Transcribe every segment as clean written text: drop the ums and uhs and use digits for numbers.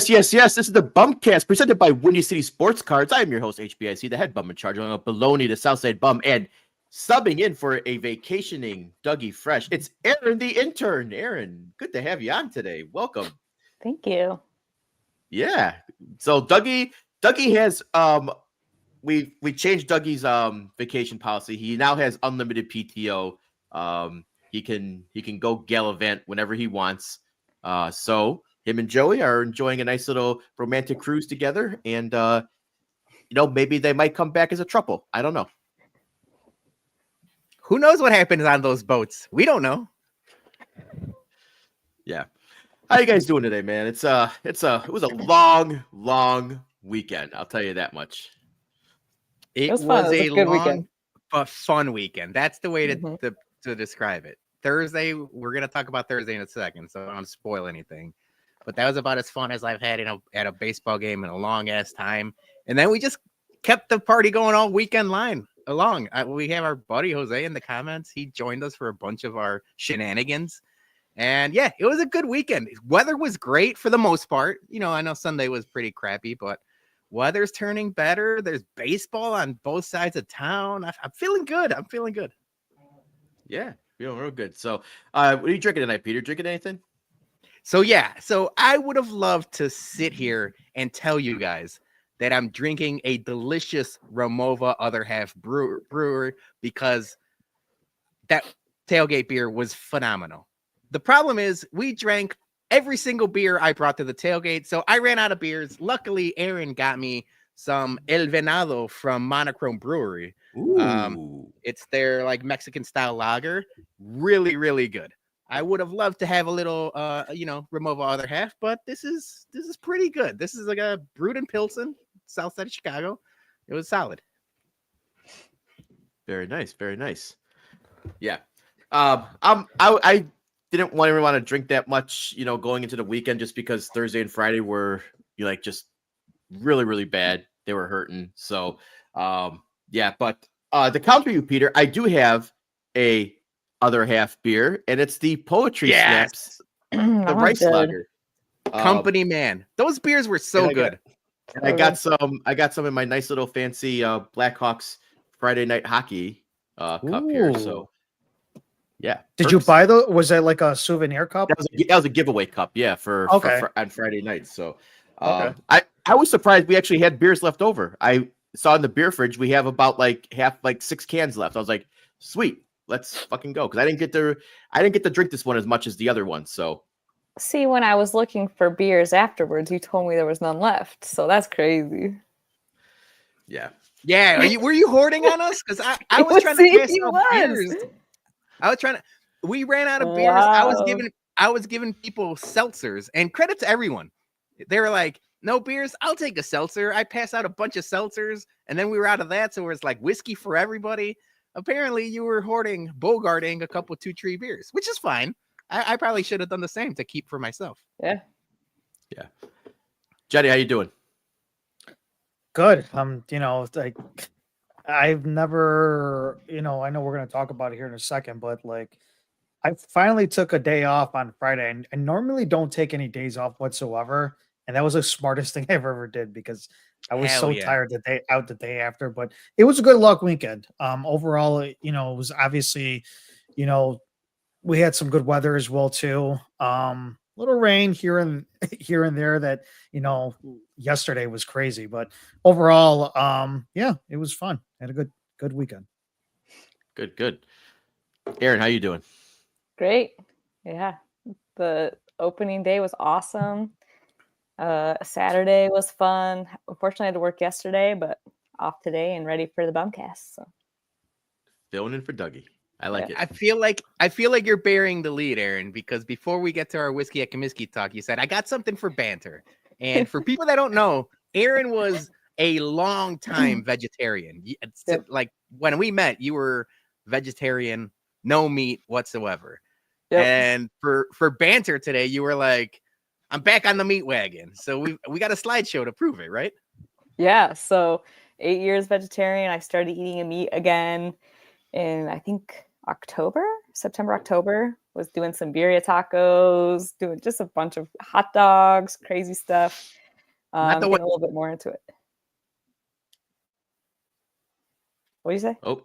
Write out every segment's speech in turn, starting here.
Yes. This is the BumCast presented by Windy City Sports Cards. I am your host, HBIC, the head bum in charge, along with Baloney, the Southside bum, and subbing in for a vacationing Dougie Fresh. It's Aaron, the intern. Aaron, good to have you on today. Welcome. Thank you. Yeah. So Dougie has we changed Dougie's vacation policy. He now has unlimited PTO. He can go gallivant whenever he wants. So him and Joey are enjoying a nice little romantic cruise together, and maybe they might come back as a throuple. I don't know. Who knows what happens on those boats? We don't know. Yeah. How you guys doing today, man? It was a long weekend. I'll tell you that much. It was a good weekend, but fun weekend. That's the way to describe it. Thursday, we're gonna talk about Thursday in a second, so I don't spoil anything. But that was about as fun as I've had at a baseball game in a long ass time. And then we just kept the party going all weekend long. We have our buddy Jose in the comments. He joined us for a bunch of our shenanigans. And yeah, it was a good weekend. Weather was great for the most part. I know Sunday was pretty crappy, but weather's turning better. There's baseball on both sides of town. I'm feeling good. Yeah, feeling real good. So what are you drinking tonight, Peter? Drinking anything? So I would have loved to sit here and tell you guys that I'm drinking a delicious Ramova Other Half brewer because that tailgate beer was phenomenal. The problem is we drank every single beer I brought to the tailgate, so I ran out of beers. Luckily, Aaron got me some El Venado from Monochrome Brewery. It's their Mexican style lager. Really, really good. I would have loved to have a little, Ramova Other Half, but this is pretty good. This is like a brewed in Pilsen, south side of Chicago. It was solid. Very nice, very nice. Yeah, I didn't want to drink that much, going into the weekend, just because Thursday and Friday were just really, really bad. They were hurting. So, but to counter you, Peter, I do have a Other Half beer, and it's the Poetry Snaps, the rice lager. Company man, those beers were so good. I got some in my nice little fancy Blackhawks Friday night hockey cup here. So yeah. Did you buy those? Was that like a souvenir cup? That was a giveaway cup. Yeah, for on Friday night. So I was surprised we actually had beers left over. I saw in the beer fridge we have about 6 cans left. I was like, sweet. Let's fucking go, because I didn't get to drink this one as much as the other one. So, see, when I was looking for beers afterwards, you told me there was none left. So that's crazy. Yeah. Were you hoarding on us? Because I was trying to pass out beers. We ran out of beers. Wow. I was giving people seltzers, and credit to everyone. They were like, no beers, I'll take a seltzer. I passed out a bunch of seltzers, and then we were out of that, so it was like whiskey for everybody. Apparently, you were bogarting a couple 2 Tree beers, which is fine. I probably should have done the same to keep for myself. Yeah. Jetty, how you doing? Good. I've never, I know we're going to talk about it here in a second, but I finally took a day off on Friday, and I normally don't take any days off whatsoever. And that was the smartest thing I ever did, because I was tired the day after, but it was a good luck weekend. Overall, it was obviously, we had some good weather as well too. Little rain here and there that, yesterday was crazy, but overall, it was fun. Had a good weekend. Good. Aaron, how you doing? Great. Yeah. The opening day was awesome. Saturday was fun. Unfortunately, I had to work yesterday, but off today and ready for the BumCast. So. Filling in for Dougie. I like it. I feel like you're bearing the lead, Aaron, because before we get to our whiskey at Comiskey talk, you said I got something for banter. And for people that don't know, Aaron was a long time vegetarian. Like when we met, you were vegetarian, no meat whatsoever. Yep. And for banter today, you were like, I'm back on the meat wagon. So we got a slideshow to prove it, right? Yeah. So 8 years vegetarian. I started eating meat again in, I think, October. September, October. Was doing some birria tacos, doing just a bunch of hot dogs, crazy stuff. Not the Getting a little bit more into it. What do you say? Oh,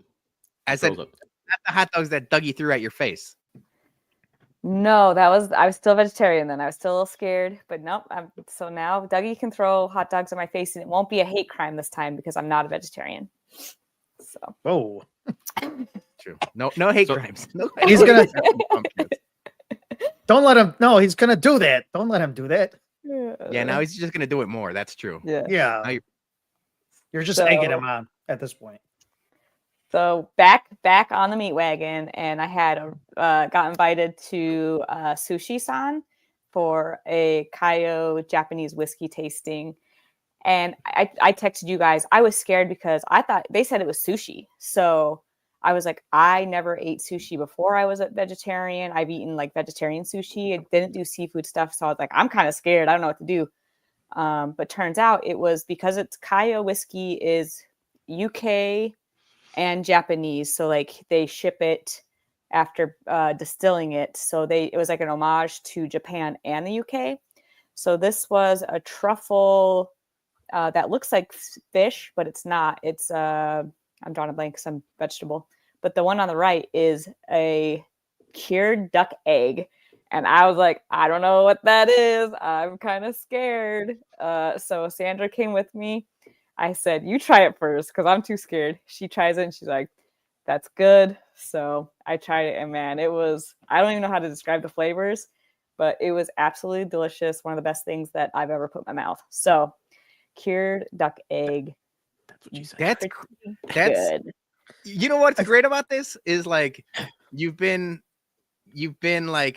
I said, froze up. not the hot dogs that Dougie threw at your face. No, I was still vegetarian then. I was still a little scared, but nope. So now Dougie can throw hot dogs at my face and it won't be a hate crime this time because I'm not a vegetarian. So. Oh, True. No hate So- crimes. No He's hate gonna- crimes on BumCast. don't let him. No, he's gonna do that. Don't let him do that. Yeah, now he's just gonna do it more. That's true. Yeah. Yeah, Now you're just So- egging him on at this point. So back on the meat wagon, and I had got invited to Sushi-san for a Kaio Japanese whiskey tasting. And I texted you guys. I was scared because I thought they said it was sushi. So I was like, I never ate sushi before I was a vegetarian. I've eaten like vegetarian sushi. I didn't do seafood stuff. So I was like, I'm kind of scared. I don't know what to do. But turns out it was because it's Kaio whiskey is UK and Japanese. So like they ship it after distilling it. So it was like an homage to Japan and the UK. So this was a truffle that looks like fish, but it's not. It's I'm drawing a blank, some vegetable. But the one on the right is a cured duck egg. And I was like, I don't know what that is. I'm kind of scared. So Sandra came with me. I said, you try it first because I'm too scared. She tries it and she's like, that's good. So I tried it and man, it was, I don't even know how to describe the flavors, but it was absolutely delicious. One of the best things that I've ever put in my mouth. So cured duck egg. That's what she said. That's Good. you know what's great about this is like you've been like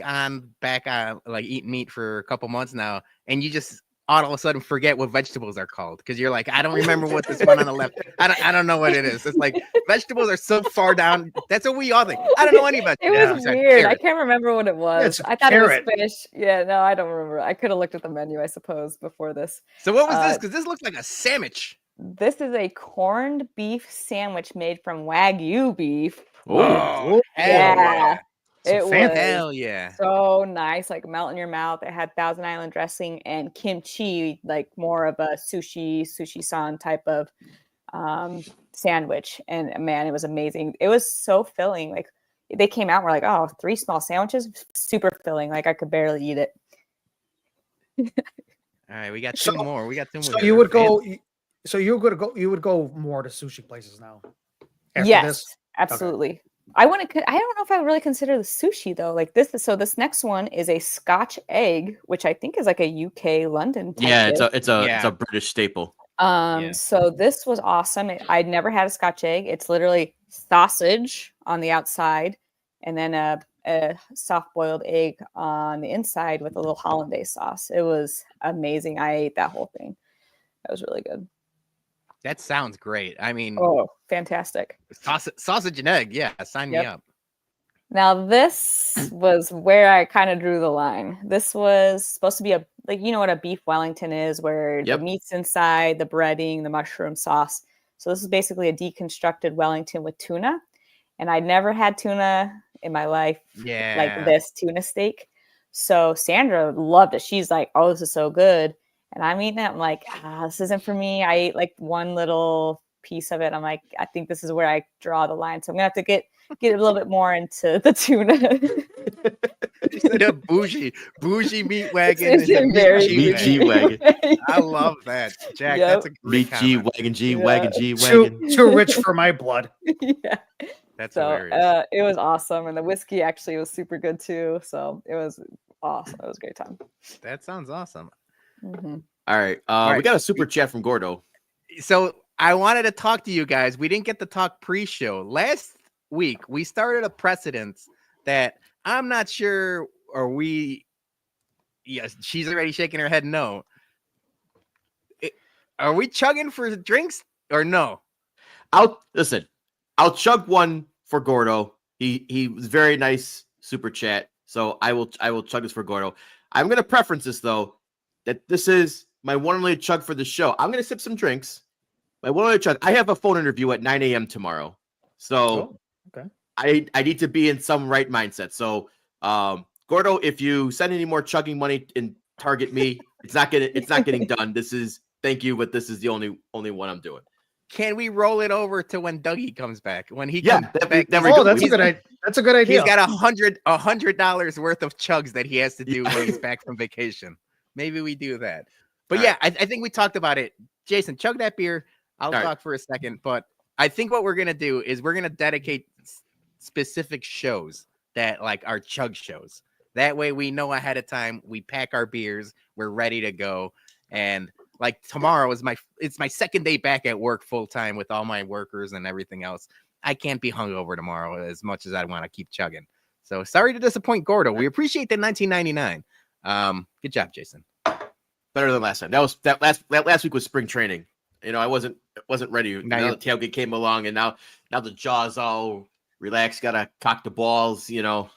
back on like eating meat for a couple months now, and you just all of a sudden forget what vegetables are called because you're like, I don't remember what this one on the left. I don't know what it is. It's like vegetables are so far down. That's what we all think. I don't know any It vegetables. was besides weird. I carrot. can't remember what it was. it's a I thought carrot. it was fish. Yeah, no, I don't remember. I could have looked at the menu, I suppose, before this. So what was this? Because this looks like a sandwich. This is a corned beef sandwich made from Wagyu beef. Oh, hell Yeah. Some It fan- was Hell yeah. so nice, like melt in your mouth. It had Thousand Island dressing and kimchi, like more of a sushi-san type of sandwich. And man, it was amazing. It was so filling. Like they came out, and we're like, oh, 3 small sandwiches, super filling. Like I could barely eat it. All right, we got So- two more. We got two more. So you would go. So you would go more to sushi places now. After Yes, this? absolutely. I don't know if I would really consider the sushi though. Like this this next one is a Scotch egg, which I think is like a UK London type Yeah, dish. it's a British staple. Yeah. So this was awesome. I'd never had a Scotch egg. It's literally sausage on the outside and then a soft boiled egg on the inside with a little hollandaise sauce. It was amazing. I ate that whole thing. That was really good. That sounds great. I mean, Oh, fantastic. sausage and egg. Yeah, sign me Yep. up. Now this was where I kind of drew the line. This was supposed to be you know what a beef Wellington is, where Yep. the meat's inside, the breading, the mushroom sauce. So this is basically a deconstructed Wellington with tuna. And I'd never had tuna in my life, Yeah. like this tuna steak. So Sandra loved it. She's like, oh, this is so good. And I'm eating it. I'm like, this isn't for me. I ate like one little piece of it. I'm like, I think this is where I draw the line. So I'm gonna have to get a little bit more into the tuna. The bougie meat wagon. It's is a very meat G Meat wagon. wagon. I love that, Jack. Yep. That's a great Meat G comment. wagon, G Yeah. wagon, G wagon. Too rich for my blood. Yeah. That's So hilarious. it was awesome, and the whiskey actually was super good too. So it was awesome. It was a great time. That sounds awesome. Mhm. All right. All We right. got a super chat from Gordo. So I wanted to talk to you guys. We didn't get to talk pre-show. Last week, we started a precedence that I'm not sure, yes, she's already shaking her head no. Are we chugging for drinks or no? I'll chug one for Gordo. He was very nice super chat. So I will chug this for Gordo. I'm gonna preference this though, that this is my one and only chug for the show. I'm gonna sip some drinks. My one and only chug. I have a phone interview at 9 a.m. tomorrow. So Oh, okay. I need to be in some right mindset. So, Gordo, if you send any more chugging money and target me, it's not getting done. This is thank you, but this is the only one I'm doing. Can we roll it over to when Dougie comes back? When he Yeah, comes that back, we Oh, go. that's a good idea. That's a good idea. he's got $100 worth of chugs that he has to do when he's back from vacation. Maybe we do that. But All yeah, I think we talked about it. Jason, chug that beer. I'll All talk right. for a second, but I think what we're gonna do is we're gonna dedicate specific shows that like our chug shows. That way we know ahead of time. We pack our beers. We're ready to go. And like tomorrow is my second day back at work full time with all my workers and everything else. I can't be hungover tomorrow as much as I want to keep chugging. So sorry to disappoint Gordo. We appreciate the 1999. Good job, Jason. Better than last time. That last week was spring training. You know, I wasn't ready. Now the tailgate came along, and now the jaw's all relaxed. Gotta cock the balls. You know.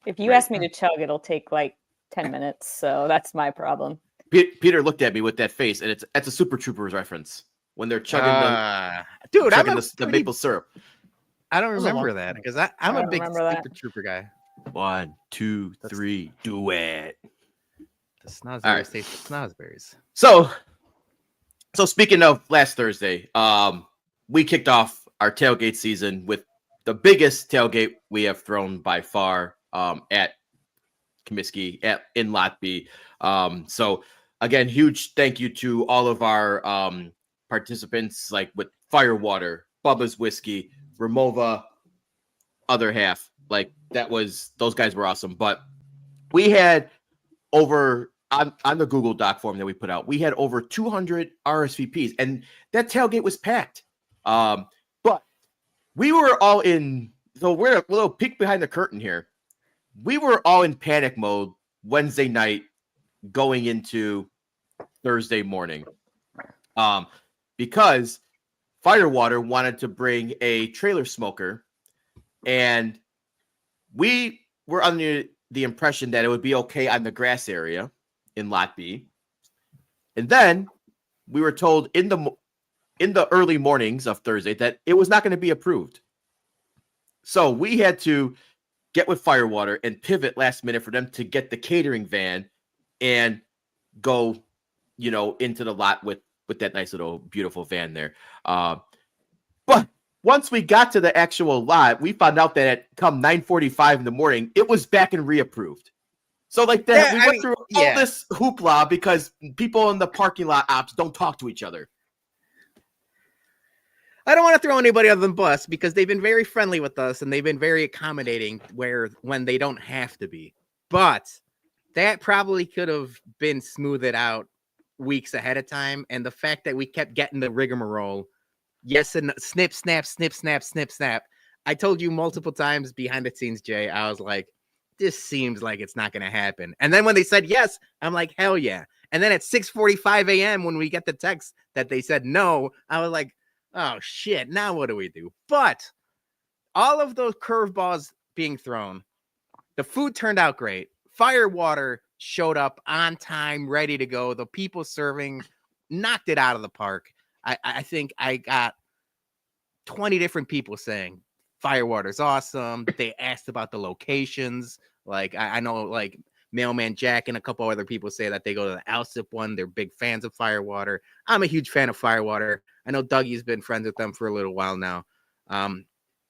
If you ask me to chug, it'll take like 10 minutes. So that's my problem. Peter looked at me with that face, and it's a Super Troopers reference when they're chugging the maple syrup. I don't remember that because I'm a big Super Trooper guy. 1, 2, 3, do it. The snozberries taste the snozberries. So speaking of last Thursday, we kicked off our tailgate season with the biggest tailgate we have thrown by far at Comiskey in Lot B. So again, huge thank you to all of our participants, like with Firewater, Bubba's Whiskey, Ramova, other half. Like those guys were awesome. But we had over on the Google Doc form that we put out, we had over 200 RSVPs, and that tailgate was packed. But we were all in. So we're a little peek behind the curtain here. We were all in panic mode Wednesday night going into Thursday morning. Because Firewater wanted to bring a trailer smoker, and we were under the impression that it would be okay on the grass area in Lot B. And then we were told in the early mornings of Thursday that it was not going to be approved. So we had to get with Firewater and pivot last minute for them to get the catering van and go, into the lot with that nice little beautiful van there. But once we got to the actual lot, we found out that at come 9:45 in the morning, it was back and reapproved. So we went through all this hoopla because people in the parking lot ops don't talk to each other. I don't want to throw anybody other than bus because they've been very friendly with us and they've been very accommodating when they don't have to be. But that probably could have been smoothed out weeks ahead of time. And the fact that we kept getting the rigmarole, yes, and snip, snap, snip, snap, snip, snap. I told you multiple times behind the scenes, Jay, I was like, this seems like it's not going to happen. And then when they said yes, I'm like, hell yeah. And then at 6:45 a.m. when we get the text that they said no, I was like, oh shit, now what do we do? But all of those curveballs being thrown, the food turned out great. Firewater showed up on time, ready to go. The people serving knocked it out of the park. I think I got 20 different people saying Firewater's awesome. They asked about the locations. Like I know like Mailman Jack and a couple other people say that they go to the Alsip one. They're big fans of Firewater. I'm a huge fan of Firewater. I know Dougie's been friends with them for a little while now.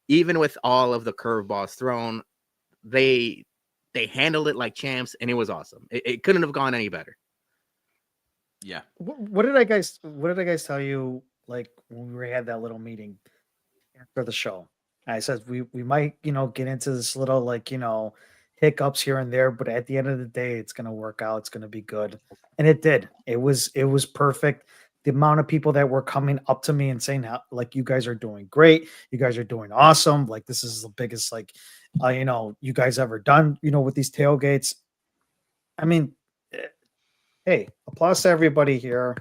Even with all of the curveballs thrown, they handled it like champs, and it was awesome. It couldn't have gone any better. Yeah. What did I guys tell you like when we had that little meeting after the show? I said we might, get into this little like, hiccups here and there, but at the end of the day, it's gonna work out. It's gonna be good. And it did. It was perfect. The amount of people that were coming up to me and saying how like you guys are doing great, you guys are doing awesome. Like this is the biggest like you guys ever done, with these tailgates. I mean, hey, applause to everybody here.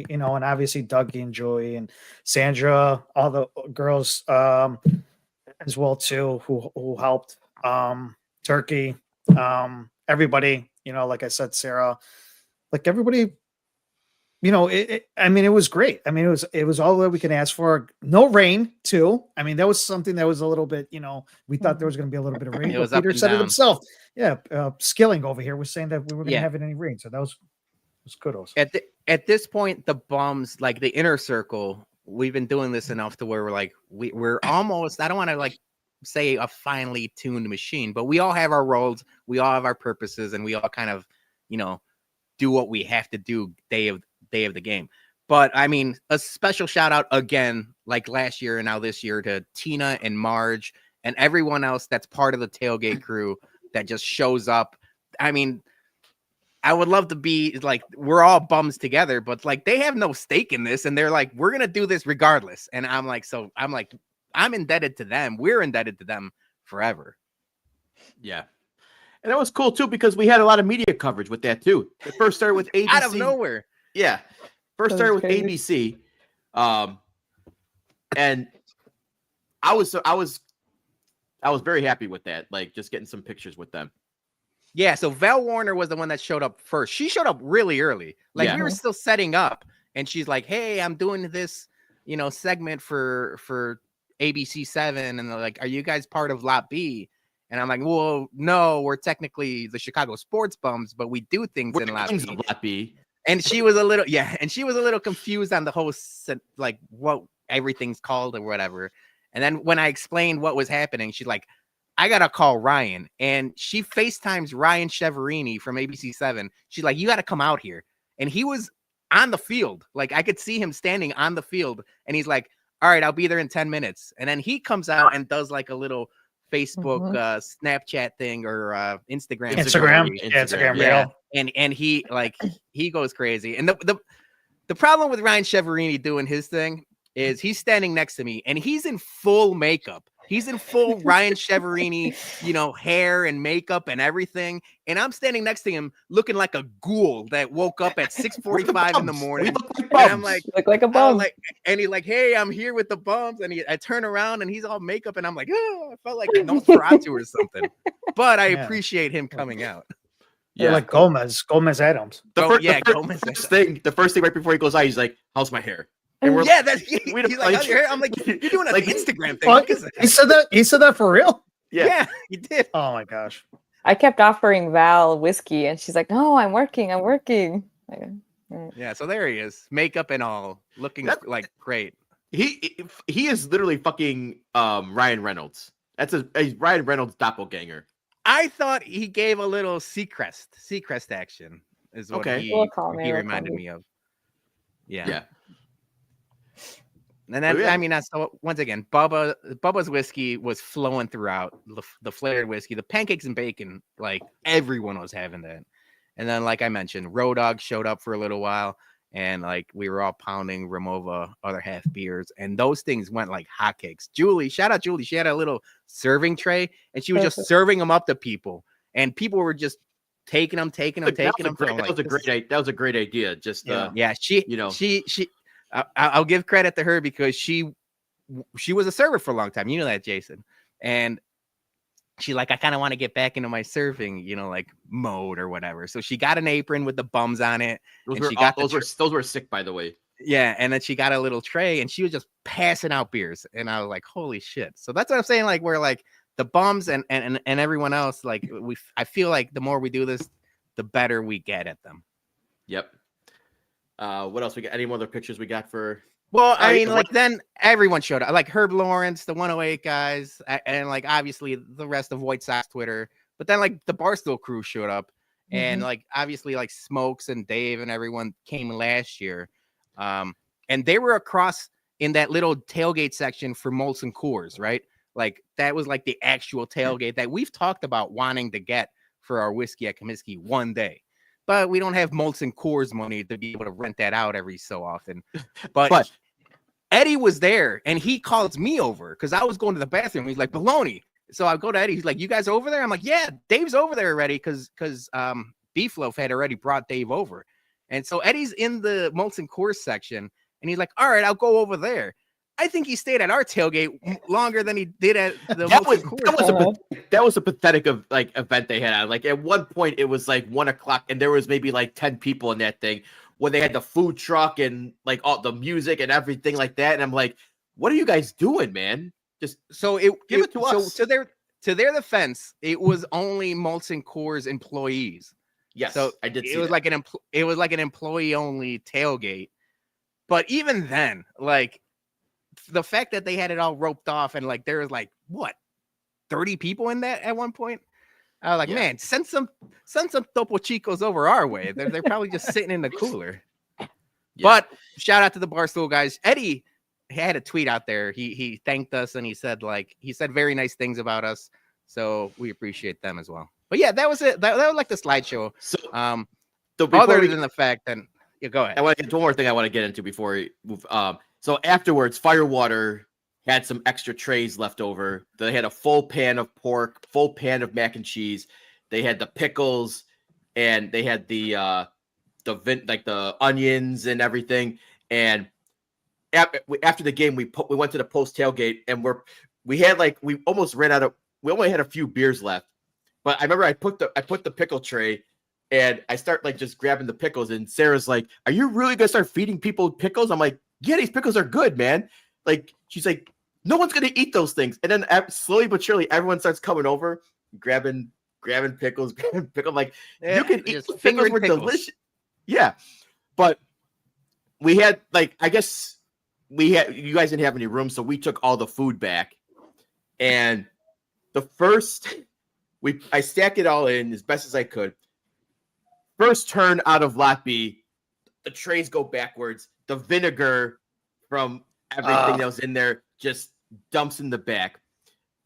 And obviously Dougie and Joey and Sandra, all the girls as well too, who helped. Turkey, everybody, like I said, Sarah, like everybody, I mean, it was great. I mean, it was all that we can ask for. No rain, too. I mean, that was something that was a little bit, we thought there was going to be a little bit of rain. It But was up Peter and said it down. himself. Yeah, Skilling over here was saying that we were going to Yeah. have any rain, so that was kudos. At this point, the bums, like the inner circle, we've been doing this enough to where we're like we're almost. I don't want to like say a finely tuned machine, but we all have our roles, we all have our purposes, and we all kind of, do what we have to do day of the game. But I mean, a special shout out again, like last year and now this year, to Tina and Marge and everyone else that's part of the tailgate crew that just shows up. I mean, I would love to be like, we're all bums together, but like they have no stake in this, and they're like, we're gonna do this regardless. And I'm like, I'm indebted to them. We're indebted to them forever. Yeah. And that was cool too, because we had a lot of media coverage with that too. It first started with ABC. Out of nowhere. Yeah. First That was started with crazy. ABC. And I was very happy with that. Like just getting some pictures with them. Yeah, so Val Warner was the one that showed up first. She showed up really early. Like Yeah. we were still setting up, and she's like, "Hey, I'm doing this, segment for ABC7," and they're like, "Are you guys part of Lot B?" And I'm like, "Well, no, we're technically the Chicago Sports Bums, but we do things We're in Lot kings B." of Lot B. And she was a little confused on the whole like what everything's called or whatever. And then when I explained what was happening, she's like, I gotta call Ryan. And she FaceTimes Ryan Cheverini from ABC7. She's like, you gotta come out here. And he was on the field. Like I could see him standing on the field, and he's like, all right, I'll be there in 10 minutes. And then he comes out and does like a little Facebook Snapchat thing or Instagram Instagram yeah. reel. And he like he goes crazy. And the problem with Ryan Cheverini doing his thing is he's standing next to me and he's in full makeup. He's in full Ryan Cheverini, hair and makeup and everything. And I'm standing next to him looking like a ghoul that woke up at 6:45 in the morning. And I'm like, You look like a bum. and he's like, hey, I'm here with the bums. And I turn around and he's all makeup. And I'm like, oh, I felt like Nosferatu or something. But I appreciate him coming out. Yeah, like Gomez Adams. Gomez. The first thing right before he goes out, he's like, "How's my hair?" And we're he's like, "How's your hair?" I'm like, "You're doing an Instagram thing." What? He said that. He said that for real. Yeah, he did. Oh my gosh. I kept offering Val whiskey, and she's like, "No, I'm working. Like, Yeah, so there he is, makeup and all, looking like great. He is literally fucking Ryan Reynolds. That's a Ryan Reynolds doppelganger. I thought he gave a little Seacrest action is what he reminded me of. Yeah. And then I mean, so once again, Bubba's whiskey was flowing throughout the flavored whiskey, the pancakes and bacon, like everyone was having that. And then, like I mentioned, Road Dogg showed up for a little while, and like we were all pounding Ramova other half beers, and those things went like hotcakes. Julie, shout out Julie, she had a little serving tray, and she was just serving them up to people, and people were just taking them. That was a great idea. Just she I'll give credit to her because she was a server for a long time. You know that, Jason. And she like, I kind of want to get back into my serving, like mode or whatever. So she got an apron with the bums on it. Those were sick, by the way. Yeah, and then she got a little tray and she was just passing out beers. And I was like, holy shit. So that's what I'm saying. Like, we're like the bums and everyone else, like I feel like the more we do this, the better we get at them. Yep. What else we got? Any more other pictures we got for? Well, I mean, like then everyone showed up, like Herb Lawrence, the 108 guys, and like obviously the rest of White Sox Twitter. But then like the Barstool crew showed up, and like obviously like Smokes and Dave and everyone came last year, and they were across in that little tailgate section for Molson Coors, right? Like that was like the actual tailgate that we've talked about wanting to get for our whiskey at Comiskey one day. But we don't have Molson Coors money to be able to rent that out every so often. But Eddie was there, and he calls me over because I was going to the bathroom. He's like, Baloney. So I go to Eddie. He's like, you guys over there? I'm like, yeah, Dave's over there already because Beef Loaf had already brought Dave over. And so Eddie's in the Molson Coors section, and he's like, all right, I'll go over there. I think he stayed at our tailgate longer than he did at the that was a pathetic event they had. Like at one point it was like 1:00 and there was maybe like 10 people in that thing. when they had the food truck and like all the music and everything like that. And I'm like, what are you guys doing, man? Just So give it to us. So to their defense, it was only Molson Coors employees. Yes, So I did see it was that. it was like an employee only tailgate. But even then, like the fact that they had it all roped off and like there was like what 30 people in that at one point. I was like, Yeah. man, send some Topo Chicos over our way. They're probably just sitting in the cooler. Yeah. But shout out to the Barstool guys. Eddie had a tweet out there. He thanked us and he said very nice things about us. So we appreciate them as well. But yeah, that was it. That was like the slideshow. So, Other than the fact that go ahead. I want to get one more thing I want to get into before we move. So afterwards, Firewater had some extra trays left over. They had a full pan of pork, full pan of mac and cheese. They had the pickles, and they had the onions and everything. And after the game, we went to the post tailgate, and we only had a few beers left. But I remember I put the pickle tray. And I start like just grabbing the pickles, and Sarah's like, "Are you really gonna start feeding people pickles?" I'm like, "Yeah, these pickles are good, man." Like she's like, "No one's gonna eat those things." And then slowly but surely, everyone starts coming over, grabbing pickles, pickle. Like you can eat pickles. Were delicious. Yeah, but we had I guess you guys didn't have any room, so we took all the food back, and I stacked it all in as best as I could. First turn out of lot B, the trays go backwards. The vinegar from everything that was in there just dumps in the back.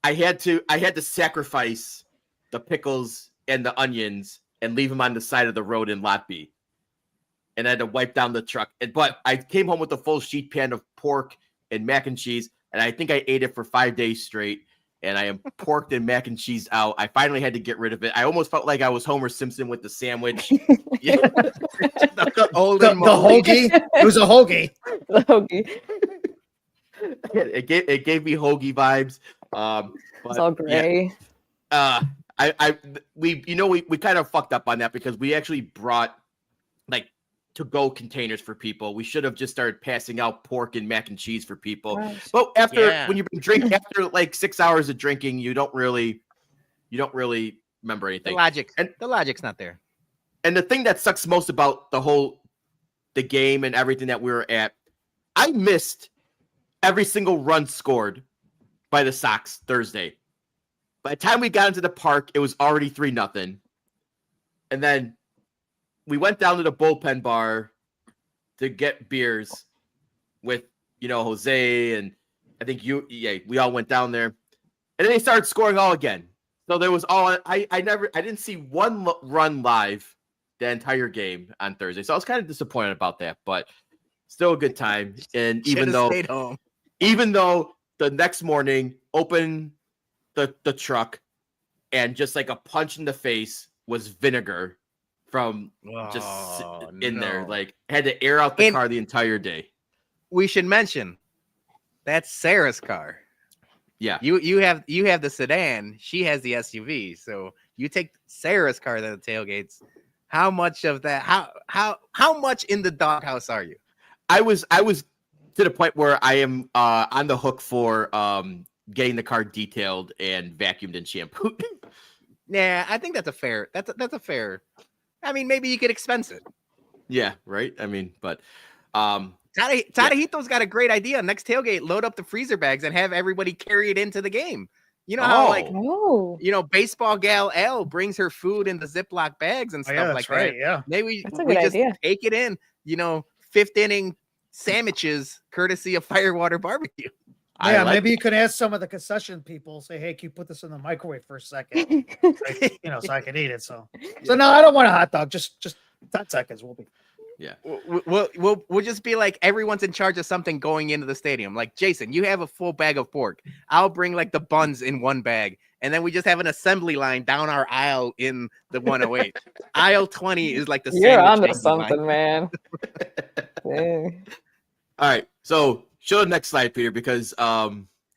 I had to sacrifice the pickles and the onions and leave them on the side of the road in lot B. And I had to wipe down the truck. But I came home with a full sheet pan of pork and mac and cheese, and I think I ate it for 5 days straight. And I am porked and mac and cheese out. I finally had to get rid of it. I almost felt like I was Homer Simpson with the sandwich. Yeah. The hoagie. It was a hoagie. The hoagie. It gave me hoagie vibes. It's all gray. Yeah. We kind of fucked up on that because we actually brought to-go containers for people. We should have just started passing out pork and mac and cheese for people. Right. But when you've been drinking after like 6 hours of drinking, you don't really remember anything. The logic's not there. And the thing that sucks most about the game and everything that we were at, I missed every single run scored by the Sox Thursday. By the time we got into the park, it was already 3-0. And then we went down to the bullpen bar to get beers with, Jose and I think we all went down there, and then they started scoring all again. So there was I didn't see one run live the entire game on Thursday. So I was kind of disappointed about that, but still a good time. And even though the next morning opened the truck and just like a punch in the face was vinegar from there, like had to air out the car the entire day. We should mention that's Sarah's car. Yeah, you have the sedan. She has the SUV. So you take Sarah's car to the tailgates. How much of that? How much in the doghouse are you? I was to the point where I am on the hook for getting the car detailed and vacuumed and shampooed. Yeah, I think that's a fair. That's a fair. I mean, maybe you could expense it. Yeah, right. I mean, but Tadahito's got a great idea. Next tailgate, load up the freezer bags and have everybody carry it into the game. You know how baseball gal L brings her food in the Ziploc bags and stuff like that. Yeah, maybe that's a we good just idea. take it in. Fifth inning sandwiches courtesy of Firewater Barbecue. Yeah, maybe you could ask some of the concession people, say, "Hey, can you put this in the microwave for a second?" Right? So I can eat it. So no, I don't want a hot dog. Just 10 seconds. We'll be. Yeah. We'll just be like everyone's in charge of something going into the stadium. Like Jason, you have a full bag of pork. I'll bring like the buns in one bag, and then we just have an assembly line down our aisle in the 108. Aisle 20 is like the You're onto making something, line. man. Dang. All right, so show the next slide, Peter, because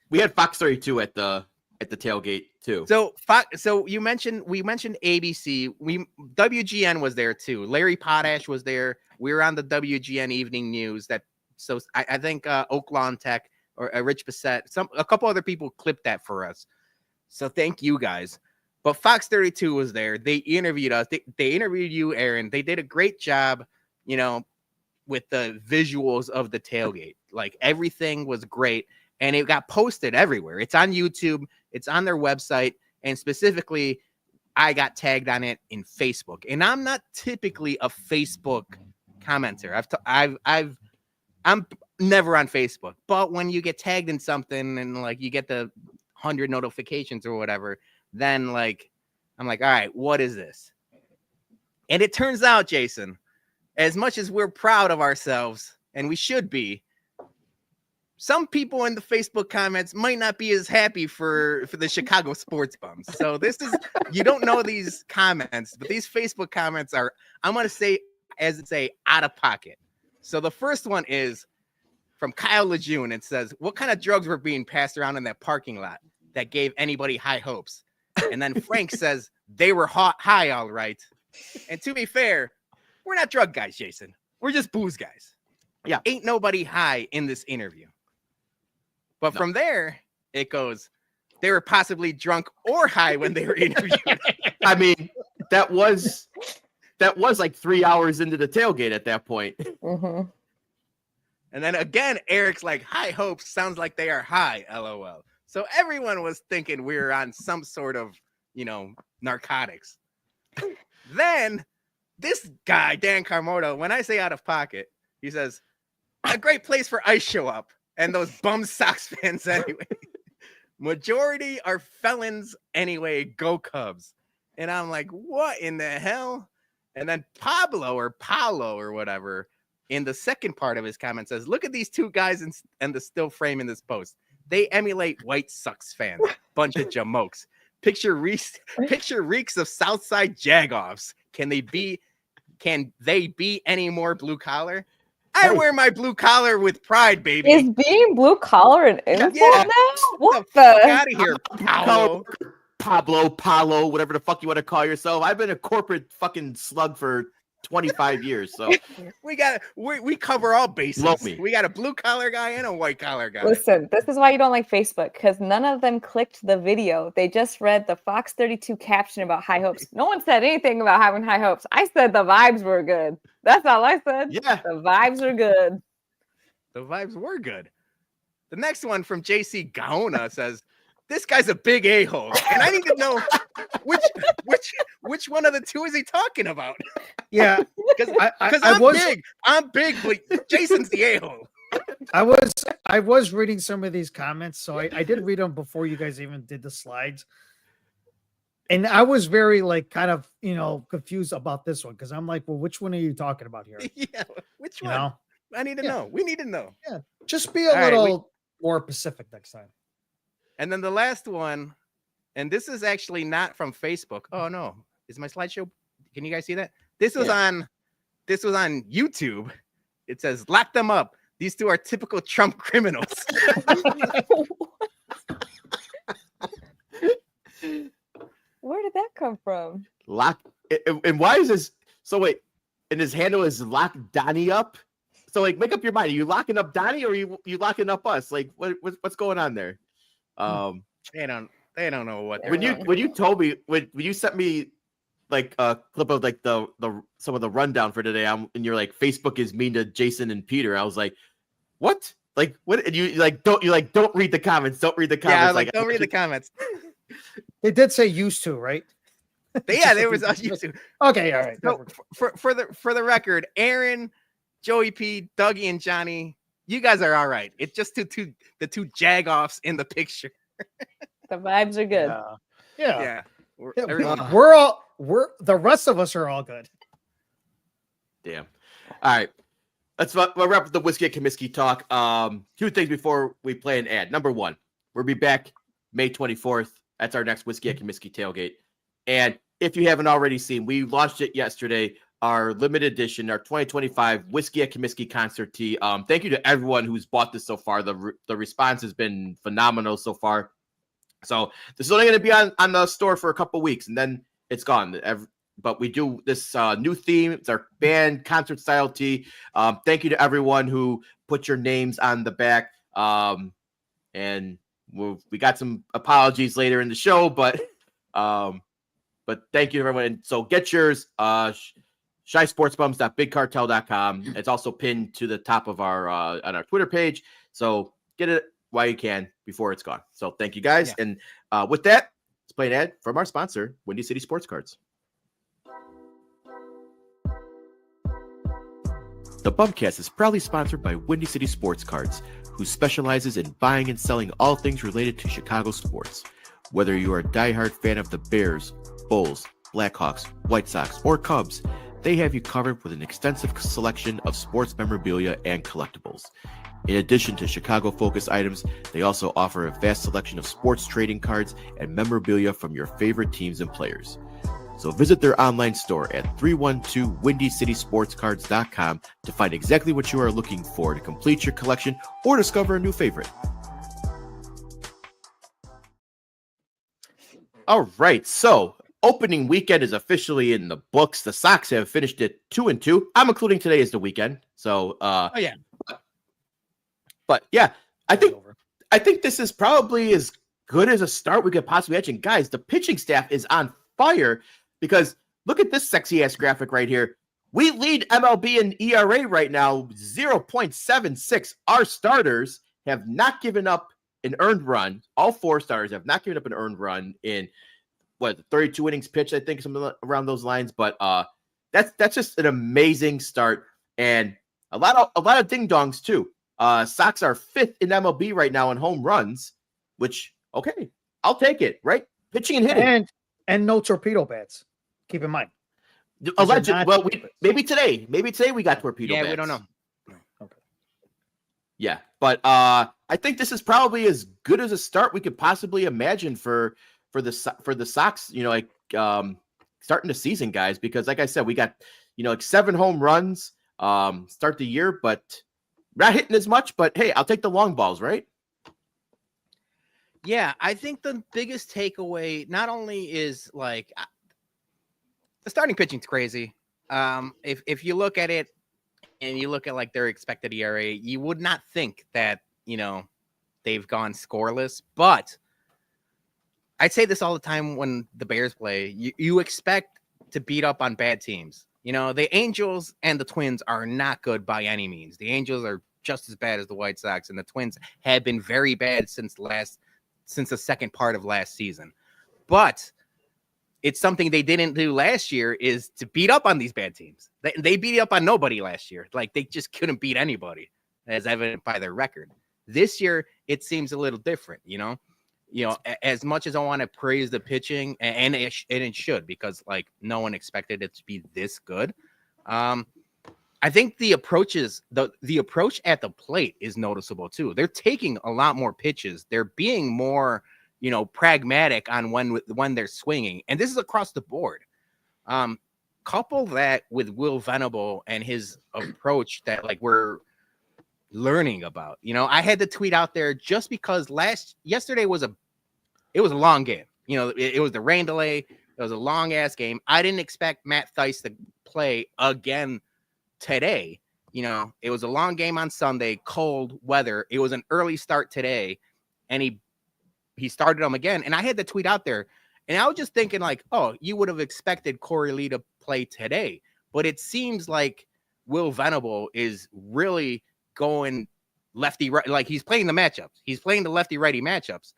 we had Fox 32 at the at the tailgate too. So we mentioned ABC. WGN was there too. Larry Potash was there. We were on the WGN Evening News. I think Oak Lawn Tech or Rich Bissett, a couple other people clipped that for us. So thank you guys. But Fox 32 was there. They interviewed us. They interviewed you, Aaron. They did a great job, with the visuals of the tailgate. Like everything was great. And it got posted everywhere. It's on YouTube. It's on their website. And specifically, I got tagged on it in Facebook. And I'm not typically a Facebook commenter. I'm never on Facebook. But when you get tagged in something and like you get the 100 notifications or whatever, then like I'm like, all right, what is this? And it turns out, Jason, as much as we're proud of ourselves, and we should be, some people in the Facebook comments might not be as happy for the Chicago sports bums. So this is, you don't know these comments, but these Facebook comments are, I'm going to say, out of pocket. So the first one is from Kyle Lejeune. It says, what kind of drugs were being passed around in that parking lot that gave anybody high hopes? And then Frank says, they were high, all right. And to be fair, we're not drug guys, Jason. We're just booze guys. Yeah. Ain't nobody high in this interview. But from there, it goes, they were possibly drunk or high when they were interviewed. I mean, that was like 3 hours into the tailgate at that point. Mm-hmm. And then again, Eric's like, high hopes sounds like they are high, LOL. So everyone was thinking we were on some sort of, narcotics. Then this guy, Dan Carmona, when I say out of pocket, he says, a great place for ice show up. And those bum Sox fans anyway. Majority are felons anyway. Go Cubs. And I'm like, what in the hell? And then Paulo or whatever in the second part of his comment says, look at these two guys and the still frame in this post. They emulate White Sox fans. Bunch of jamokes. Picture reeks of Southside Jagoffs. Can they be any more blue collar? I wear my blue collar with pride, baby. Is being blue collar an insult now? What the? Out of here, Paulo, whatever the fuck you want to call yourself. I've been a corporate fucking slug for 25 years, so we cover all bases. Love me. We got a blue collar guy and a white collar guy. Listen, this is why you don't like Facebook, because none of them clicked the video. They just read the Fox 32 caption about high hopes. No one said anything about having high hopes. I said the vibes were good. That's all I said. Yeah, the vibes are good. The vibes were good. The next one from JC Gaona says, this guy's a big a-hole. And I need to know which one of the two is he talking about? Yeah, because I'm big, but Jason's the a-hole. I was reading some of these comments, so I did read them before you guys even did the slides. And I was very kind of confused about this one, because I'm like, well, which one are you talking about here? Yeah, which one? I need to know. We need to know. Yeah, just be a little more specific next time. And then the last one, and this is actually not from Facebook. Oh no, is my slideshow? Can you guys see that? This was on YouTube. It says, lock them up. These two are typical Trump criminals. Where did that come from? And why is this? So wait, and his handle is lock Donnie up. So make up your mind. Are you locking up Donnie or are you locking up us? What's going on there? They don't know what. When you told me when you sent me a clip of the some of the rundown for today, and you're like, Facebook is mean to Jason and Peter. I was like, what? What? And you don't read the comments. Don't read the comments. Yeah, don't read the comments. They did say used to, right? There was a used to. Okay, all right. So for the record, Aaron, Joey P, Dougie, and Johnny, you guys are all right. It's just the two jagoffs in the picture. The vibes are good. Yeah. We're the rest of us are all good. Damn. All right. We'll wrap up the Whiskey at Comiskey talk. Two things before we play an ad. Number one, we'll be back May 24th. That's our next Whiskey at Comiskey tailgate. And if you haven't already seen, we launched it yesterday, our limited edition, our 2025 Whiskey at Comiskey concert tee. Thank you to everyone who's bought this so far. The response has been phenomenal so far. So this is only going to be on the store for a couple weeks, and then it's gone. But we do this new theme. It's our band concert style tee. Thank you to everyone who put your names on the back. And we got some apologies later in the show, but thank you to everyone. And so get yours. ShySportsBums.BigCartel.com. It's also pinned to the top of our on our Twitter page. So get it while you can before it's gone. So thank you guys. Yeah. And with that, let's play an ad from our sponsor, Windy City Sports Cards. The BumCast is proudly sponsored by Windy City Sports Cards, who specializes in buying and selling all things related to Chicago sports. Whether you are a diehard fan of the Bears, Bulls, Blackhawks, White Sox, or Cubs, they have you covered with an extensive selection of sports memorabilia and collectibles. In addition to Chicago-focused items, they also offer a vast selection of sports trading cards and memorabilia from your favorite teams and players. So visit their online store at 312WindyCitySportsCards.com to find exactly what you are looking for to complete your collection or discover a new favorite. All right, so opening weekend is officially in the books. The Sox have finished it 2-2. I'm including today as the weekend. So, but yeah, I think this is probably as good as a start we could possibly imagine. Guys, the pitching staff is on fire because look at this sexy ass graphic right here. We lead MLB in ERA right now, 0.76. Our starters have not given up an earned run. All four starters have not given up an earned run in 32 innings pitched, I think, something around those lines. But that's just an amazing start, and a lot of ding dongs too. Sox are 5th in MLB right now in home runs, which okay, I'll take it. Right, pitching and hitting, and no torpedo bats. Keep in mind. Alleged. Well, maybe today we got torpedo bats. Yeah, we don't know. Okay. Yeah, but I think this is probably as good as a start we could possibly imagine for the Sox. You know, like starting the season, guys, because like I said, we got like 7 home runs start the year, but not hitting as much. But hey, I'll take the long balls, right? Yeah, I think the biggest takeaway not only is like the starting pitching's crazy. If you look at it and you look at like their expected ERA, you would not think that, they've gone scoreless. But I'd say this all the time when the Bears play. You expect to beat up on bad teams. The Angels and the Twins are not good by any means. The Angels are just as bad as the White Sox, and the Twins have been very bad since the second part of last season. But it's something they didn't do last year is to beat up on these bad teams. They beat up on nobody last year. Like they just couldn't beat anybody, as evident by their record. This year, it seems a little different, as much as I want to praise the pitching, and it should, because like no one expected it to be this good. I think the approach at the plate is noticeable too. They're taking a lot more pitches. They're being more, pragmatic on when they're swinging, and this is across the board. Couple that with Will Venable and his approach that like we're learning about. I had to tweet out there just because yesterday was a long game. It was the rain delay. It was a long ass game. I didn't expect Matt Theis to play again today. It was a long game on Sunday, cold weather. It was an early start today, and he started him again. And I had to tweet out there, and I was just thinking like, oh, you would have expected Corey Lee to play today, but it seems like Will Venable is really going lefty right, like he's playing the matchups. He's playing the lefty righty matchups.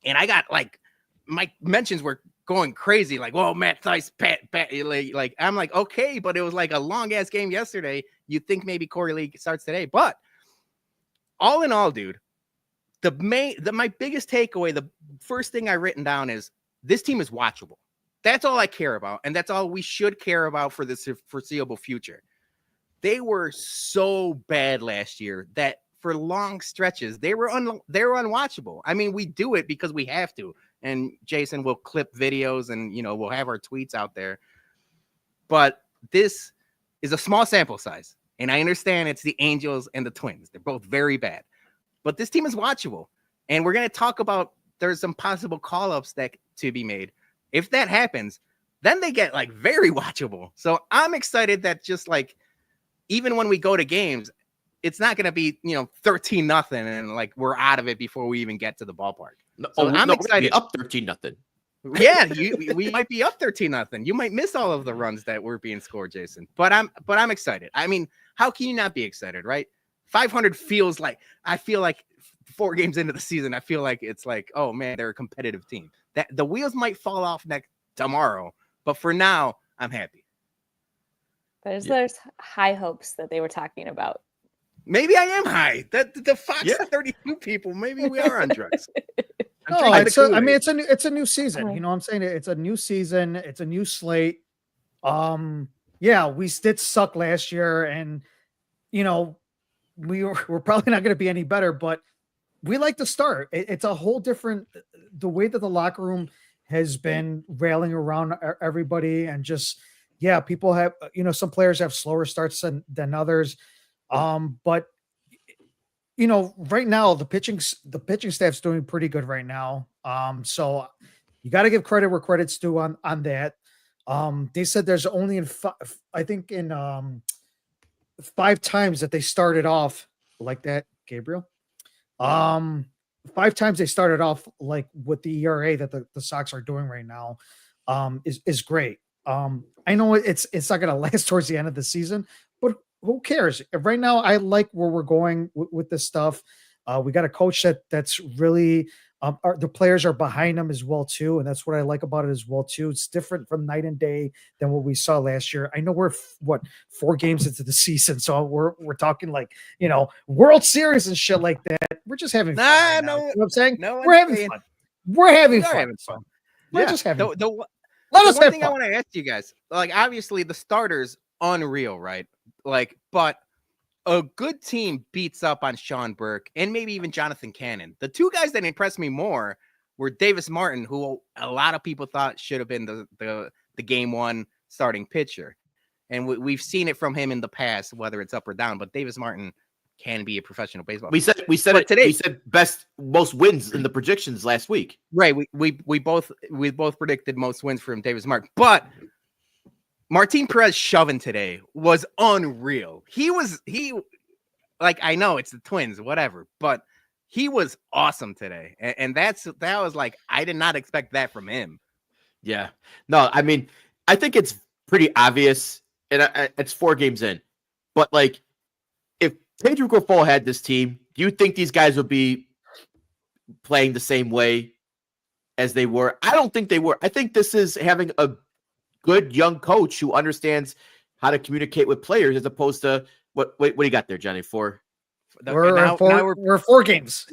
And I got like my mentions were going crazy, like, whoa, Matt Theis, Pat, like I'm like, okay, but it was like a long ass game yesterday. You'd think maybe Corey Lee starts today, but all in all, dude, my biggest takeaway, the first thing I written down is this team is watchable. That's all I care about, and that's all we should care about for this foreseeable future. They were so bad last year that for long stretches they were unwatchable. I mean, we do it because we have to, and Jason will clip videos, and we'll have our tweets out there. But this is a small sample size, and I understand it's the Angels and the Twins. They're both very bad, but this team is watchable, and we're going to talk about there's some possible call-ups that to be made. If that happens, then they get like very watchable. So I'm excited that just like even when we go to games, it's not going to be 13-0 and like we're out of it before we even get to the ballpark. So I'm excited. Up 13-0. Yeah, we might be up 13-0. You might miss all of the runs that were being scored, Jason. But I'm excited. I mean, how can you not be excited, right? 500 feels like, I feel like 4 games into the season, I feel like it's like, oh man, they're a competitive team. That the wheels might fall off tomorrow, but for now, I'm happy. There's high hopes that they were talking about. Maybe I am high. The Fox 32 people, maybe we are on drugs. No, it's a new season. You know what I'm saying? It's a new season. It's a new slate. Yeah, we did suck last year, and we're probably not going to be any better, but we like to start. It's a whole different, the way that the locker room has been railing around everybody, and just, people have, some players have slower starts than others. But right now the pitching staff's doing pretty good right now. So you got to give credit where credit's due on that. They said there's only in 5 times that they started off like that, Gabriel. 5 times they started off like with the ERA that the Sox are doing right now, is great. I know it's not going to last towards the end of the season, but who cares? Right now, I like where we're going with this stuff. We got a coach that's really, the players are behind him as well too, and that's what I like about it as well too. It's different from night and day than what we saw last year. I know we're 4 games into the season, so we're talking like World Series and shit like that. We're just having fun. Right now. You know what I'm saying? We're having fun. We're having fun. We're just having fun. Let us have fun. I want to ask you guys, like, obviously the starters unreal, right? Like, but a good team beats up on Sean Burke and maybe even Jonathan Cannon. The 2 guys that impressed me more were Davis Martin, who a lot of people thought should have been the game 1 starting pitcher. And we've seen it from him in the past, whether it's up or down, but Davis Martin can be a professional baseball player. We said it today. We said most wins in the predictions last week. Right. We both predicted most wins from Davis Martin, but Martin Perez shoving today was unreal. He like, I know it's the Twins, whatever, but he was awesome today. And that was like, I did not expect that from him. Yeah. No, I mean, I think it's pretty obvious, and it's 4 games in, but like, if Pedro Grifol had this team, do you think these guys would be playing the same way as they were? I don't think they were. I think this is having a good young coach who understands how to communicate with players, as opposed to what do you got there, Johnny? 4? We're 4 games.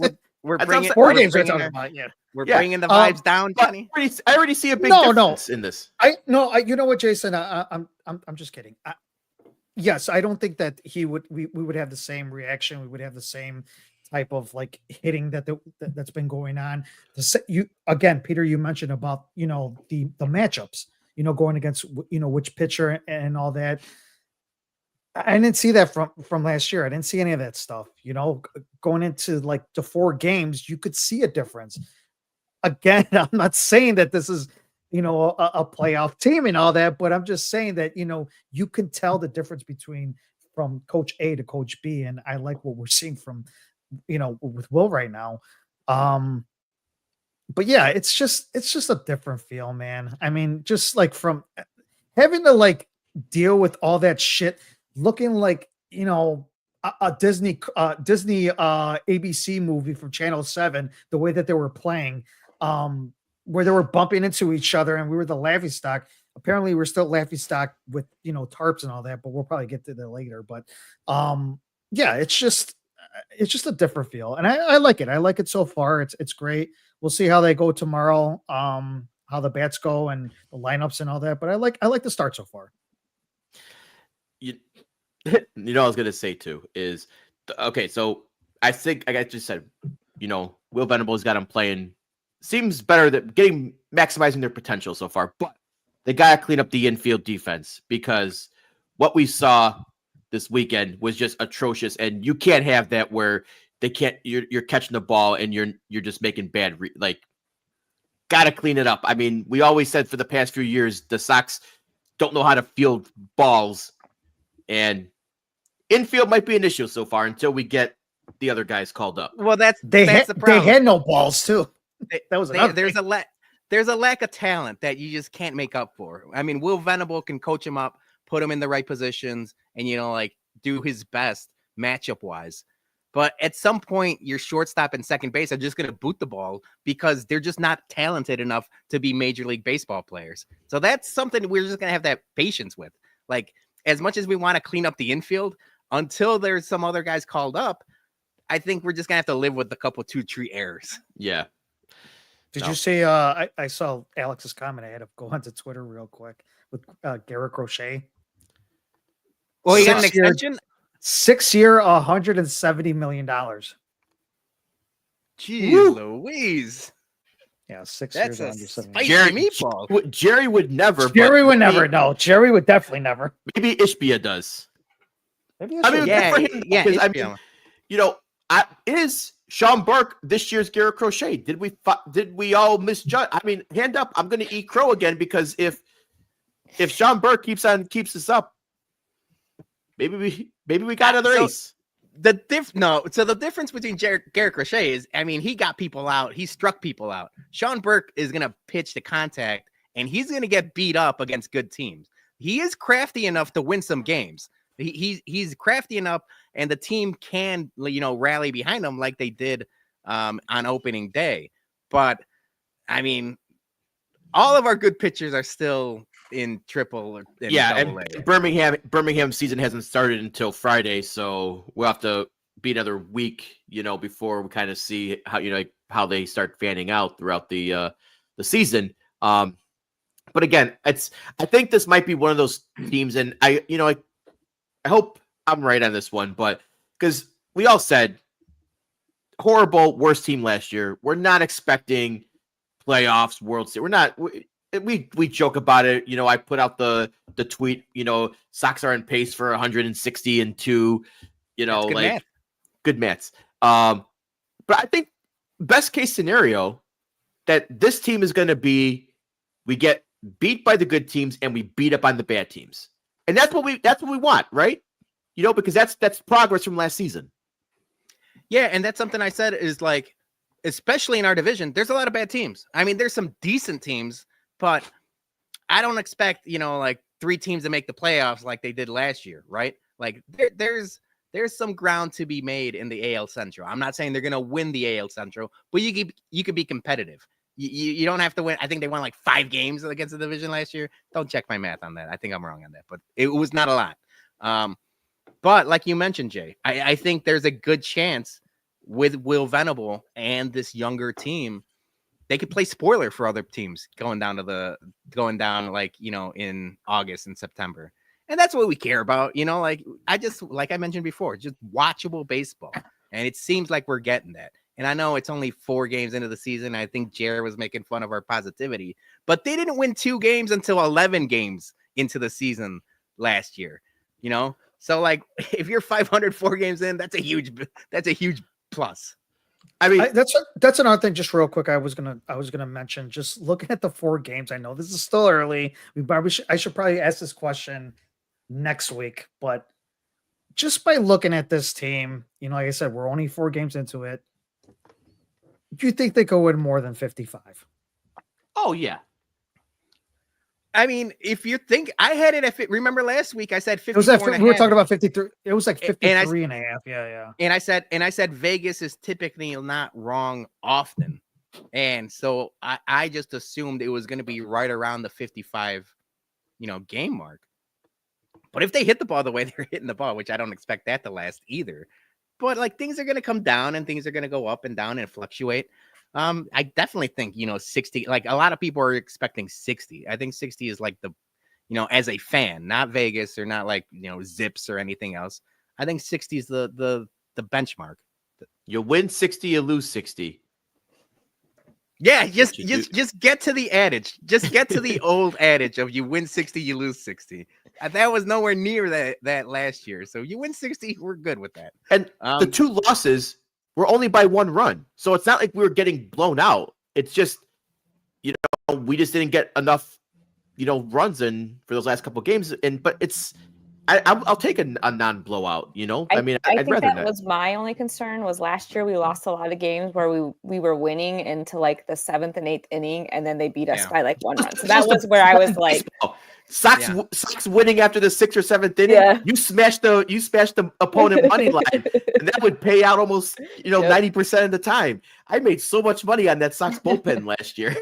We're bringing 4 games. We're talking about. We're bringing the vibes down, Johnny. I already see a big difference in this. You know what, Jason? I'm just kidding. Yes, I don't think that we would have the same reaction. We would have the same type of like hitting that's been going on. Again, Peter, you mentioned about the matchups. Going against which pitcher and all that. I didn't see that from last year. I didn't see any of that stuff. Going into like the 4 games, you could see a difference. Again, I'm not saying that this is a playoff team and all that, but I'm just saying that you can tell the difference from Coach A to Coach B, and I like what we're seeing from with Will right now. But yeah, it's just a different feel, man. I mean, just like from having to like deal with all that shit, looking like a Disney ABC movie from Channel 7, the way that they were playing, where they were bumping into each other, and we were the laughing stock. Apparently, we're still laughing stock with tarps and all that, but we'll probably get to that later. But yeah, it's just a different feel, and I like it. I like it so far. It's great. We'll see how they go tomorrow, how the bats go and the lineups and all that. But I like the start so far. I was going to say too is, okay, so I think, like I just said, Will Venables got him playing. Seems better than maximizing their potential so far, but they got to clean up the infield defense, because what we saw this weekend was just atrocious, and you can't have that where you're catching the ball and you're just making bad got to clean it up. I mean, we always said for the past few years, the Sox don't know how to field balls, and infield might be an issue so far until we get the other guys called up. Well, that's They the problem. had no balls too. That was another There's thing. there's a lack of talent that you just can't make up for. I mean, Will Venable can coach him up, put him in the right positions, and like do his best matchup wise. But at some point, your shortstop and second base are just going to boot the ball because they're just not talented enough to be Major League Baseball players. So that's something we're just going to have to have patience with. Like, as much as we want to clean up the infield, until there's some other guys called up, I think we're just going to have to live with a couple 2-3 errors. Yeah. Did you see? I saw Alex's comment. I had to go onto Twitter real quick with Garrett Crochet. Well, he got an 6 year- extension? 6 year, $170 million. Jeez Woo. Louise. Yeah, 6 That's years. a $170 spicy million. meatball. Jerry would never. Jerry but would never. maybe- No, Jerry would definitely never. Maybe Ishbia does. Maybe I mean, Yeah, good for him, yeah, because, I Ishbia. mean, is Sean Burke this year's Garrett Crochet? Did we all misjudge? I mean, hand up. I'm going to eat crow again because if Sean Burke keeps us up, maybe we got another ace. So the difference between Garrett Crochet is, I mean, he got people out. He struck people out. Sean Burke is going to pitch to contact, and he's going to get beat up against good teams. He is crafty enough to win some games. He's crafty enough, and the team can, rally behind him like they did on opening day. But, I mean, all of our good pitchers are still in triple and double A. And Birmingham season hasn't started until Friday, so we'll have to be another week, before we kind of see how they start fanning out throughout the season. But again, I think this might be one of those teams, and I hope I'm right on this one, but because we all said horrible, worst team last year, we're not expecting playoffs, World Series. We're not. We joke about it. I put out the tweet. Sox are on pace for 160-2. Good maths. But I think best case scenario that this team is going to be, we get beat by the good teams and we beat up on the bad teams, and that's what we want, right? Because that's progress from last season. Yeah, and that's something I said is like, especially in our division, there's a lot of bad teams. I mean, there's some decent teams, but I don't expect, 3 teams to make the playoffs like they did last year, right? Like there's some ground to be made in the AL Central. I'm not saying they're going to win the AL Central, but you could be competitive. You don't have to win. I think they won like 5 games against the division last year. Don't check my math on that. I think I'm wrong on that, but it was not a lot. But like you mentioned, Jay, I think there's a good chance with Will Venable and this younger team, they could play spoiler for other teams going down in August and September. And that's what we care about. Like I mentioned before, just watchable baseball. And it seems like we're getting that. And I know it's only 4 games into the season. I think Jared was making fun of our positivity, but they didn't win 2 games until 11 games into the season last year, So like if you're 504 games in, that's a huge plus. I mean, that's another thing. Just real quick, I was gonna mention. Just looking at the 4 games, I know this is still early. I should probably ask this question next week, but just by looking at this team, like I said, we're only 4 games into it. Do you think they go win more than 55? oh yeah. I mean, if you think I had it remember last week I said 54 It was that and a we were half. talking about 53. It was like 53 and and a half. Yeah. And I said Vegas is typically not wrong often. And so I just assumed it was going to be right around the 55, game mark. But if they hit the ball the way they're hitting the ball, which I don't expect that to last either, but like things are going to come down and things are going to go up and down and fluctuate. I definitely think, 60, like a lot of people are expecting 60. I think 60 is like the, as a fan, not Vegas or not like, Zips or anything else. I think 60 is the benchmark. You win 60, you lose 60. Yeah, just get to the adage. Just get to the old adage of you win 60, you lose 60. That was nowhere near that last year. So you win 60, we're good with that. And the 2 losses were only by 1 run. So it's not like we were getting blown out. It's just, we just didn't get enough, runs in for those last couple of games. But it's, I'll take a non-blowout. I mean, I I'd think rather that not. was my only concern. Was last year we lost a lot of games where we were winning into like the 7th and 8th inning, and then they beat us by like 1 run. So that was where I was like, Sox winning after the 6th or 7th inning. Yeah. You smashed the opponent money line, and that would pay out almost 90% of the time. I made so much money on that Sox bullpen last year.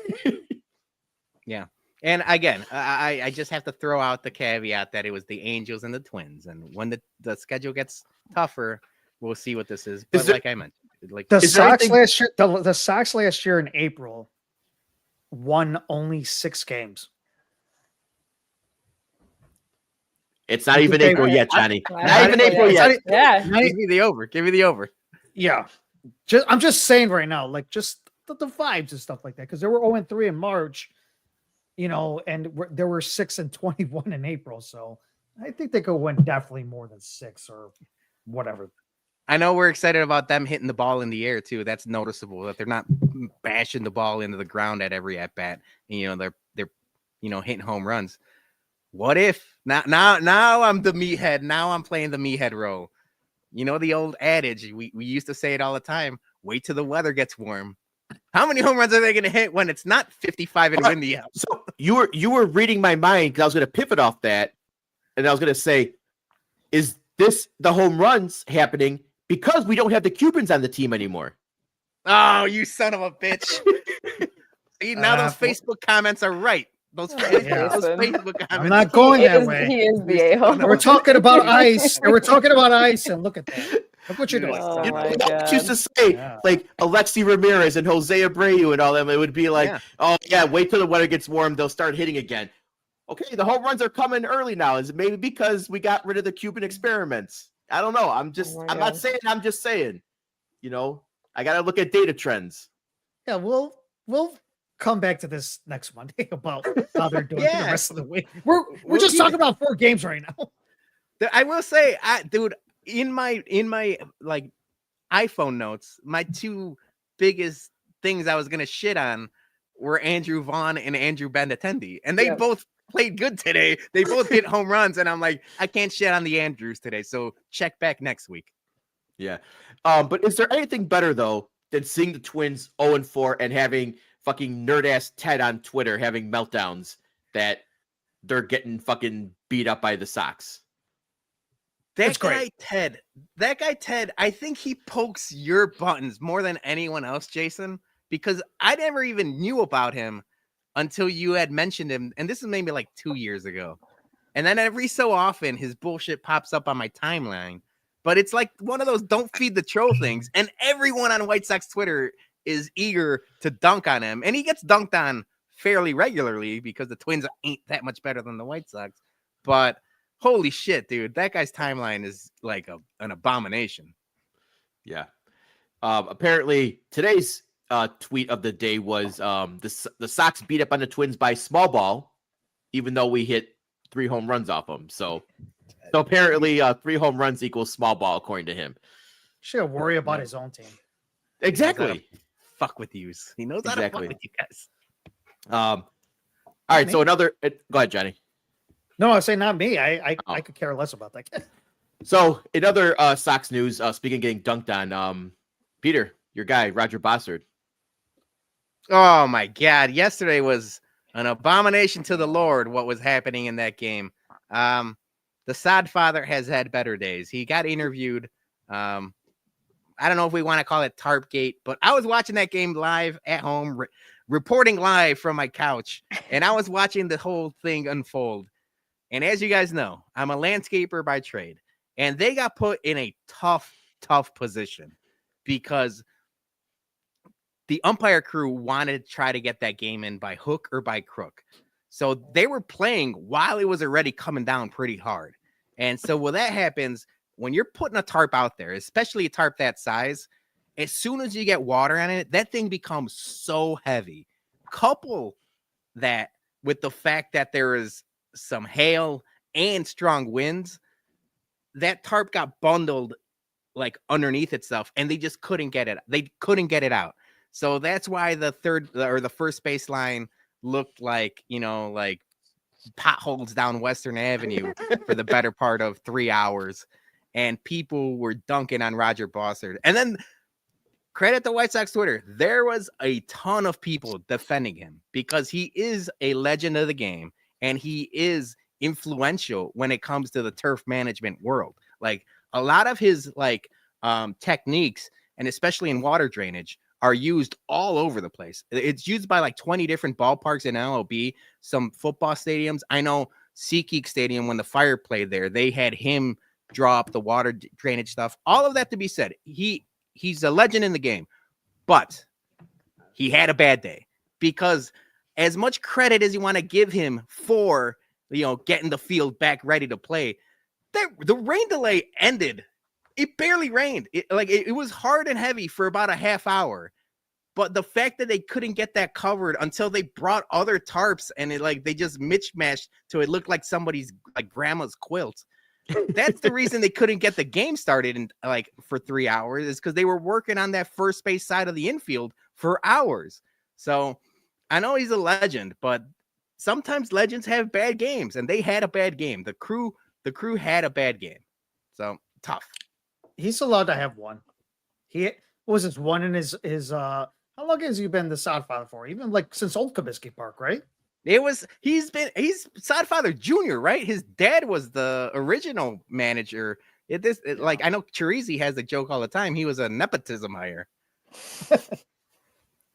Yeah. And again, I just have to throw out the caveat that it was the Angels and the Twins. And when the schedule gets tougher, we'll see what this is. But like I mentioned, the Sox last year, the Sox last year in April won only 6 games. It's not even April yet, Johnny. Not even April yet. Yeah. Give me the over. Give me the over. Yeah. I'm just saying right now, like just the vibes and stuff like that. Because they were 0-3 in March. And there were 6-21 in April, so I think they could win definitely more than 6 or whatever. I know we're excited about them hitting the ball in the air too. That's noticeable that they're not bashing the ball into the ground at every at bat. They're hitting home runs. What if now I'm the meathead? Now I'm playing the meathead role. The old adage we used to say it all the time. Wait till the weather gets warm. How many home runs are they going to hit when it's not 55 and windy out? So you were reading my mind because I was going to pivot off that, and I was going to say, is this the home runs happening because we don't have the Cubans on the team anymore? Oh, you son of a bitch! See, now those Facebook comments are right. Those Facebook comments. I'm not going that way. He is the a-hole. We're talking about ice, and we're talking about ice, and look at that. Look what you're doing. Oh my God. Used to say like Alexi Ramirez and Jose Abreu and all them. It would be like, wait till the weather gets warm, they'll start hitting again. Okay, the home runs are coming early now. Is it maybe because we got rid of the Cuban experiments? I don't know. I'm not saying. I'm just saying. I got to look at data trends. Yeah, we'll come back to this next Monday about how they're doing for the rest of the week. We're just talking about 4 games right now. I will say, dude. In my like iPhone notes, my 2 biggest things I was gonna shit on were Andrew Vaughn and Andrew Benintendi, and they both played good today. They both hit home runs, and I'm like, I can't shit on the Andrews today. So check back next week. Yeah, but is there anything better though than seeing the Twins 0-4 and having fucking nerd ass Ted on Twitter having meltdowns that they're getting fucking beat up by the Sox? That guy Ted, I think he pokes your buttons more than anyone else, Jason, because I never even knew about him until you had mentioned him. And this is maybe like 2 years ago. And then every so often his bullshit pops up on my timeline. But it's like one of those don't feed the troll things. And everyone on White Sox Twitter is eager to dunk on him. And he gets dunked on fairly regularly because the Twins ain't that much better than the White Sox. But holy shit, dude. That guy's timeline is like an abomination. Yeah. Apparently, today's tweet of the day was the Sox beat up on the Twins by small ball, even though we hit 3 home runs off them. So apparently 3 home runs equals small ball, according to him. Should worry about his own team. Exactly. Fuck with yous. He knows how to fuck with you guys. All right. So go ahead, Johnny. No, I say not me. I could care less about that. So in other Sox news, speaking of getting dunked on, Peter, your guy, Roger Bossard. Oh my God. Yesterday was an abomination to the Lord what was happening in that game. The Sod father has had better days. He got interviewed. I don't know if we want to call it Tarpgate, but I was watching that game live at home, reporting live from my couch, and I was watching the whole thing unfold. And as you guys know, I'm a landscaper by trade, and they got put in a tough position because the umpire crew wanted to try to get that game in by hook or by crook. So they were playing while it was already coming down pretty hard. And so when that happens, when you're putting a tarp out there, especially a tarp that size, as soon as you get water on it, that thing becomes so heavy. Couple that with the fact that there is some hail and strong winds, that tarp got bundled like underneath itself, and they couldn't get it out. So that's why the first baseline looked like, like potholes down Western Avenue for the better part of 3 hours. And people were dunking on Roger Bossard. And then credit the White Sox Twitter. There was a ton of people defending him because he is a legend of the game and he is influential when it comes to the turf management world. Like a lot of his techniques, and especially in water drainage, are used all over the place. It's used by like 20 different ballparks in MLB, some football stadiums. I know SeaTeal Stadium, when the Fire played there, they had him draw up the water drainage stuff. All of that to be said, he's a legend in the game, but he had a bad day because as much credit as you want to give him for, getting the field back ready to play, the rain delay ended. It barely rained. It was hard and heavy for about a half hour, but the fact that they couldn't get that covered until they brought other tarps and they just mismatched so it looked like somebody's grandma's quilt. That's the reason they couldn't get the game started in for 3 hours, is because they were working on that first base side of the infield for hours. So I know he's a legend, but sometimes legends have bad games, and they had a bad game. The crew had a bad game. So tough. He's allowed to have one. He was this one in his how long has he been the Sodfather for? Even since old Comiskey Park, right? He's Sodfather Jr., right? His dad was the original manager. I know Chirizi has the joke all the time. He was a nepotism hire.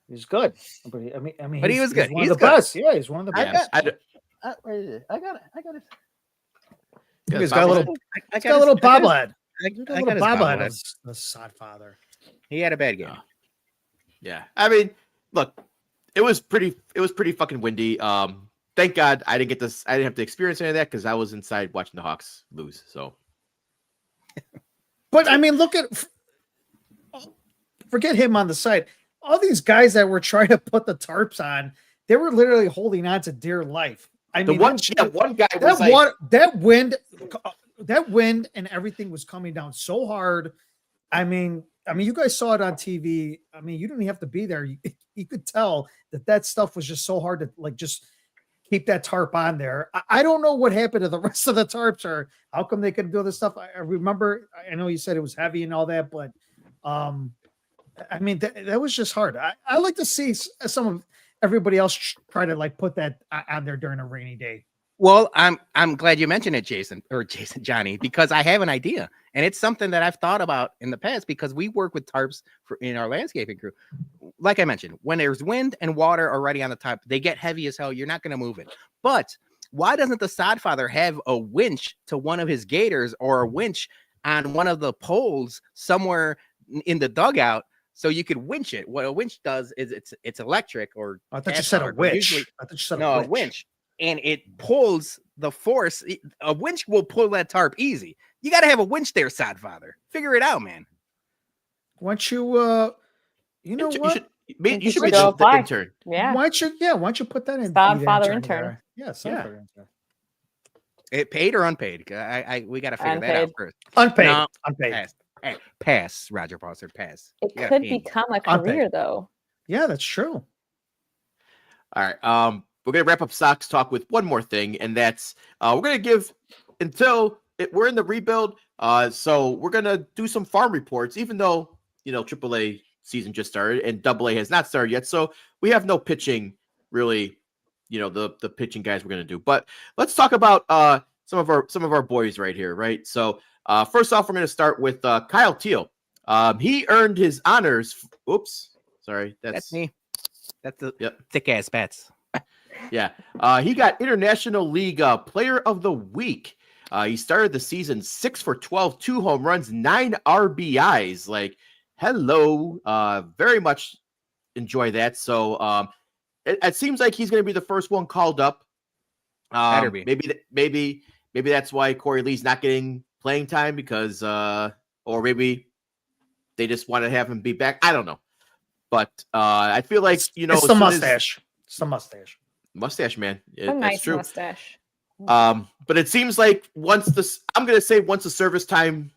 He's good, but but he was good. He's one of the best. Yeah, he's one of the best. I got it. He's got a little bobblehead. He's got a little bobblehead of the Sodfather. He had a bad game. Yeah, I mean, look. It was pretty fucking windy. Thank God I didn't have to experience any of that because I was inside watching the Hawks lose. So, but I mean, forget him on the side. All these guys that were trying to put the tarps on, they were literally holding on to dear life. I mean, one guy was that wind and everything was coming down so hard. I mean, you guys saw it on TV. I mean, you didn't even have to be there. You could tell that stuff was just so hard to just keep that tarp on there. I don't know what happened to the rest of the tarps, or how come they couldn't do this stuff. I remember, I know you said it was heavy and all that, but I mean, that was just hard. I like to see some of everybody else try to put that on there during a rainy day. Well, I'm glad you mentioned it, Johnny, because I have an idea, and it's something that I've thought about in the past because we work with tarps in our landscaping crew. Like I mentioned, when there's wind and water already on the top, they get heavy as hell. You're not going to move it. But why doesn't the Sodfather have a winch to one of his gators or a winch on one of the poles somewhere in the dugout so you could winch it? What a winch does is it's electric, or I thought you said a winch. A winch. And it pulls the force. A winch will pull that tarp easy. You got to have a winch there, Sodfather. Figure it out, man. Once you, you know what? You should be the intern. Yeah. Why don't you put that in? Sodfather intern. Yeah, Sodfather intern. It paid or unpaid? We got to figure that out first. Unpaid. No, unpaid. Pass, Roger Bossard. Pass. It could become a career, though. Yeah, that's true. All right. We're going to wrap up Sox talk with one more thing, and that's we're going to give we're in the rebuild. So we're going to do some farm reports, even though, AAA season just started and AA has not started yet. So we have no pitching really, the pitching guys we're going to do. But let's talk about some of our boys right here, right? So first off, we're going to start with Kyle Teel. He earned his honors. Oops. Sorry. That's me. That's the thick ass bats. Yeah. He got International League Player of the Week. He started the season 6 for 12, 2 home runs, 9 RBIs. Hello. Very much enjoy that. So it seems like he's going to be the first one called up. Better be. Maybe that's why Corey Lee's not getting playing time because or maybe they just want to have him be back. I don't know. But I feel like, it's the mustache. It's the mustache. Mustache man. A nice true. mustache. But it seems like once the service time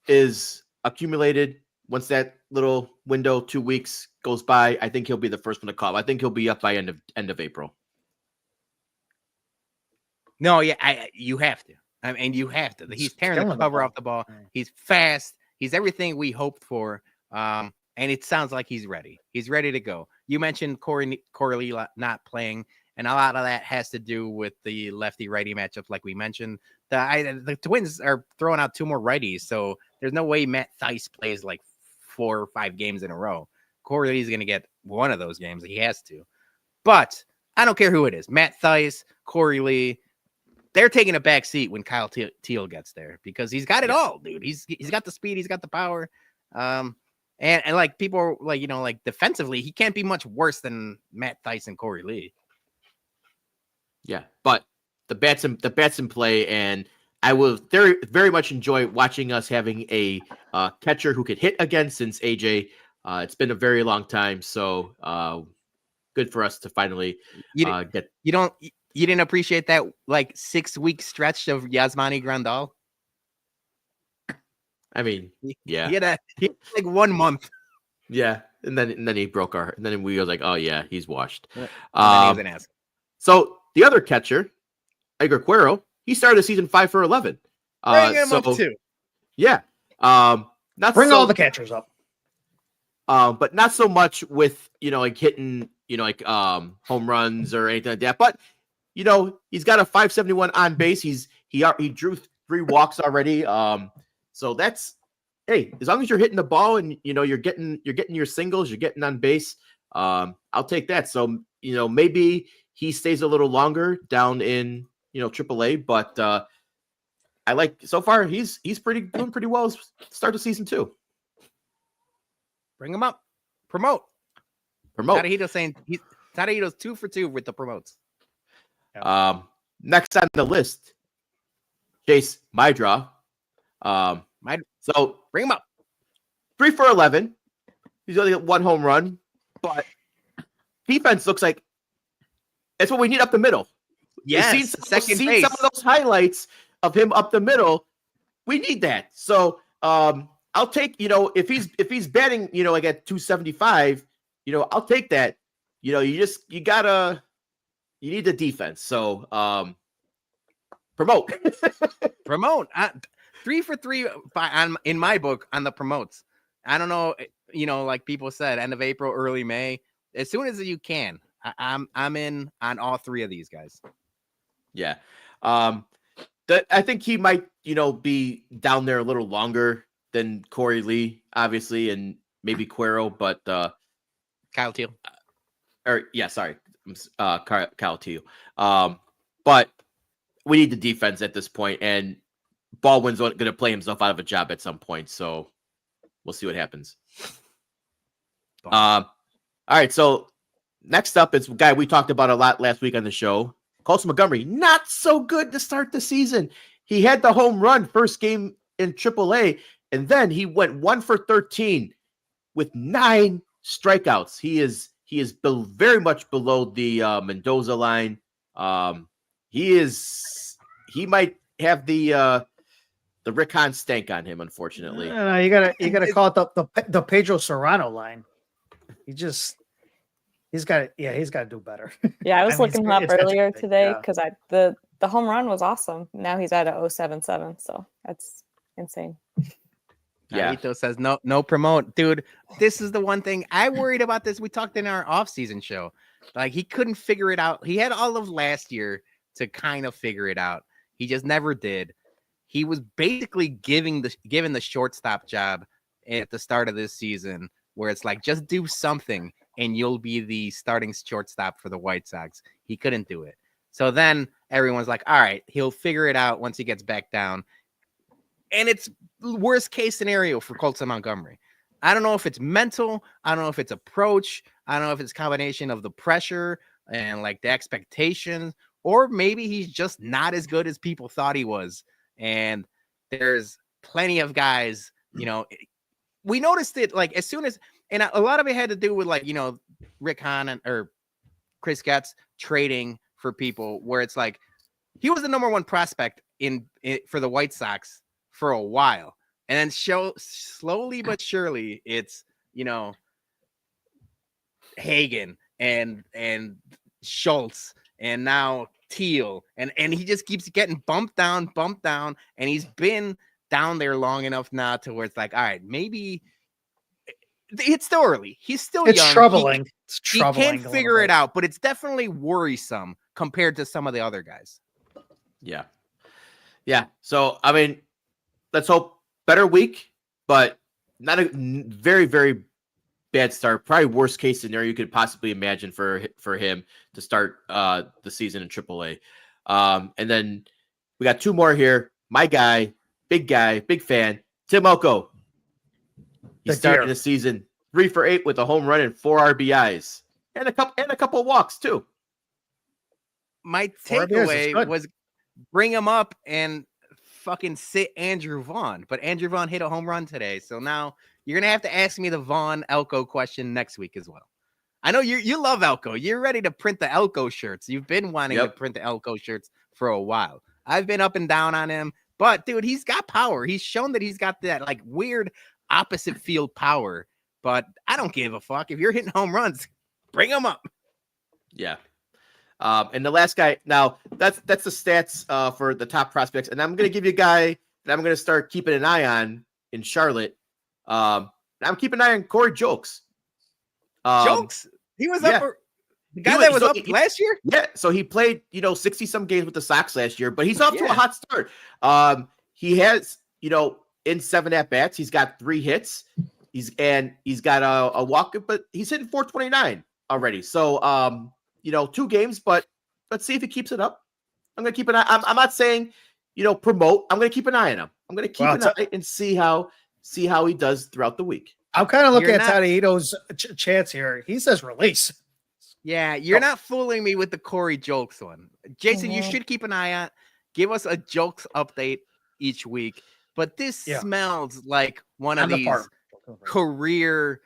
is accumulated, once that little window 2 weeks goes by, I think he'll be the first one to call. I think he'll be up by end of April. No, yeah, you have to. I mean, you have to. He's tearing the killing the cover ball. off the ball. Yeah. He's fast. He's everything we hoped for. And it sounds like he's ready. He's ready to go. You mentioned Corey Lee not playing, and a lot of that has to do with the lefty-righty matchup, like we mentioned. The Twins are throwing out 2 more righties, so there's no way Matt Thaiss plays like 4 or 5 games in a row. Corey Lee's going to get one of those games. He has to. But I don't care who it is. Matt Thaiss, Corey Lee. They're taking a back seat when Kyle Teel gets there because he's got it all, dude. He's got the speed, he's got the power. And like people are like, like defensively, he can't be much worse than Matt Thaiss and Corey Lee. Yeah, but the bats in play, and I will very, very much enjoy watching us having a catcher who could hit again since AJ. It's been a very long time, so good for us to finally get. You didn't appreciate that like 6-week stretch of Yasmani Grandal? I mean, yeah, he had like 1 month. Yeah, and then he broke our. And then we were like, oh yeah, he's washed. And then he was an ass. So the other catcher, Edgar Cuero, he started the season 5 for 11. Bring him up too. Yeah, not Bring so, all the catchers up. but not so much with like hitting like home runs or anything like that. But he's got a 571 on base. He drew 3 walks already. So that's, hey, as long as you're hitting the ball and you're getting your singles, you're getting on base. I'll take that. So maybe he stays a little longer down in AAA, but I like so far he's doing pretty well. Start of season 2. Bring him up. Promote. Tadahito's saying Tadahito's 2 for 2 with the promotes. Next on the list, Chase Mydra. So bring him up. 3 for 11. He's only got 1 home run, but defense looks like it's what we need up the middle. Yes, second base. Some of those highlights of him up the middle. We need that. So I'll take if he's batting like at 275, I'll take that. You need the defense. So promote. 3 for 3 in my book on the promotes. I don't know, like people said, end of April, early May, as soon as you can. I'm in on all 3 of these guys. Yeah. I think he might, be down there a little longer than Corey Lee, obviously, and maybe Cuero, but Kyle Teel. Kyle Teel. But we need the defense at this point, and Baldwin's going to play himself out of a job at some point, so we'll see what happens. All right, so next up is a guy we talked about a lot last week on the show, Colson Montgomery. Not so good to start the season. He had the home run first game in AAA, and then he went 1 for 13 with 9 strikeouts. He is very much below the Mendoza line. He might have the Rick Hahn stank on him, unfortunately. You gotta call it the Pedro Serrano line. He's got to do better. Yeah, I was looking him up earlier today because the home run was awesome. Now he's at a 0.77, so that's insane. Yeah. Naito says no promote. Dude, this is the one thing I worried about this. We talked in our off-season show. Like, he couldn't figure it out. He had all of last year to kind of figure it out. He just never did. He was basically given the shortstop job at the start of this season, where it's like, just do something and you'll be the starting shortstop for the White Sox. He couldn't do it. So then everyone's like, all right, he'll figure it out once he gets back down. And it's worst case scenario for Colson Montgomery. I don't know if it's mental. I don't know if it's approach. I don't know if it's a combination of the pressure and like the expectations, or maybe he's just not as good as people thought he was. And there's plenty of guys, we noticed it like as soon as, and a lot of it had to do with like, Rick Hahn or Chris Getz trading for people, where it's like, he was the number 1 prospect for the White Sox for a while. And then slowly but surely it's, Hagen and Schultz and now Teel, and he just keeps getting bumped down, and he's been down there long enough now to where it's like, all right, maybe it's still early. He's still It's young. troubling. He can't figure it out, but it's definitely worrisome compared to some of the other guys. Yeah. Yeah. So, I mean, let's hope better week, but not a very, very bad start. Probably worst case scenario you could possibly imagine for him to start the season in AAA. And then we got two more here. My guy, big fan, Tim Elko. He's starting the season 3 for 8 with a home run and 4 RBIs and a couple of walks too. My takeaway was bring him up and fucking sit Andrew Vaughn, but Andrew Vaughn hit a home run today, so now you're gonna have to ask me the Vaughn Elko question next week as well. I know you love Elko. You're ready to print the Elko shirts. You've been wanting to print the Elko shirts for a while. I've been up and down on him, but dude, he's got power. He's shown that he's got that like weird opposite field power. But I don't give a fuck if you're hitting home runs. Bring him up. Yeah. And the last guy, now that's the stats for the top prospects. And I'm going to give you a guy that I'm going to start keeping an eye on in Charlotte. I'm keeping an eye on Corey Jokes. Jokes? He was up for the guy that was up last year? Yeah. So he played, 60 some games with the Sox last year, but he's off to a hot start. He has, in 7 at-bats, he's got 3 hits. He's got a walk, but he's hitting 429 already. So, 2 games, but let's see if he keeps it up. I'm going to keep an eye. I'm not saying, promote. I'm going to keep an eye on him. I'm going to keep an eye and see how he does throughout the week. I'm kind of looking at Tadito's chance here. He says release. Yeah, you're not fooling me with the Corey Jokes one. Jason, you should keep an eye on. Give us a Jokes update each week. But this smells like one of these career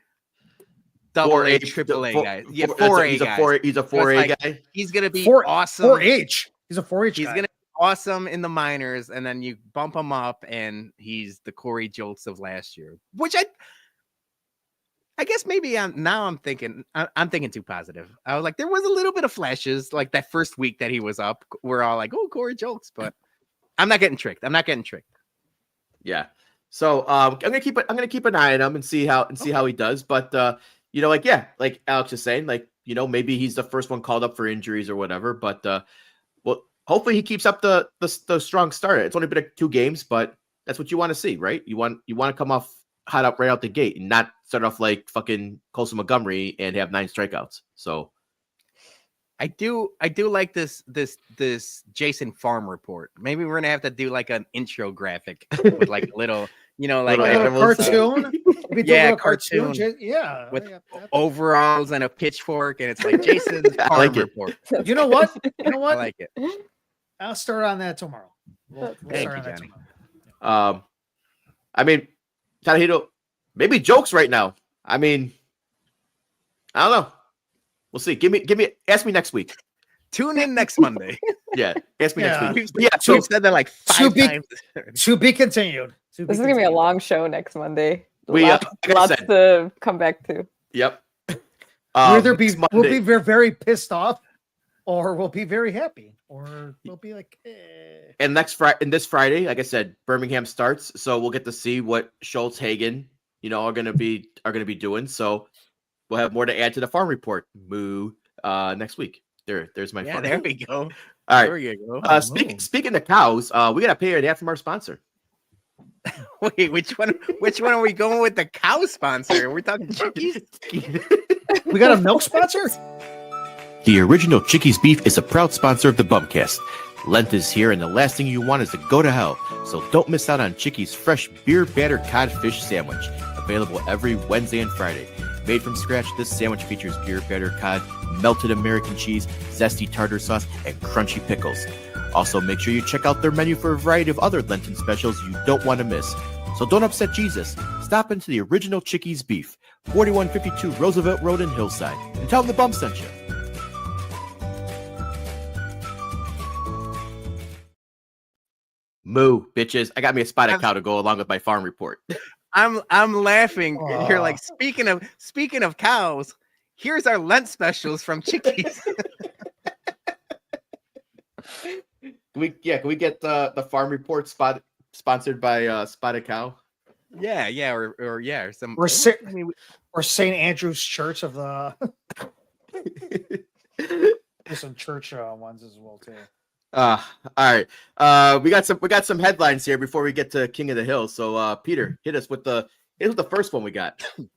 AA, AAA guys. Yeah, 4A guys. He's a 4A guy. He's going to be awesome. 4H. He's a 4H He's going to be awesome in the minors, and then you bump him up, and he's the Corey Jolts of last year, which I guess maybe I'm thinking too positive. I was like, there was a little bit of flashes, like that first week that he was up. We're all like, oh, Corey Jolts, but I'm not getting tricked. Yeah. So I'm gonna keep an eye on him and see how he does. But like Alex is saying, maybe he's the first one called up for injuries or whatever. But well, hopefully he keeps up the strong start. It's only been 2 games, but that's what you want to see, right? You want to come off hot up right out the gate and not start off like fucking Colson Montgomery and have 9 strikeouts. So I do like this Jason Farm report. Maybe we're gonna have to do like an intro graphic with like a little, like a cartoon. Yeah, cartoon. Yeah, with overalls and a pitchfork, and it's like Jason's Farm report. You know what? I like it. I'll start on that tomorrow. We'll Thank start you, on that Johnny. tomorrow. I mean, Tadahito, maybe Jokes right now. I mean, I don't know. We'll see. Ask me next week. Tune in next Monday. Yeah, ask me next week. Yeah, so we've said that like 5 times. To be continued. This is gonna be a long show next Monday. Lots to come back to. Yep. We'll be very pissed off, or we'll be very happy, or we'll be like. And this Friday, like I said, Birmingham starts, so we'll get to see what Schultz, Hagen, are gonna be doing. So we'll have more to add to the farm report. Next week. There's my farm. There we go. All right. There you go. Speaking of cows, we gotta pay an ad from our sponsor. Wait, which one are we going with? The cow sponsor? We're talking Chickies. We got a milk sponsor? The original Chickies Beef is a proud sponsor of the BumCast. Lent is here, and the last thing you want is to go to hell. So don't miss out on Chickies' fresh beer batter codfish sandwich. Available every Wednesday and Friday. Made from scratch, this sandwich features beer batter cod, melted American cheese, zesty tartar sauce, and crunchy pickles. Also, make sure you check out their menu for a variety of other Lenten specials you don't want to miss. So don't upset Jesus. Stop into the original Chickies Beef, 4152 Roosevelt Road in Hillside, and tell them the Bum sent you. Moo, bitches. I got me a spotted cow to go along with my farm report. I'm laughing. You're like, speaking of cows, here's our Lent specials from Chickies. Can we get the farm report sponsored by Spotted Cow? Or some. Or St. Andrew's Church of the. There's some church ones as well too. All right. We got some headlines here before we get to King of the Hill. So Peter, hit us with the first one we got. All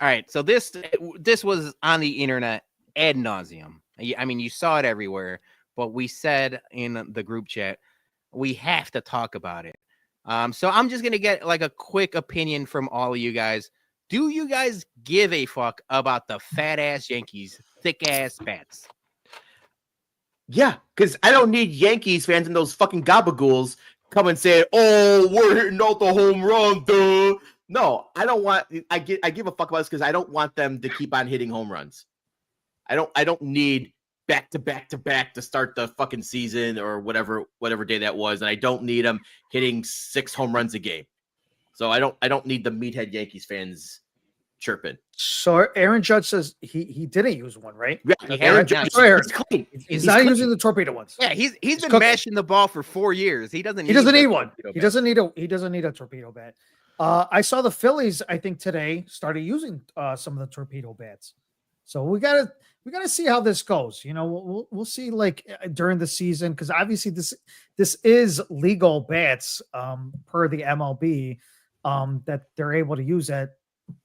right. So this was on the internet ad nauseum. I mean, you saw it everywhere, but we said in the group chat we have to talk about it. So I'm just gonna get like a quick opinion from all of you guys. Do you guys give a fuck about the fat ass Yankees, thick ass bats? Yeah, because I don't need Yankees fans and those fucking gabagools come and say, "Oh, we're hitting out the home run, duh." No, I don't want. I give a fuck about this because I don't want them to keep on hitting home runs. I don't need back to back to start the fucking season or whatever day that was, and I don't need them hitting 6 home runs a game. So I don't need the meathead Yankees fans chirping. So Aaron Judge says he didn't use one, right? Yeah, Aaron Judge, he's not clean. using the torpedo ones. Yeah, he's been mashing the ball for 4 years. He doesn't need one. He doesn't need a torpedo bat. I saw the Phillies, I think today, started using some of the torpedo bats. So we gotta see how this goes. You know, we'll see like during the season, because obviously this is legal bats per the MLB that they're able to use at.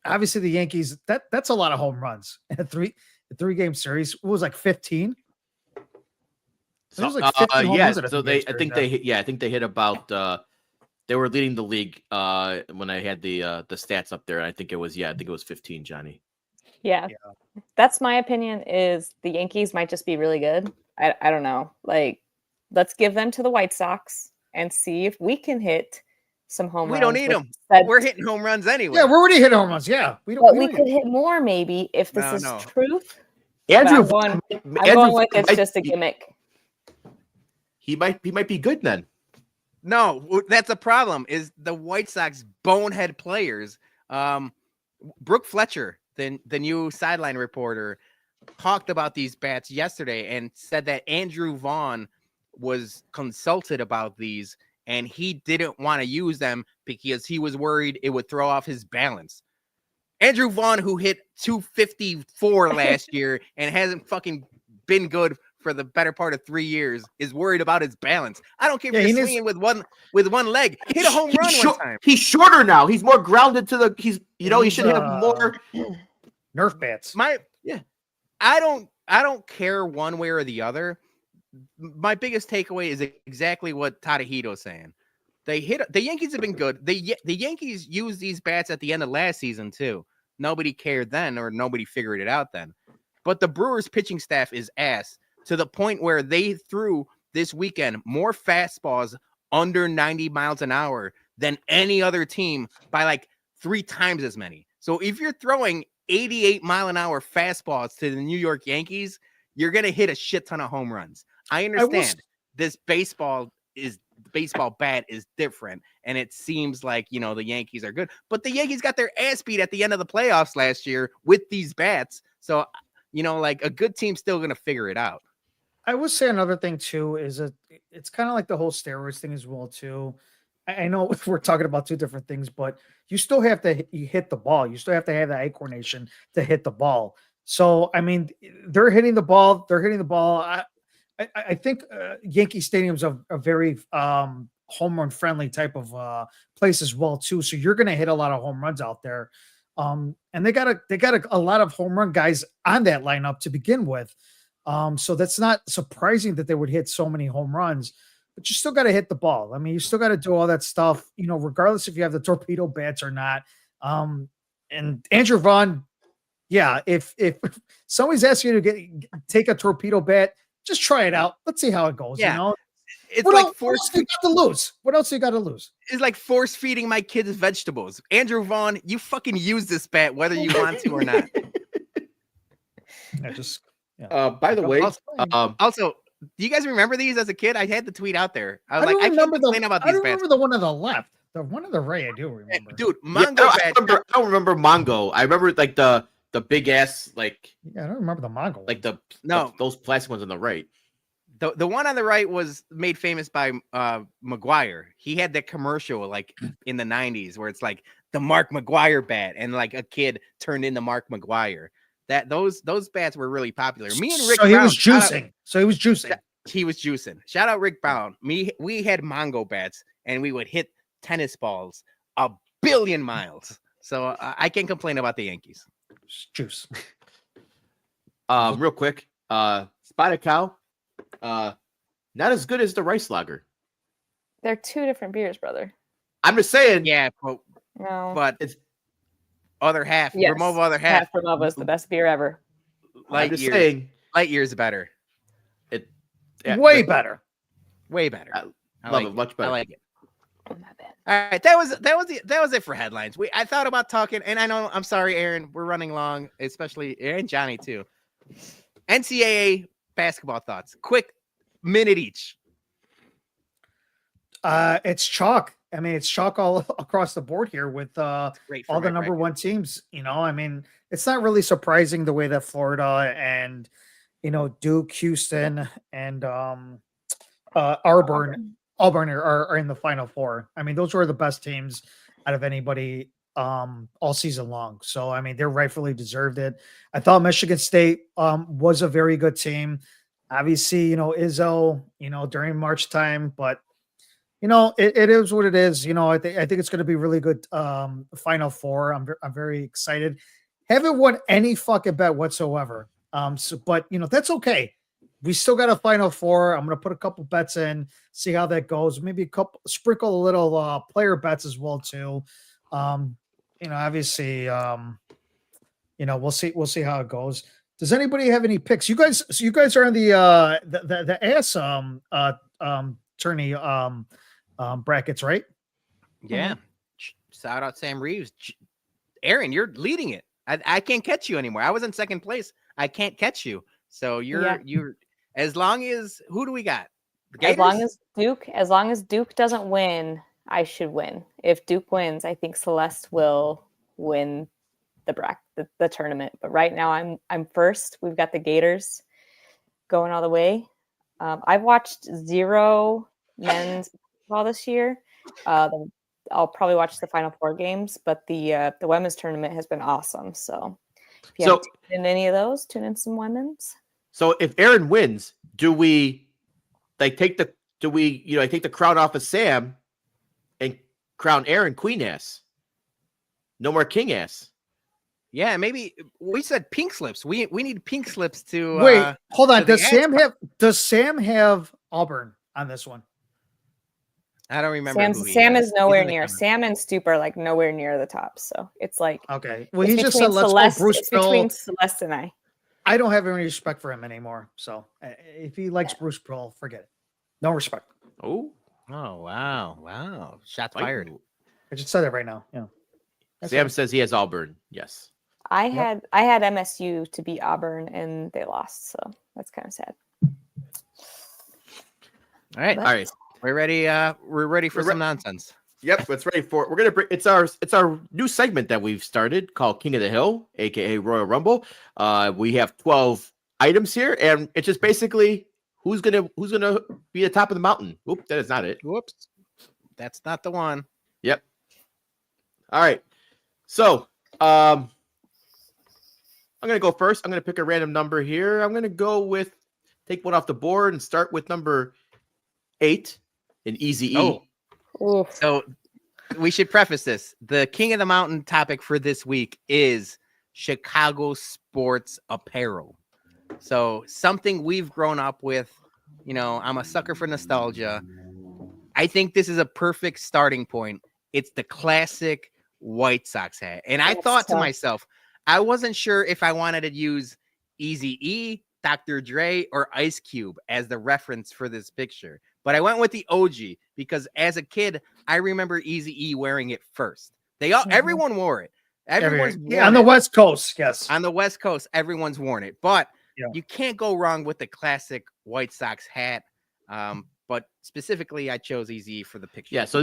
Obviously, the Yankees, that's a lot of home runs in a three-game series. It was like 15. So, like 15 home runs so I think they hit about they were leading the league when I had the stats up there. I think it was 15, Johnny. Yeah. That's my opinion, is the Yankees might just be really good. I don't know. Like, let's give them to the White Sox and see if we can hit some home runs. We don't need them. We're hitting home runs anyway. Yeah, we're already hitting home runs. Yeah. We could hit more maybe if this is truth. Andrew, I'm going with it's just a gimmick. He might be good then. No, that's a problem. Is the White Sox bonehead players. Brooke Fletcher, the new sideline reporter, talked about these bats yesterday and said that Andrew Vaughn was consulted about these and he didn't want to use them because he was worried it would throw off his balance. Andrew Vaughn, who hit 254 last year and hasn't fucking been good for the better part of 3 years, is worried about his balance. I don't care if he's swinging with one leg. Hit a home run one time. He's shorter now. He's more grounded to the. He should have more Nerf bats. I don't care one way or the other. My biggest takeaway is exactly what Tadahito's saying. The Yankees have been good. The Yankees used these bats at the end of last season too. Nobody cared then, or nobody figured it out then. But the Brewers pitching staff is ass to the point where they threw this weekend more fastballs under 90 miles an hour than any other team by like 3 times as many. So if you're throwing 88 mile an hour fastballs to the New York Yankees, you're going to hit a shit ton of home runs. I understand this baseball bat is different, and it seems like, the Yankees are good, but the Yankees got their ass beat at the end of the playoffs last year with these bats. So, like a good team's still going to figure it out. I would say another thing too is it's kind of like the whole steroids thing as well too. I know we're talking about 2 different things, but you still have to hit the ball. You still have to have that eye coordination to hit the ball. So, I mean, they're hitting the ball. I think Yankee Stadium's a very home run friendly type of place as well too. So you're going to hit a lot of home runs out there. And they got a lot of home run guys on that lineup to begin with. So that's not surprising that they would hit so many home runs, but you still got to hit the ball. I mean, you still got to do all that stuff, regardless if you have the torpedo bats or not. And Andrew Vaughn, yeah, if somebody's asking you to take a torpedo bat, just try it out. Let's see how it goes. Yeah. It's what like else you got to lose? What else you got to lose? It's like force feeding my kids vegetables. Andrew Vaughn, you fucking use this bat whether you want to or not. By the way, also, do you guys remember these as a kid? I had the tweet out there. I was I can't complain about these bats. I remember the one on the left. The one on the right, I do remember. Dude, Mongo I don't remember Mongo. I remember like the big ass, like. Yeah, I don't remember the Mongo. Like those plastic ones on the right. The one on the right was made famous by McGuire. He had that commercial like in the 90s where it's like the Mark McGuire bat, and like a kid turned into Mark McGuire. Those bats were really popular. Me and Rick So he Brown, was juicing. So he was juicing. he was juicing. Shout out Rick Brown. We had Mongo bats, and we would hit tennis balls a billion miles. So I can't complain about the Yankees. Juice. Real quick, Spotted Cow, not as good as the Rice Lager. They're two different beers, brother. I'm just saying. Yeah, No. but It's other half, Yes. Remova other half, Remova is the best beer ever. I'm just saying. Light years better. Yeah, Way but- better. Way better. I love it much better. I like it. Oh, my bad. All right, that was it for headlines. I thought about talking, and I know I'm sorry, Aaron, we're running long, especially Aaron, Johnny too. NCAA basketball thoughts, quick minute each. It's chalk. I mean, it's chalk all across the board here with Great for all the my number bracket. one teams. I mean, it's not really surprising the way that Florida and Duke, Houston, and Auburn are in the Final Four. I mean, those were the best teams out of anybody all season long. So I mean, they're rightfully deserved it. I thought Michigan State was a very good team. Obviously, Izzo, during March time, but it is what it is. I think it's going to be really good. Final Four. I'm very excited. Haven't won any fucking bet whatsoever. But that's okay. We still got a Final Four. I'm going to put a couple bets in, see how that goes. Maybe sprinkle a little player bets as well too. Obviously, we'll see how it goes. Does anybody have any picks? You guys are in the ass tourney brackets, right? Yeah. Shout out Sam Reeves. Aaron, you're leading it. I can't catch you anymore. I was in second place. I can't catch you. So you're as long as who do we got? The As long Gators? as Duke doesn't win, I should win. If Duke wins, I think Celeste will win the tournament. But right now I'm first. We've got the Gators going all the way. I've watched 0 men's basketball this year. I'll probably watch the Final Four games, but the women's tournament has been awesome. So if you haven't tuned in any of those, tune in some women's. So if Aaron wins, do we take the crown off of Sam and crown Aaron queen ass? No more king ass. Yeah, maybe we said pink slips. We need pink slips to wait. Hold on. to the Does Sam have Auburn on this one? I don't remember. Sam is nowhere He's in the near. comments. Sam and Stoop are like nowhere near the top. So it's like Okay. Well, it's he just said between let's go Bruce It's between Pearl. Celeste and I. I don't have any respect for him anymore. So if he likes Bruce Pearl, forget it. No respect. Oh, Wow. Shots fired. I just said that right now. Yeah. Sam says he has Auburn. Yes. I had MSU to beat Auburn and they lost, so that's kind of sad. All right. But- All right. We're ready. We're ready for We're some nonsense. Yep, it's ready for. We're gonna bring. It's our new segment that we've started called King of the Hill, aka Royal Rumble. We have 12 items here, and it's just basically who's gonna be the top of the mountain. Oop, that is not it. Whoops. That's not the one. Yep. All right. So, I'm gonna go first. I'm gonna pick a random number here. I'm gonna take one off the board and start with number 8, an easy E. Oh. Oof. So we should preface this. The King of the Mountain topic for this week is Chicago sports apparel. So something we've grown up with. I'm a sucker for nostalgia. I think this is a perfect starting point. It's the classic White Sox hat. And I That's thought to tough. myself, I wasn't sure if I wanted to use Eazy-E, Dr. Dre, or Ice Cube as the reference for this picture. But I went with the OG because as a kid, I remember Eazy-E wearing it first. Everyone wore it. Everyone's worn on the it. West Coast, yes. On the West Coast, everyone's worn it. But Yeah. you can't go wrong with the classic White Sox hat. But specifically, I chose Eazy for the picture. Yeah. So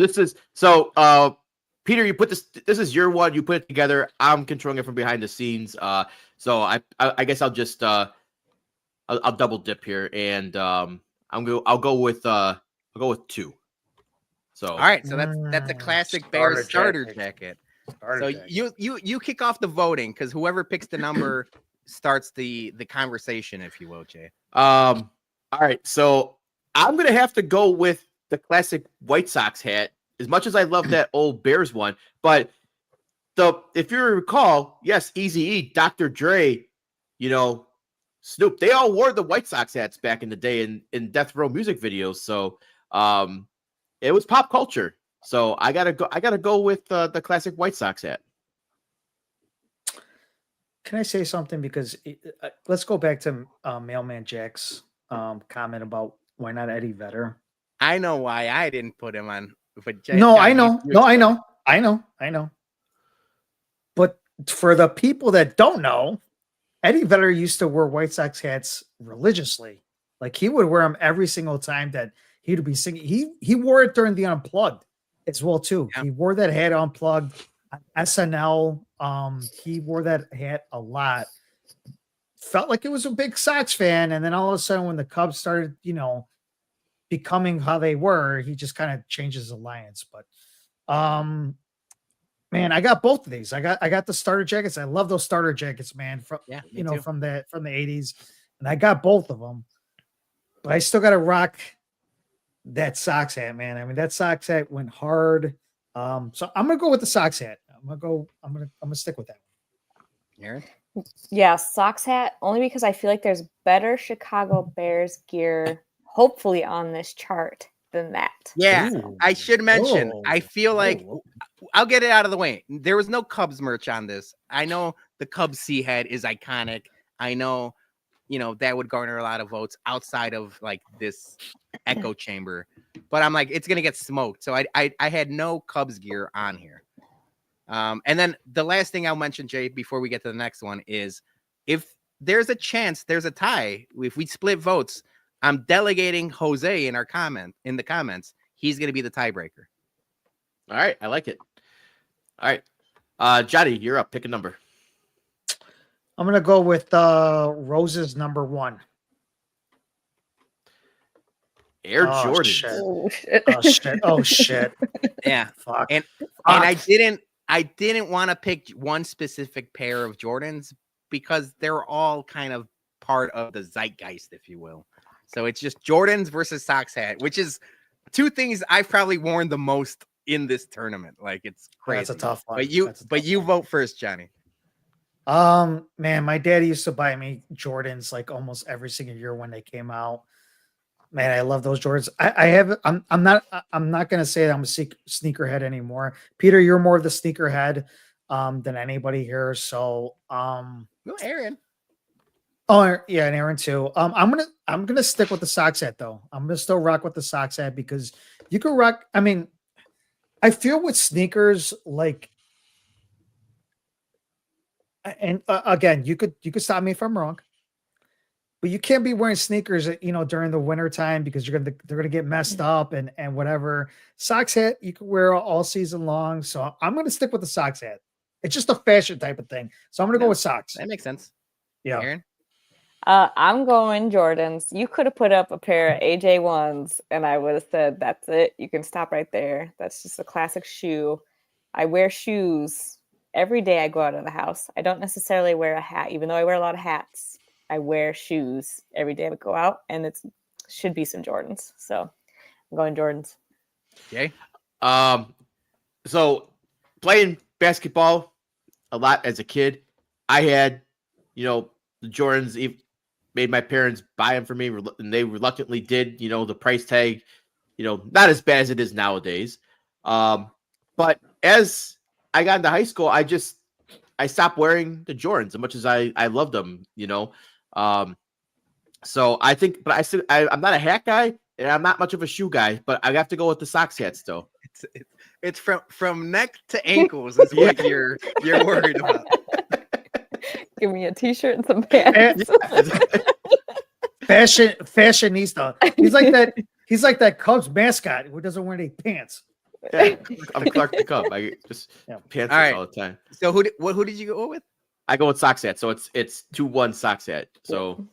Peter, you put this. This is your one. You put it together. I'm controlling it from behind the scenes. So I guess I'll just I'll double dip here, and I'll go with 2. So All right, so that's a classic Bears starter jacket. So you kick off the voting because whoever picks the number starts the conversation, if you will, Jay. all right, so I'm gonna have to go with the classic White Sox hat. As much as I love that old Bears one, but if you recall, yes, Eazy-E, Dr. Dre, Snoop, they all wore the White Sox hats back in the day in Death Row music videos. So it was pop culture. So I gotta go with the classic White Sox hat. Can I say something? Because let's go back to Mailman Jack's comment about why not Eddie Vedder. I know why I didn't put him on. But Jay, No, I know. No, I know. But for the people that don't know, Eddie Vedder used to wear White Sox hats religiously. Like he would wear them every single time that he would be singing. He wore it during the Unplugged as well too. Yeah. He wore that hat Unplugged on SNL. He wore that hat a lot. Felt like it was a big Sox fan, and then all of a sudden, when the Cubs started, becoming how they were, he just kind of changed his alliance. But man, I got both of these. I got the starter jackets. I love those starter jackets, man. From from the 80s, and I got both of them. But I still got to rock that Sox hat, man. I mean, that Sox hat went hard. So I'm gonna go with the Sox hat. I'm gonna stick with that one. Aaron? Yeah, Sox hat, only because I feel like there's better Chicago Bears gear, hopefully, on this chart than that. Yeah, Ooh. I should mention, Whoa. I feel like I'll get it out of the way. There was no Cubs merch on this. I know the Cubs C head is iconic. I know, that would garner a lot of votes outside of like this echo chamber, but I'm like, it's going to get smoked. So I had no Cubs gear on here. And then the last thing I'll mention, Jay, before we get to the next one is if there's a chance, there's a tie, if we split votes, I'm delegating Jose in the comments. He's going to be the tiebreaker. All right. I like it. All right. Johnny, you're up. Pick a number. I'm going to go with Rose's number 1. Air Jordan. Shit. Oh shit. Yeah. Fuck. And I didn't want to pick one specific pair of Jordans because they're all kind of part of the zeitgeist, if you will. So it's just Jordans versus Sox hat, which is 2 things I've probably worn the most in this tournament. Like it's crazy. That's a tough one. But you vote first, Johnny. Man, my daddy used to buy me Jordans like almost every single year when they came out. Man, I love those Jordans. I'm not gonna say I'm a sneakerhead anymore. Peter, you're more of the sneakerhead than anybody here. So Aaron. Oh yeah, and Aaron too. I'm gonna stick with the Sox hat though. I'm gonna still rock with the Sox hat because you can rock. I mean, I feel with sneakers like, and again, you could stop me if I'm wrong, but you can't be wearing sneakers, during the winter time because they're gonna get messed up and whatever. Sox hat you can wear all season long. So I'm gonna stick with the Sox hat. It's just a fashion type of thing. So I'm gonna go with Sox. That makes sense. Yeah. Aaron? I'm going Jordans. You could have put up a pair of AJ ones, and I would have said, "That's it. You can stop right there. That's just a classic shoe." I wear shoes every day I go out of the house. I don't necessarily wear a hat, even though I wear a lot of hats. I wear shoes every day I go out, and it should be some Jordans. So I'm going Jordans. Okay. So playing basketball a lot as a kid, I had, the Jordans. Made my parents buy them for me, and they reluctantly did. The price tag, not as bad as it is nowadays. But as I got into high school, I stopped wearing the Jordans as much as I loved them. So I think, but I'm not a hat guy, and I'm not much of a shoe guy. But I have to go with the Sox hat still. It's from neck to ankles is what you're worried about. Give me a t-shirt and some pants. Fashionista. He's like that Cubs mascot who doesn't wear any pants. Yeah, I'm Clark the Cub. I just pants all the time. So who did you go with? I go with Sox hat. So it's 2-1 Sox hat. So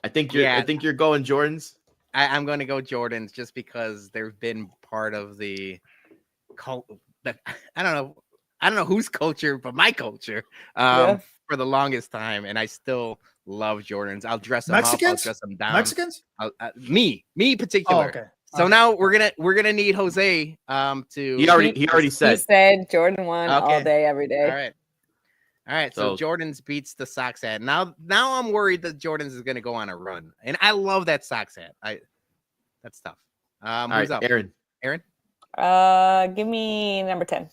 I think you're going Jordans. I'm going to go Jordans just because they've been part of the cult. I don't know whose culture, but my culture for the longest time, and I still love Jordans. I'll dress them up. I'll dress them down. Mexicans? Me particular. Oh, okay. So now we're gonna need Jose to. He already said. He said Jordan 1 all day, every day. All right. So Jordans beats the Sox hat. Now I'm worried that Jordans is gonna go on a run, and I love that Sox hat. That's tough. Who's up? Aaron. Give me number 10.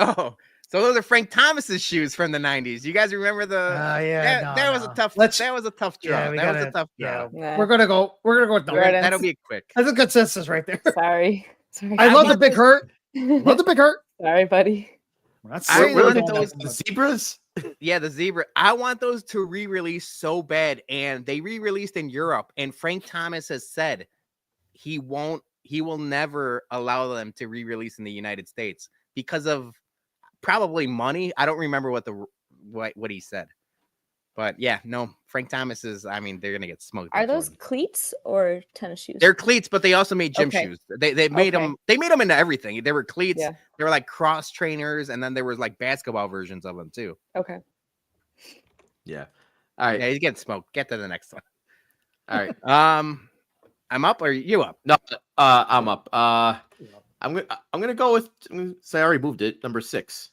Oh, so those are Frank Thomas's shoes from the 90s. You guys remember the? That was a tough. That was a tough draw. That was a tough draw. Yeah. We're gonna go with Jordans. That'll be quick. That's a consensus right there. Sorry. I love the big hurt. Love the big hurt. Sorry, buddy. I want those the zebras. Yeah, the zebra. I want those to re-release so bad, and they re-released in Europe. And Frank Thomas has said he will never allow them to re-release in the United States because of probably money. I don't remember what he said, but yeah, no. Frank Thomas is. I mean, they're gonna get smoked. Are those cleats or tennis shoes? They're cleats, but they also made gym shoes. They made them. They made them into everything. They were cleats. Yeah. They were like cross trainers, and then there was like basketball versions of them too. Okay. Yeah. All right. Yeah, he's getting smoked. Get to the next one. All right. I'm up or you up? No, I'm up. I'm gonna go with. Say I already moved it. Number 6.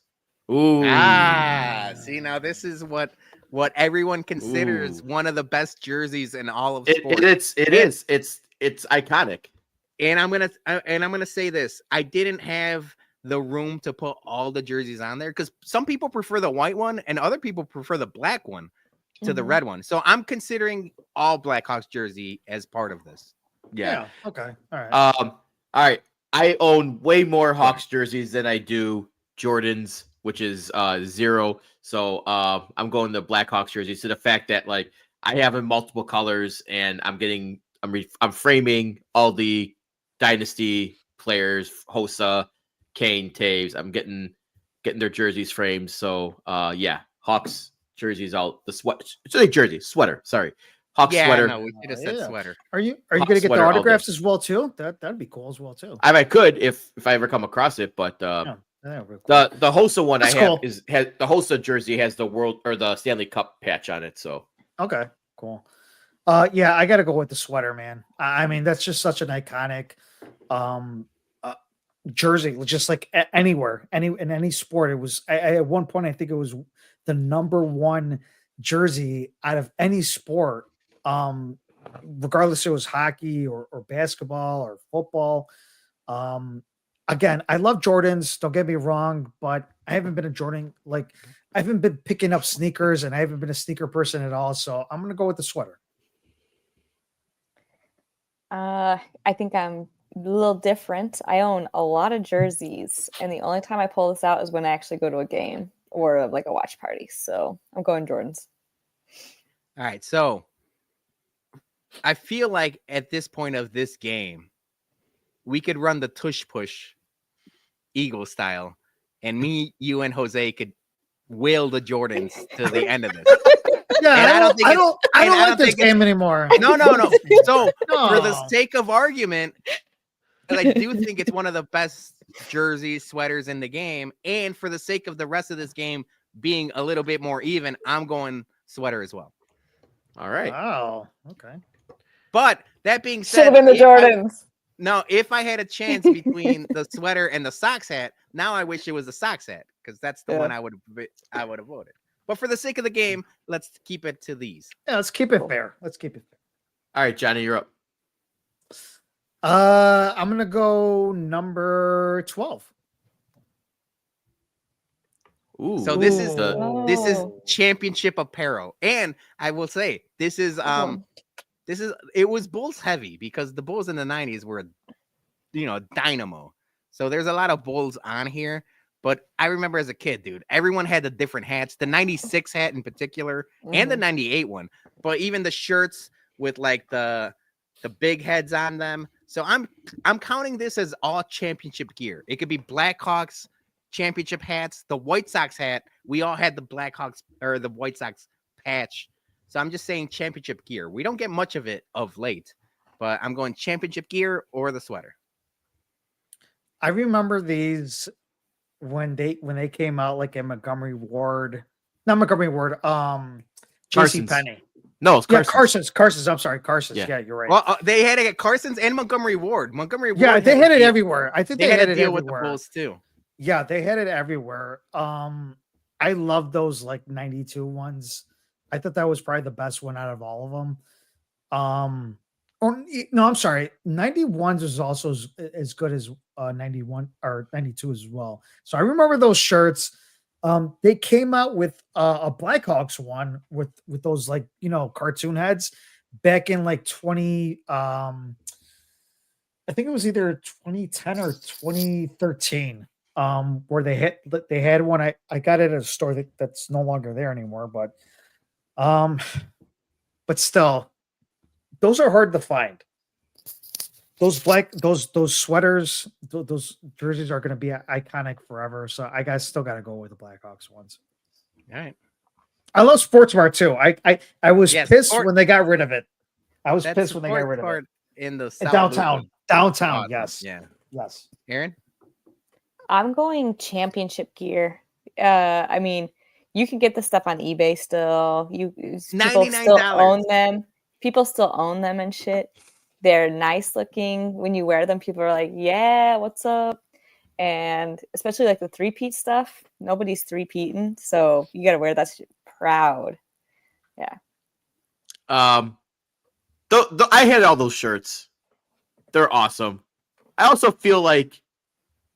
Ooh. See, now this is what everyone considers one of the best jerseys in all of sports. It is. It's iconic. And I'm gonna say this. I didn't have the room to put all the jerseys on there because some people prefer the white one and other people prefer the black one to the red one. So I'm considering all Blackhawks jersey as part of this. Yeah. Okay. All right. All right. I own way more Hawks jerseys than I do Jordans, which is 0. So I'm going the Blackhawks jerseys. So the fact that like I have in multiple colors and I'm framing all the dynasty players, Hossa, Kane, Taves. I'm getting their jerseys framed. So yeah, Hawks jerseys out. The sweater. Sorry. Hawks sweater. No, we should have said sweater. Are you going to get the autographs as well too? That'd be cool as well too. I could if I ever come across it, but the Hossa one That's I have cool. has the Hossa jersey has the world or the Stanley Cup patch on it. So okay, cool. Yeah, I got to go with the sweater, man. I mean, that's just such an iconic jersey. Just like anywhere, in any sport, it was. At one point, I think it was the number 1 jersey out of any sport. Regardless if it was hockey or basketball or football. Again, I love Jordans, don't get me wrong, but I haven't been a Jordan, like I haven't been picking up sneakers and I haven't been a sneaker person at all. So I'm going to go with the sweater. I think I'm a little different. I own a lot of jerseys, and the only time I pull this out is when I actually go to a game or like a watch party. So I'm going Jordans. All right. So I feel like at this point of this game, we could run the tush push Eagle style, and me, you, and Jose could wheel the Jordans to the end of this. Yeah, I don't like this game anymore. No. So for the sake of argument, I do think it's one of the best jerseys, sweaters in the game, and for the sake of the rest of this game being a little bit more even, I'm going sweater as well. All right. Wow. Okay. But that being said, should have been the Jordans. If I had a chance between the sweater and the Sox hat, now I wish it was the Sox hat because that's the one I would have voted. But for the sake of the game, let's keep it to these. Yeah, let's keep it fair. All right, Johnny, you're up. I'm gonna go number 12. Ooh. So this is championship apparel, and I will say this is it was Bulls heavy because the Bulls in the 90s were, dynamo. So there's a lot of Bulls on here. But I remember as a kid, dude, everyone had the different hats, the 96 hat in particular, and the 98 one. But even the shirts with like the big heads on them. So I'm counting this as all championship gear. It could be Blackhawks championship hats, the White Sox hat. We all had the Blackhawks or the White Sox patch. So I'm just saying championship gear. We don't get much of it of late, but I'm going championship gear or the sweater. I remember these when they came out, like in Montgomery Ward, not Montgomery Ward, Carson's. JCPenney. No, it's Yeah, Carson's. Carson's. I'm sorry, Carson's. Yeah. Yeah, you're right. Well, they had it at Carson's and Montgomery Ward. Montgomery Ward. Yeah, they had it deal- everywhere. I think They had had a it deal with the everywhere. Bulls too. Yeah, they had it everywhere. I love those like 92 ones. I thought that was probably the best one out of all of them. Or no, I'm sorry. 91s was also as good as 91 or 92 as well. So I remember those shirts. They came out with a Blackhawks one with those like, you know, cartoon heads back in like 20 I think it was either 2010 or 2013. Where they had one. I got it at a store that's no longer there anymore, but still, those are hard to find. Those sweaters, those jerseys are going to be iconic forever. So I still got to go with the Blackhawks ones. All right. I love Sportswear too. I was pissed Sport- when they got rid of it. I was That's pissed when they got rid of it. in the In South downtown. Loop. Downtown, Awesome. yes. Yeah. Yes. Aaron? I'm going championship gear. I mean, you can get the stuff on eBay still. People still $99. own them. People still own them and shit. They're nice looking. When you wear them, people are like, "Yeah, what's up?" And especially like the three-peat stuff. Nobody's three-peating, so you got to wear that shit proud. Yeah. I had all those shirts. They're awesome. I also feel like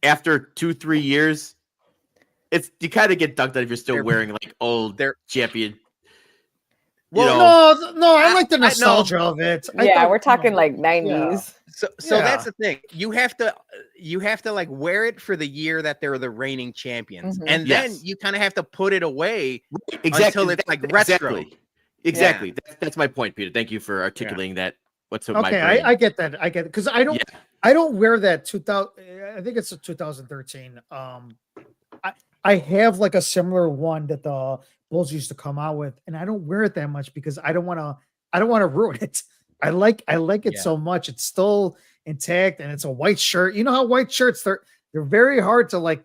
after 2-3 years, you kind of get dunked on if you're still wearing like old champion. Well, No, I like the I know. nostalgia of it. Yeah, we're talking like 90s. So Yeah. that's the thing. You have to like wear it for the year that they're the reigning champions, Mhm. and Yes. then you kind of have to put it away Exactly. until it's like retro. Exactly. That's my point, Peter. Thank you for articulating that. What's in my Okay, brain. I get that. I get it because I don't wear that 2000. I think it's a 2013. I have like a similar one that the Bulls used to come out with, and I don't wear it that much because I don't want to ruin it. I like it so much. It's still intact, and it's a white shirt. You know how white shirts they're very hard to like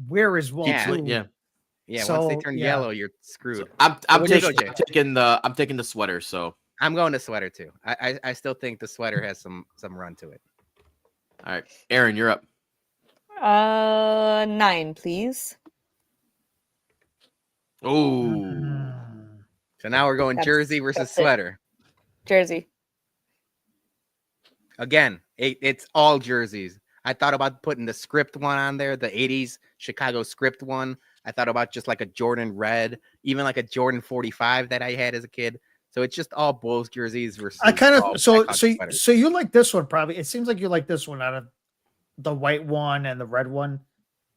wear as well. Yeah. too. Yeah, So, once they turn yellow, you're screwed. I'm What do you go, Jay? taking the sweater. So I'm going to sweater too. I still think the sweater has some run to it. all right, Aaron, you're up. 9, please. Oh, Mm. So now we're going That's- jersey versus that's it. sweater. Jersey. Again, it's all jerseys. I thought about putting the script one on there, the 80s Chicago script one. I thought about just like a Jordan red, even like a Jordan 45 that I had as a kid. So it's just all Bulls jerseys versus I kind all of so Blackhawks sweaters. so you like this one probably. It seems like you like this one out of the white one and the red one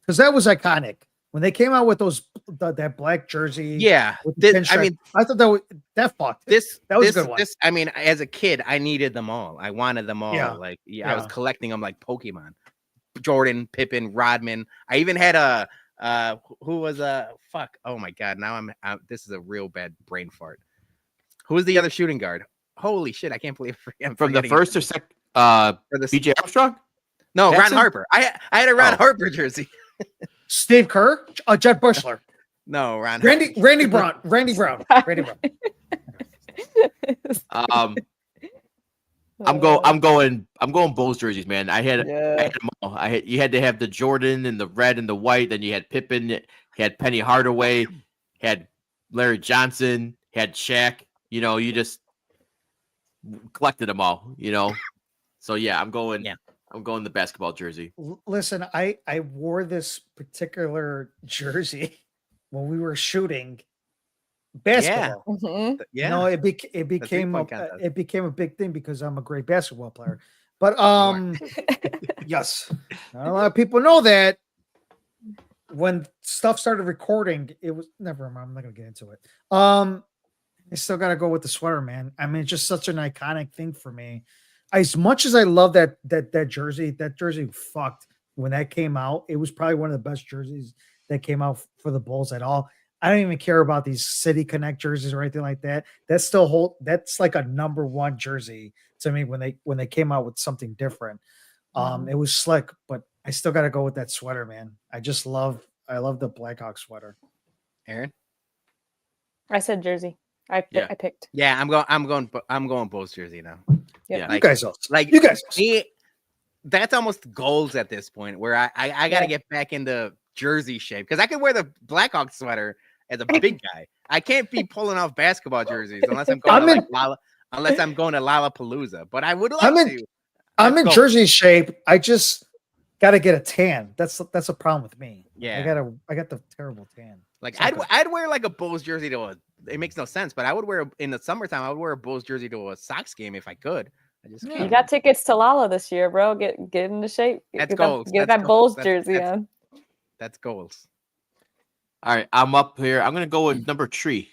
because that was iconic when they came out with that black jersey. Yeah, with the this, I pinstripe. mean, I thought that fucked. that was a good one. I mean, as a kid, I needed them all. I wanted them all. Yeah. Like, I was collecting them like Pokemon. Jordan, Pippen, Rodman. I even had who was fuck. Oh my god! Now this is a real bad brain fart. Who was the other shooting guard? Holy shit! I can't believe I'm from the forgetting first or his name. second, For the BJ Armstrong. no, Ron Jackson? Harper. I had a Ron Oh. Harper jersey. Steve Kerr, Jet Bushler, No, Ron. Randy Brown. I'm going Bulls jerseys, man. I had Yeah. them all. You had to have the Jordan and the red and the white. Then you had Pippen, had Penny Hardaway, had Larry Johnson, had Shaq. You just collected them all. So yeah, I'm going the basketball jersey. Listen, I wore this particular jersey when we were shooting basketball. Mhm. Yeah. It became three-point contest. it became a big thing because I'm a great basketball player. But yes, not a lot of people know that. When stuff started recording, it was never mind. I'm not gonna get into it. I still gotta go with the sweater, man. I mean, it's just such an iconic thing for me. As much as I love that jersey, fucked when that came out. It was probably one of the best jerseys that came out for the Bulls at all. I don't even care about these City Connect jerseys or anything like that. That's like a number one jersey to me when they came out with something different. It was slick, but I still got to go with that sweater, man. I love the Blackhawk sweater. Aaron? I said jersey. I picked. Yeah, I'm going Bulls jersey now. Yep. You guys else. Like You guys else. That's almost goals at this point where I got to get back into jersey shape because I could wear the Blackhawk sweater as a big guy. I can't be pulling off basketball jerseys unless I'm going to Lollapalooza. But I would like to. I'm in jersey shape. I just got to get a tan. That's a problem with me. Yeah, I got the terrible tan. Like I'd wear like a Bulls jersey to it makes no sense, but I would wear in the summertime. I would wear a Bulls jersey to a Sox game if I could. I just You got tickets to Lala this year, bro. Get into shape. That's goals. Get that Bulls jersey on. That's goals. All right, I'm up here. I'm gonna go with number 3.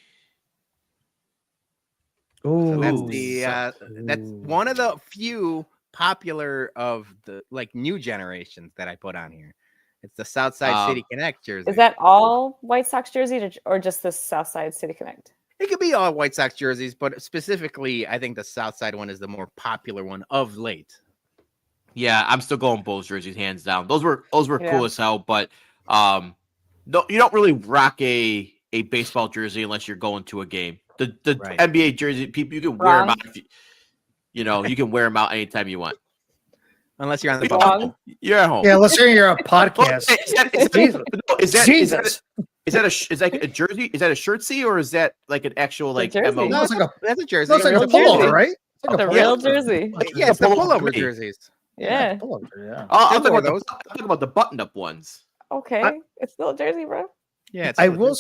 Ooh, So that's one of the few popular of the like new generations that I put on here. It's the Southside City Connect jersey. Is that all White Sox jerseys or just the Southside City Connect? It could be all White Sox jerseys, but specifically, I think the Southside one is the more popular one of late. Yeah, I'm still going Bulls jerseys, hands down. Those were cool as hell, but no, you don't really rock a baseball jersey unless you're going to a game. The NBA jersey, people you can wear them out. You can wear them out anytime you want. Unless you're on the bubble. You're at home. Yeah, unless you're a podcast. Is that a jersey? Is that a shirtsy or is that like an actual like MO? No, that's a jersey. That's like a pullover, right? It's like a real jersey. Yeah, it's the pullover jerseys. Yeah. I'm talking about the button-up ones. Okay, it's still a jersey, bro. Yeah, I will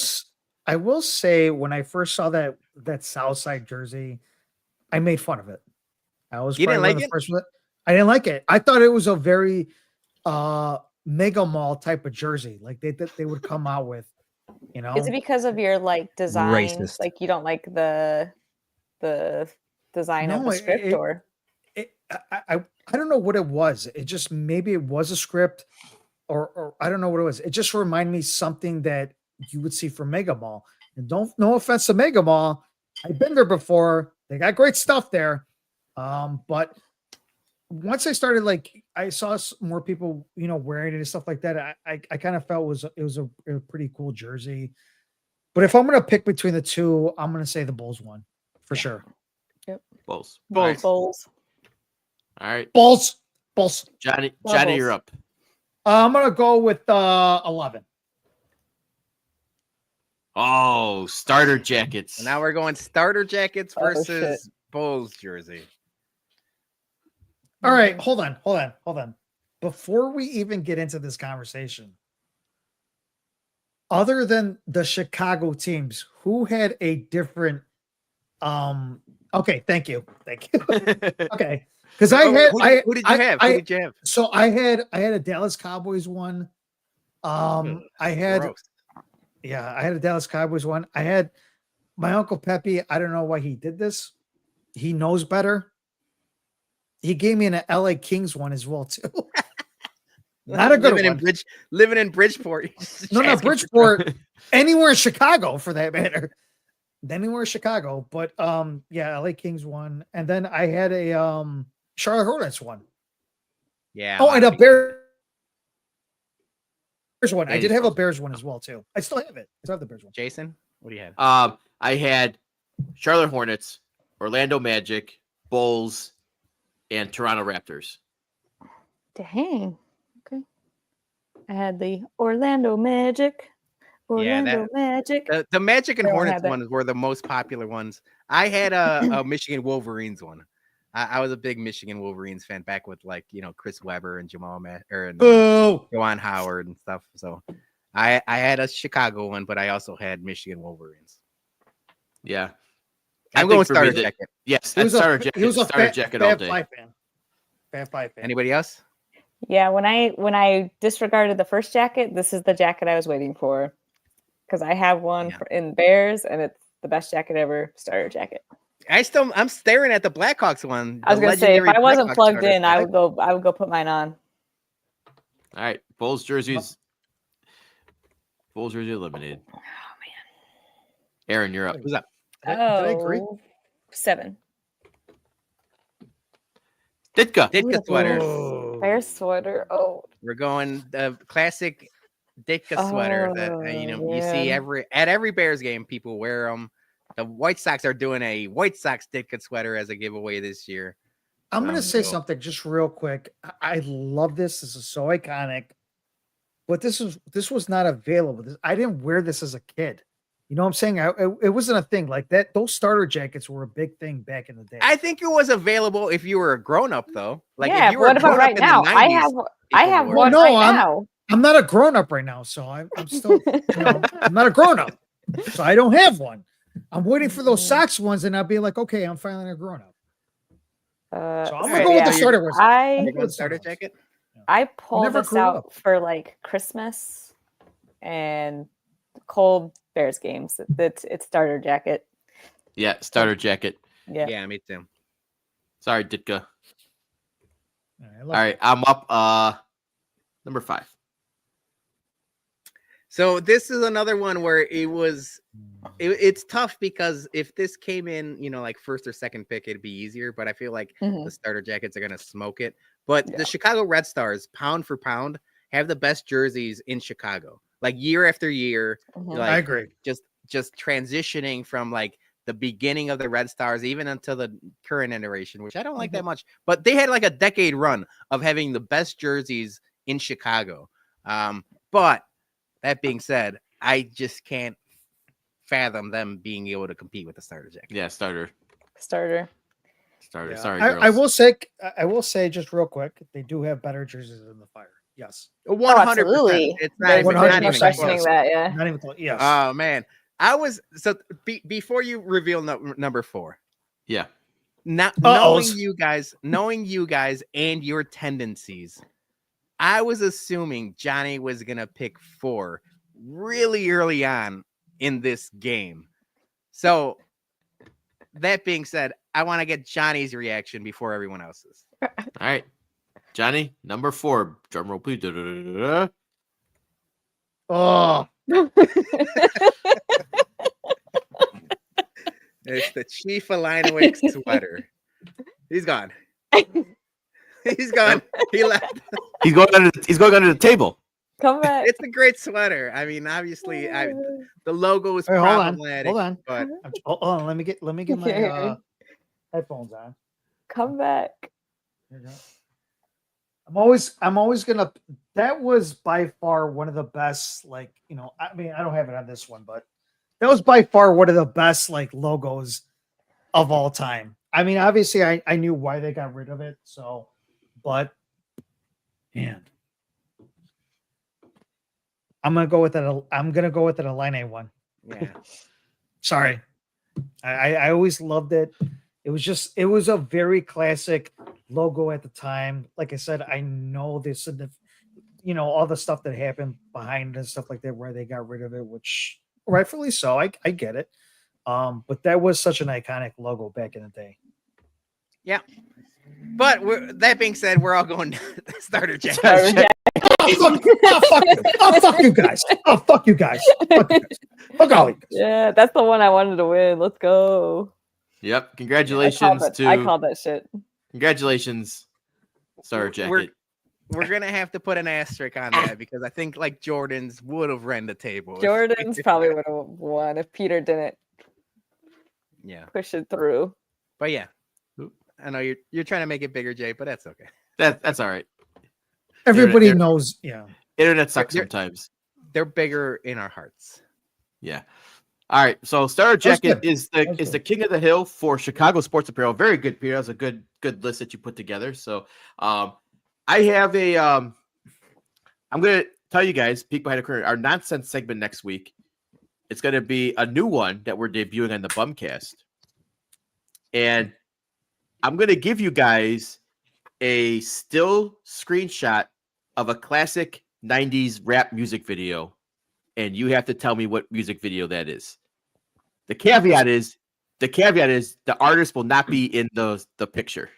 say when I first saw that Southside jersey, I made fun of it. You didn't like it? I didn't like it. I thought it was a very mega mall type of jersey, like they would come out with. Is it because of your like design? Racist. Like you don't like the design of the script, or I don't know what it was. It just maybe it was a script, or I don't know what it was. It just reminded me something that you would see from Mega Mall. And no offense to Mega Mall, I've been there before. They got great stuff there, but once I started, like I saw more people, wearing it and stuff like that. I kind of felt it was a pretty cool jersey. But if I'm gonna pick between the two, I'm gonna say the Bulls one for sure. Yep. Bulls. Bulls. All right. Bulls. Johnny, Bulls. You're up. I'm gonna go with 11. Oh, starter jackets. So now we're going starter jackets versus Bulls jersey. All right, hold on. Before we even get into this conversation, other than the Chicago teams, who had a different okay, thank you. Okay. Because who did you have? So I had a Dallas Cowboys one. I had a Dallas Cowboys one. I had my Uncle Pepe. I don't know why he did this. He knows better. He gave me an LA Kings one as well too. Not a good one. Living in Bridgeport. No, Bridgeport. Anywhere in Chicago for that matter. Anywhere in Chicago. But LA Kings one. And then I had a Charlotte Hornets one. Yeah. Oh, and a Bears one. I did have a Bears one as well too. I still have it. I still have the Bears one. Jason, what do you have? I had Charlotte Hornets, Orlando Magic, Bulls, and Toronto Raptors. Dang. Okay. I had the Orlando Magic. Magic. The Magic and Hornets ones were the most popular ones. I had a Michigan Wolverines one. I was a big Michigan Wolverines fan back with Chris Webber and Jamal and Juwan Howard and stuff. So I had a Chicago one, but I also had Michigan Wolverines. Yeah. I'm going starter jacket. Yes, starter jacket. He was a starter jacket all day. Fab Five fan. Anybody else? Yeah, when I disregarded the first jacket, this is the jacket I was waiting for. Because I have one in Bears, and it's the best jacket ever, starter jacket. I'm staring at the Blackhawks one. I was gonna say if I wasn't plugged in, I would go put mine on. All right, Bulls jerseys. Bulls jersey eliminated. Oh man. Aaron, you're up. Who's up? Did I agree? 7. Ditka. Ditka sweater. Bear sweater. Oh, We're going the classic Ditka sweater that you see man. at every Bears game. People wear them. The White Sox are doing a White Sox Ditka sweater as a giveaway this year. I'm going to say So- something just real quick. I love this. This is so iconic. But this was not available. I didn't wear this as a kid. You know what I'm saying? It wasn't a thing like that. Those starter jackets were a big thing back in the day. I think it was available if you were a grown up though. Like yeah, if you were what a grown about up right in the now? 90s, I people have wore one it. No, right now. I'm not a grown up right now, so I'm still, I'm not a grown up, so I don't have one. I'm waiting for those Sox ones, and I'll be like, okay, I'm finally a grown up. So I'm all gonna right, go with the yeah. starter ones. You're going starter jacket. I pulled never this grew out up. for like Christmas and cold Bears games. It's starter jacket. Yeah, starter jacket. Yeah. Yeah, me too. Sorry, Ditka. All All right, I'm up. Number 5. So this is another one where it's tough because if this came in, like first or second pick, it'd be easier. But I feel like Mhm. the starter jackets are gonna smoke it. But Yeah. the Chicago Red Stars, pound for pound, have the best jerseys in Chicago. Like year after year, Mhm. like I agree. just transitioning from like the beginning of the Red Stars even until the current iteration, which I don't like that much. But they had like a decade run of having the best jerseys in Chicago. But that being said, I just can't fathom them being able to compete with the starter jacket. Yeah, starter. Starter. Starter. Yeah. Sorry, girls. I will say just real quick, they do have better jerseys than the Fire. Yes, 100%. absolutely. It's not There's even, no 100% questioning close. that. Yeah. not even close. Yes. Oh man, I was before you reveal number 4. Yeah. Not Uh-ohs. knowing you guys and your tendencies, I was assuming Johnny was gonna pick 4 really early on in this game. So that being said, I want to get Johnny's reaction before everyone else's. All right, Johnny, number 4. Drum roll, please. Da-da-da-da-da. Oh, It's the Chief Alinowick sweater. He's gone. He's gone. He left. He's going under the table. Come back. It's a great sweater. I mean, obviously, the logo is Hey, hold on, problematic. hold on. But hold on. Let me get my headphones on. Come back. Here you go. I'm always gonna. That was by far one of the best. Like, I mean, I don't have it on this one, but that was by far one of the best like logos of all time. I mean, obviously, I knew why they got rid of it. So, but man, I'm gonna go with it. I'm gonna go with an Illini one. yeah, Sorry, I always loved it. It was a very classic logo at the time. Like I said, I know this, all the stuff that happened behind and stuff like that, where they got rid of it, which rightfully so. I get it. But that was such an iconic logo back in the day. yeah. But that being said, we're all going starter jacket. Starter jacket. Fuck you guys. Oh, fuck you guys. Fuck you guys. Fuck all you guys. Yeah, that's the one I wanted to win. Let's go. Yep. Congratulations I called that shit. Congratulations, starter jacket. We're gonna have to put an asterisk on that because I think like Jordan's would have ran the table. Jordan's probably would have won if Peter didn't Yeah, push it through. but yeah, I know you're trying to make it bigger, Jay, but that's okay. That's all right. Everybody They're- knows. Yeah. Internet sucks They're- sometimes. They're bigger in our hearts. Yeah. All right. So starter That's jacket good. is That's the good. king of the hill for Chicago sports apparel. Very good, Peter. That was a good list that you put together. So I have I'm gonna tell you guys, peek behind the curtain, our nonsense segment next week. It's gonna be a new one that we're debuting on the BumCast. And I'm gonna give you guys a still screenshot of a classic 90s rap music video, and you have to tell me what music video that is. The caveat is the artist will not be in the picture.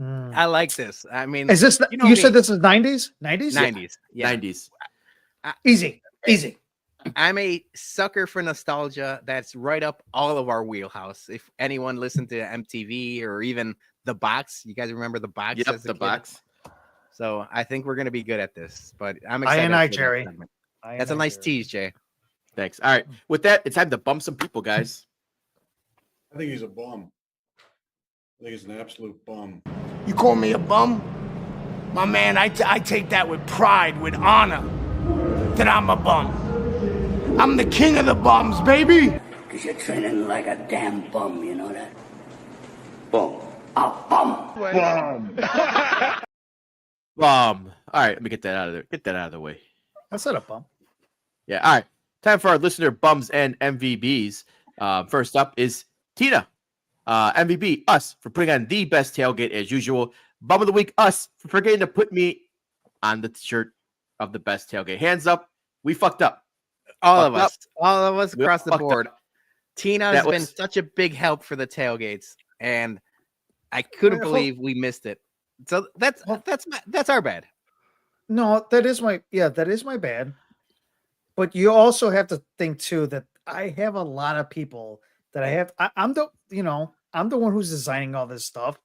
Mm. I like this. I mean, Is this? you know You me. said this is 90s? 90s? 90s. Yeah. 90s. Easy. I'm a sucker for nostalgia. That's right up all of our wheelhouse. If anyone listened to MTV or even The Box, you guys remember The Box? Yep, as a the kid? box. So I think we're gonna be good at this. But I'm I excited. and I, for that Jerry. segment. That's a nice tease, Jay. Thanks. All right. With that, it's time to bump some people, guys. I think he's a bum. I think he's an absolute bum. You call me a bum? My man, I take that with pride, with honor, that I'm a bum. I'm the king of the bums, baby. Because you're training like a damn bum, you know that? Bum. A bum. All right, let me get that out of there. Get that out of the way. That's not a bump. Yeah. All right. Time for our listener bums and MVBs. First up is Tina. MVP, us, for putting on the best tailgate as usual. Bum of the week, us, for forgetting to put me on the shirt of the best tailgate. Hands up. We fucked up. All Fucked of up. us. All of us We across the fucked board. up. Tina has That been was- such a big help for the tailgates, and I couldn't Well, believe we missed it. So that's our bad. No, that is my bad. But you also have to think too that I have a lot of people that I'm the one who's designing all this stuff.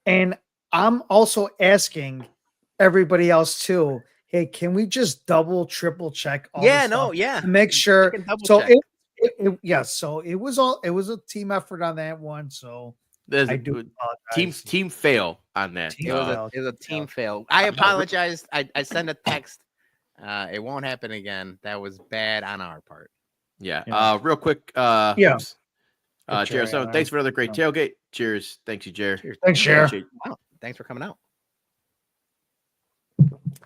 And I'm also asking everybody else too, hey, can we just double, triple check all this stuff Yeah. to make sure? can double So check. so it was a team effort on that one. So There's I a do apologize. team fail on that. Team It was fail. it was a team fail. I apologize. I sent a text. It won't happen again. That was bad on our part. Yeah. Yeah. Real quick. Yeah. Oops. Good Jerry, so Jerry. thanks for another great tailgate. Cheers. Thanks you, Jerry. Cheers. Thanks, Jer. Appreciate- Wow. Thanks for coming out.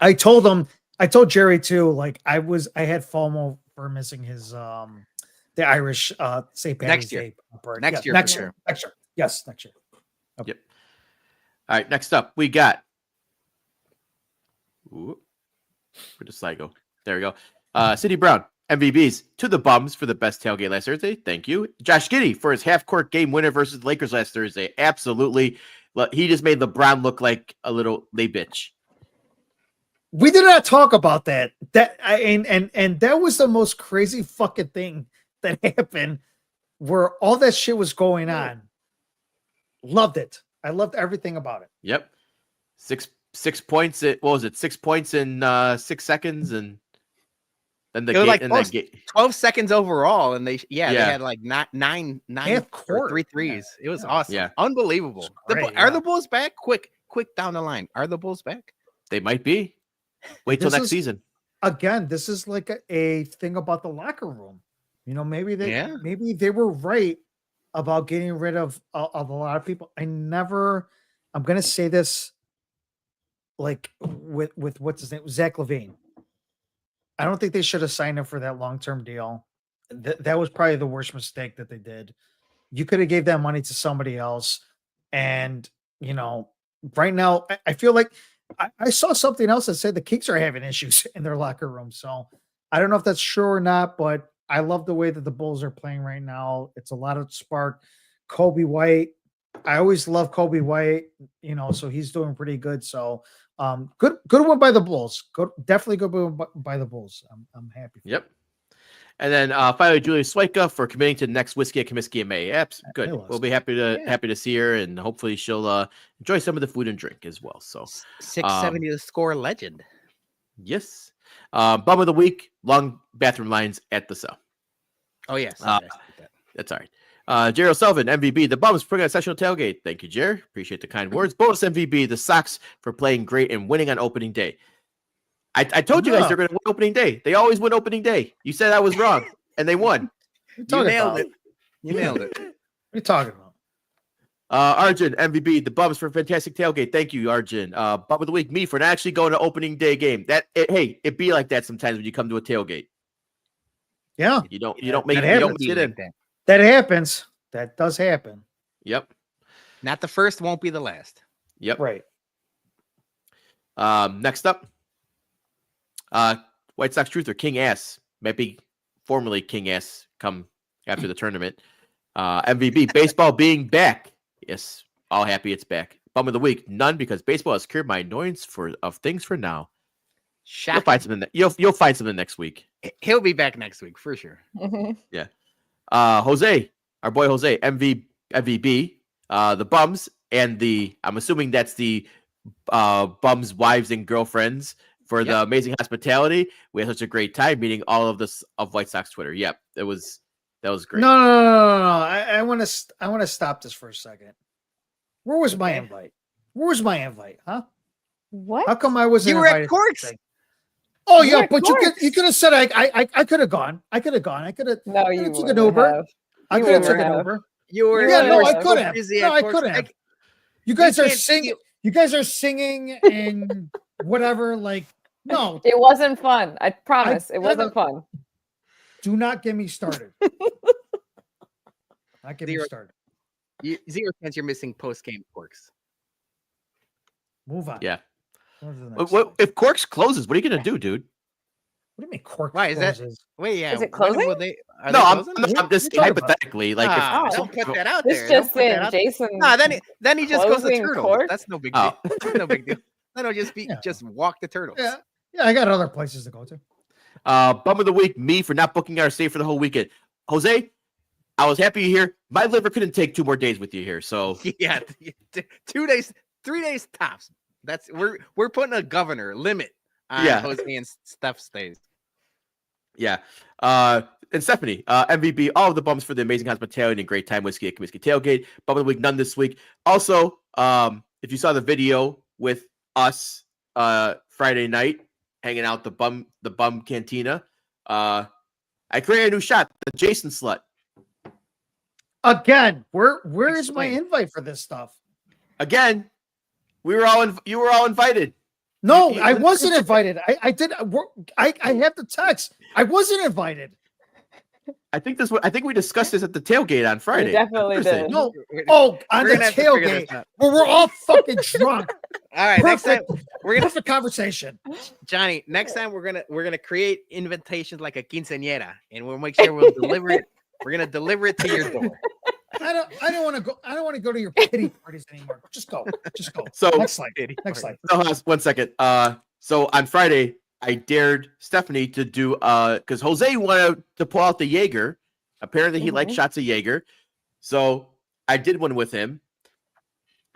I told Jerry too, like I had FOMO for missing his the Irish St. Patrick's Next year. Day parade. Next year, Next for year. Next year. Yes, next year. Yep. All right. Next up, we got. Ooh, where does slide go? There we go. City Brown, MVBs to the bums for the best tailgate last Thursday. Thank you. Josh Giddey for his half-court game winner versus the Lakers last Thursday. Absolutely. He just made LeBron look like a little lay bitch. We did not talk about that. And that was the most crazy fucking thing that happened where all that shit was going on. Loved it. I loved everything about it. Yep. Six points. What was it? 6 points in 6 seconds, and then the It was like game. 12 seconds overall, and they Yeah. had like nine Half court. 3 threes. It was Yeah. awesome. Yeah. Unbelievable. Great, Are yeah. the Bulls back? Quick down the line. Are the Bulls back? They might be. Wait till This next is- season. Again, this is like a thing about the locker room. You know, maybe they were right about getting rid of a lot of people. I'm going to say this like with what's his name? Zach LaVine. I don't think they should have signed him for that long-term deal. That was probably the worst mistake that they did. You could have gave that money to somebody else. And, right now I feel like I saw something else that said the Kings are having issues in their locker room. So I don't know if that's true or not, but I love the way that the Bulls are playing right now. It's a lot of spark. Kobe White. I always love Kobe White, so he's doing pretty good. So good one by the Bulls. Definitely good one by the Bulls. I'm happy. Yep. And then finally, Julia Swika for committing to the next whiskey at Comiskey in May. Yep, good. Hey, Les. We'll be happy to see her, and hopefully she'll enjoy some of the food and drink as well. So 670 to score legend. yes. Bum of the week: long bathroom lines at the cell. Oh yes. That's all right. Jerry Sullivan, MVP. The Bums putting on a sessional tailgate. Thank you, Jerry. Appreciate the kind words. Bonus MVP. The Sox for playing great and winning on opening day. I told you guys they're going to win opening day. They always win opening day. You said I was wrong, and they won. You nailed it. You nailed it. What are you talking about? Arjun, MVP. The Bums for fantastic tailgate. Thank you, Arjun. Bum of the week. Me for not actually going to opening day game. It be like that sometimes when you come to a tailgate. Yeah, You don't make that it. You don't happens. sit in. that happens. That does happen. Yep. Not the first, won't be the last. Yep. Right. Next up, White Sox Truther, King Ass, might be formerly King Ass come after the tournament. MVP, baseball being back. Yes, all happy it's back. Bum of the week, none, because baseball has cured my annoyance of things for now. You'll Shocking. find something. You'll find something next week. He'll be back next week for sure. Jose, our boy Jose, MVB, the bums, and I'm assuming that's the bums' wives and girlfriends for the amazing hospitality. We had such a great time meeting all of this of White Sox Twitter. Yep, that was great. No. I want to stop this for a second. Where was my invite? Where was my invite? Huh? What? How come I wasn't You were invited? at Corks. Oh You were yeah, at but Corks. you could have said I could have gone. I could have gone. I could have. No, I you took wouldn't an Uber. have. I You could have wouldn't taken an have. Uber. You were. Yeah, no, you I were could so have. busy No, at I Corks. could have. Like, You guys we are can't singing. You guys are singing and whatever. Like no, It wasn't fun. I promise. It wasn't fun. do not get me started. Not get me Zero. started. 0 chance you're missing post game Corks. Move on. Yeah. Go to the next What slide. if Corks closes? What are you gonna do, dude? What do you mean cork? Why is that? closes? Wait, yeah. Is it when closing? will they? Are No, they I'm closing? just You're talking about- hypothetically, like Ah, if don't put that out This there. Don't just put that in, out there. Jason. Nah, then he just goes to closing Turtles. Corks? That's no big Oh. deal. That's no big deal. Then it'll just be Yeah. just walk the Turtles. Yeah, I got other places to go to. bum of the week, me for not booking our stay for the whole weekend. Jose, I was happy you're here. My liver couldn't take 2 more days with you here, so Yeah, 2 days, 3 days tops. That's we're putting a governor limit on Jose and Steph stays. yeah. And Stephanie, MVP, all of the bums for the amazing hospitality and great time whiskey at Comiskey Tailgate. Bum of the week, none this week. Also, if you saw the video with us Friday night hanging out the bum cantina, I created a new shot, the Jason slut. Again, where is my Explain. invite for this stuff? Again, you were all invited. No, You- I wasn't invited. I did. I have the text. I wasn't invited. I think we discussed this at the tailgate on Friday. We definitely Thursday. did. No. Oh, on We're the gonna have to figure tailgate this out. where we're all fucking drunk. All right, next time Perfect. we're gonna Perfect conversation. Johnny. Next time we're gonna create invitations like a quinceañera, and we'll make sure we'll deliver it. We're gonna deliver it to your door. I don't want to go. I don't want to go to your pity parties anymore. Just go. Just go. So- next slide. Next slide. No, hold on 1 second. So on Friday, I dared Stephanie to do because Jose wanted to pull out the Jaeger. Apparently, he likes shots of Jaeger. So I did one with him.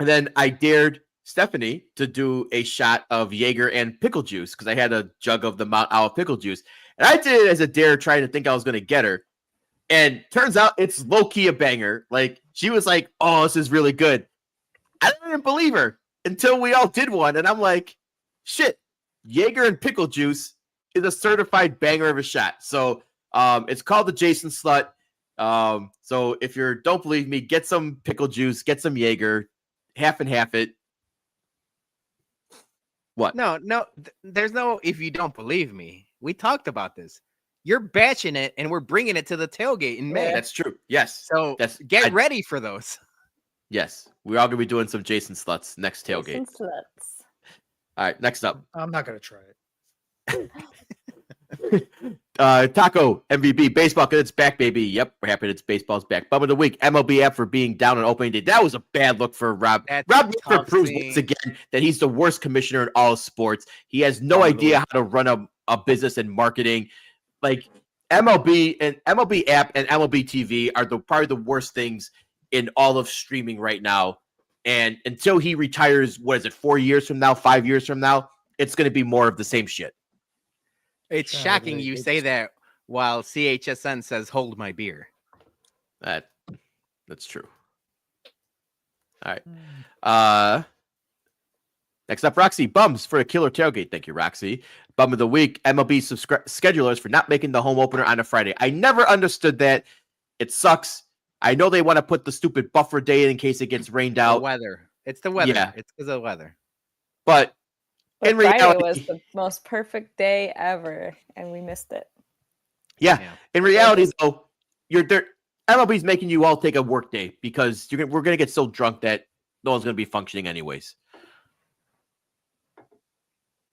And then I dared Stephanie to do a shot of Jaeger and pickle juice because I had a jug of the Mount Olive pickle juice. And I did it as a dare, trying to think I was going to get her. And turns out it's low-key a banger. Like, she was like, oh, this is really good. I didn't believe her until we all did one. And I'm like, shit, Jaeger and pickle juice is a certified banger of a shot. So it's called the Jason Slut. So if you don't believe me, get some pickle juice, get some Jaeger, half and half it. What? No, there's no. If you don't believe me, we talked about this. You're batching it, and we're bringing it to the tailgate in May. That's true. Yes. So get ready for those. Yes. We're all going to be doing some Jason Sluts next tailgate. Jason sluts. All right. Next up. I'm not gonna try it. Taco MVB baseball because it's back, baby. Yep, we're happy it's baseball's back. Bum of the week, MLB app for being down on opening day. That was a bad look for Rob. That's Rob a Manfred tough proves thing. once again that he's the worst commissioner in all of sports. He has no idea how to run a business and marketing. Like MLB app and MLB TV are probably the worst things in all of streaming right now. And until he retires, 4 years from now, 5 years from now, it's going to be more of the same shit. It's Yeah, shocking really, you it's- say that while CHSN says "Hold my beer." That's true. All right. Next up, Roxy bums for a killer tailgate. Thank you, Roxy. Bum of the week, MLB schedulers for not making the home opener on a Friday. I never understood that. It sucks. I know they want to put the stupid buffer day in case it gets rained The out, weather. It's the weather. Yeah. It's because of the weather. but But in Friday reality, was the most perfect day ever, and we missed it. yeah. Yeah. In reality, though, MLB's making you all take a work day because we're going to get so drunk that no one's going to be functioning anyways.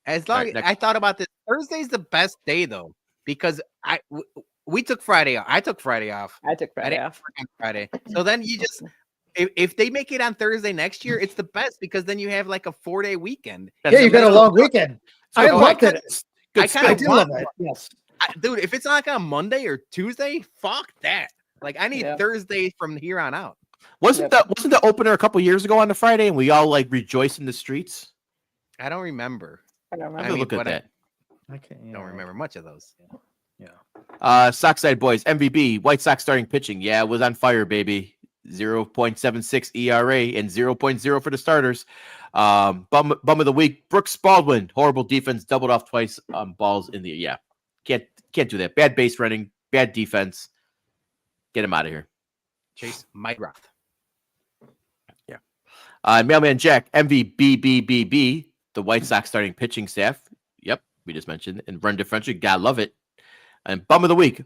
As All long right, as next. I thought about this, Thursday's the best day though because we took Friday off. I took Friday off. I took Friday didn't off. work on Friday. So then you just if they make it on Thursday next year, it's the best because then you have like a 4-day weekend. Yeah, you got a long weekend. I So loved it. Good I kinda I spin. did love it. Yes. dude, if it's like on Monday or Tuesday, fuck that. Like I need Thursday from here on out. Wasn't the opener a couple years ago on the Friday, and we all like rejoiced in the streets? I don't remember. I don't I remember. look at that. I can't. Don't remember much of those. Yeah. Sockside Boys, MVB, White Sox starting pitching. Yeah, it was on fire, baby. 0.76 ERA and 0.0 for the starters. Bum of the week, Brooks Baldwin. Horrible defense, doubled off twice on balls in the Can't do that. Bad base running, bad defense. Get him out of here. Chase Mygroth. Yeah. Mailman Jack, MVBBBB, the White Sox starting pitching staff. Yep, we just mentioned. And run differential, gotta love it. And bum of the week.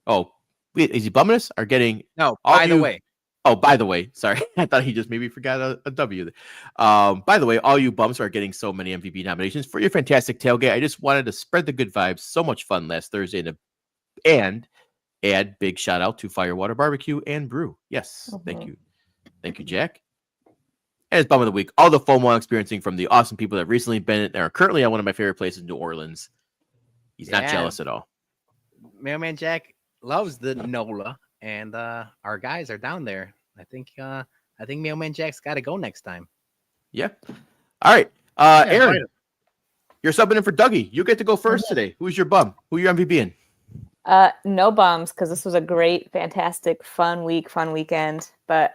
Oh, wait, is he bumming us? Are getting no? By the way. Oh, by the way, sorry. I thought he just maybe forgot a W. By the way, all you bums are getting so many MVP nominations for your fantastic tailgate. I just wanted to spread the good vibes. So much fun last Thursday, and add big shout out to Firewater Barbecue and Brew. Yes, thank you, Jack. And it's bum of the week. All the FOMO I'm experiencing from the awesome people that recently been and are currently at one of my favorite places, New Orleans. He's not jealous at all. Mailman Jack loves the NOLA. And our guys are down there. I think Mailman Jack's got to go next time. Yeah. All right. Aaron, you're subbing in for Dougie. You get to go first today. Who's your bum? Who your MVP in? No bums, because this was a great, fantastic, fun week, fun weekend. But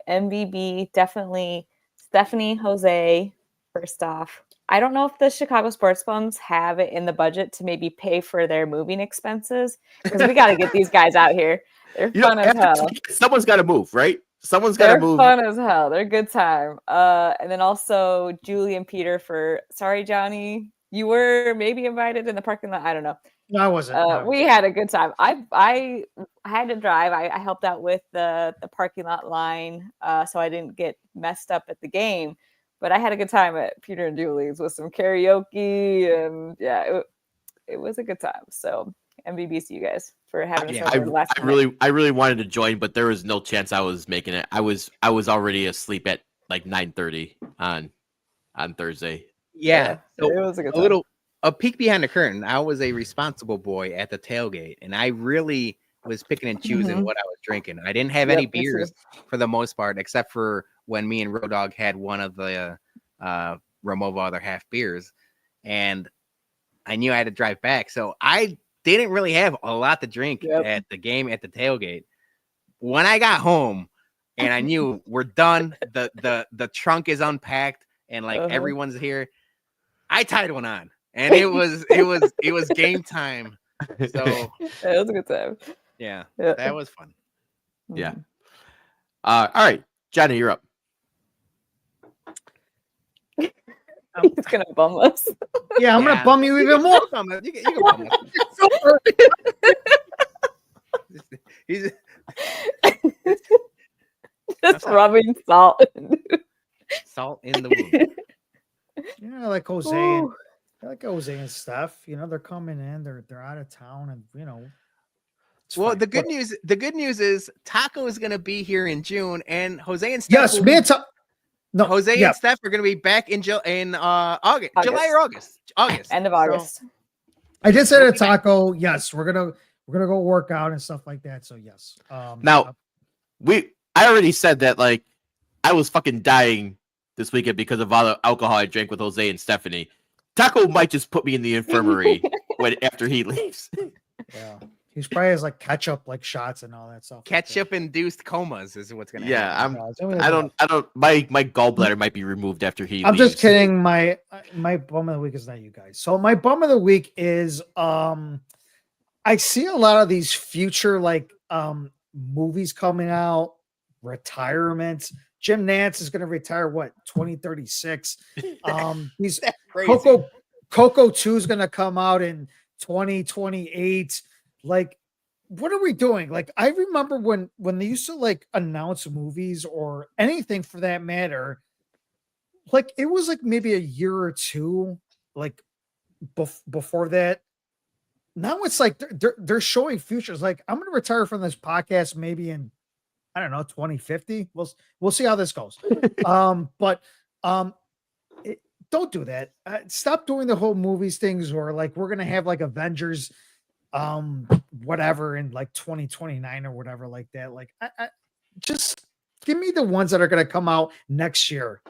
MVB, definitely Stephanie, Jose, first off. I don't know if the Chicago sports bums have it in the budget to maybe pay for their moving expenses, because we got to get these guys out here. They're fun as hell. Someone's got to move, right? Someone's got to move. They're fun as hell. They're a good time. And then also Julie and Peter for, sorry, Johnny, you were maybe invited in the parking lot. I don't know. No, I wasn't. We had a good time. I had to drive. I helped out with the parking lot line, so I didn't get messed up at the game. But I had a good time at Peter and Julie's with some karaoke, and yeah, it was a good time. So MVBs to you guys for having us over last night. I really wanted to join, but there was no chance I was making it. I was already asleep at like 9:30 on Thursday. Yeah, so it was a good time. A peek behind the curtain. I was a responsible boy at the tailgate, and I really was picking and choosing what I was drinking. I didn't have any beers for the most part, except for when me and Road Dogg had one of the Romova other half beers, and I knew I had to drive back, so I didn't really have a lot to drink at the game at the tailgate. When I got home and I knew we're done, the trunk is unpacked and like everyone's here, I tied one on, and it was game time. So it was a good time. Yeah, that was fun. Yeah. All right, Johnny, you're up. He's gonna bum us. Yeah, I'm gonna bum you even more. You can bum us. He's just rubbing salt in the wound. Yeah, like Jose and stuff. You know, they're coming in. They're out of town, and you know. Well, the good news is Taco is going to be here in June, and Jose and Steph. Yes, me and Jose and Steph are going to be back in August, July or August, end of August. So, I did say to Taco, yes, we're gonna go work out and stuff like that. So yes. Now, I already said that like I was fucking dying this weekend because of all the alcohol I drank with Jose and Stephanie. Taco might just put me in the infirmary after he leaves. Yeah. He's probably has like ketchup like shots and all that stuff. Ketchup induced comas is what's gonna happen. I don't my gallbladder might be removed after he I'm leaves. just kidding. My bum of the week is not you guys. So my bum of the week is I see a lot of these future like movies coming out, retirements. Jim Nance is gonna retire 2036. He's Coco 2 is gonna come out in 2028. Like, what are we doing? Like, I remember when they used to like announce movies or anything for that matter, like it was like maybe a year or two like before that. Now it's like they're showing futures. Like, I'm gonna retire from this podcast maybe in, I don't know, 2050. We'll see how this goes. don't do that. Stop doing the whole movies things, or like we're gonna have like Avengers, whatever in like 2029 or whatever like that. Like, I just give me the ones that are gonna come out next year.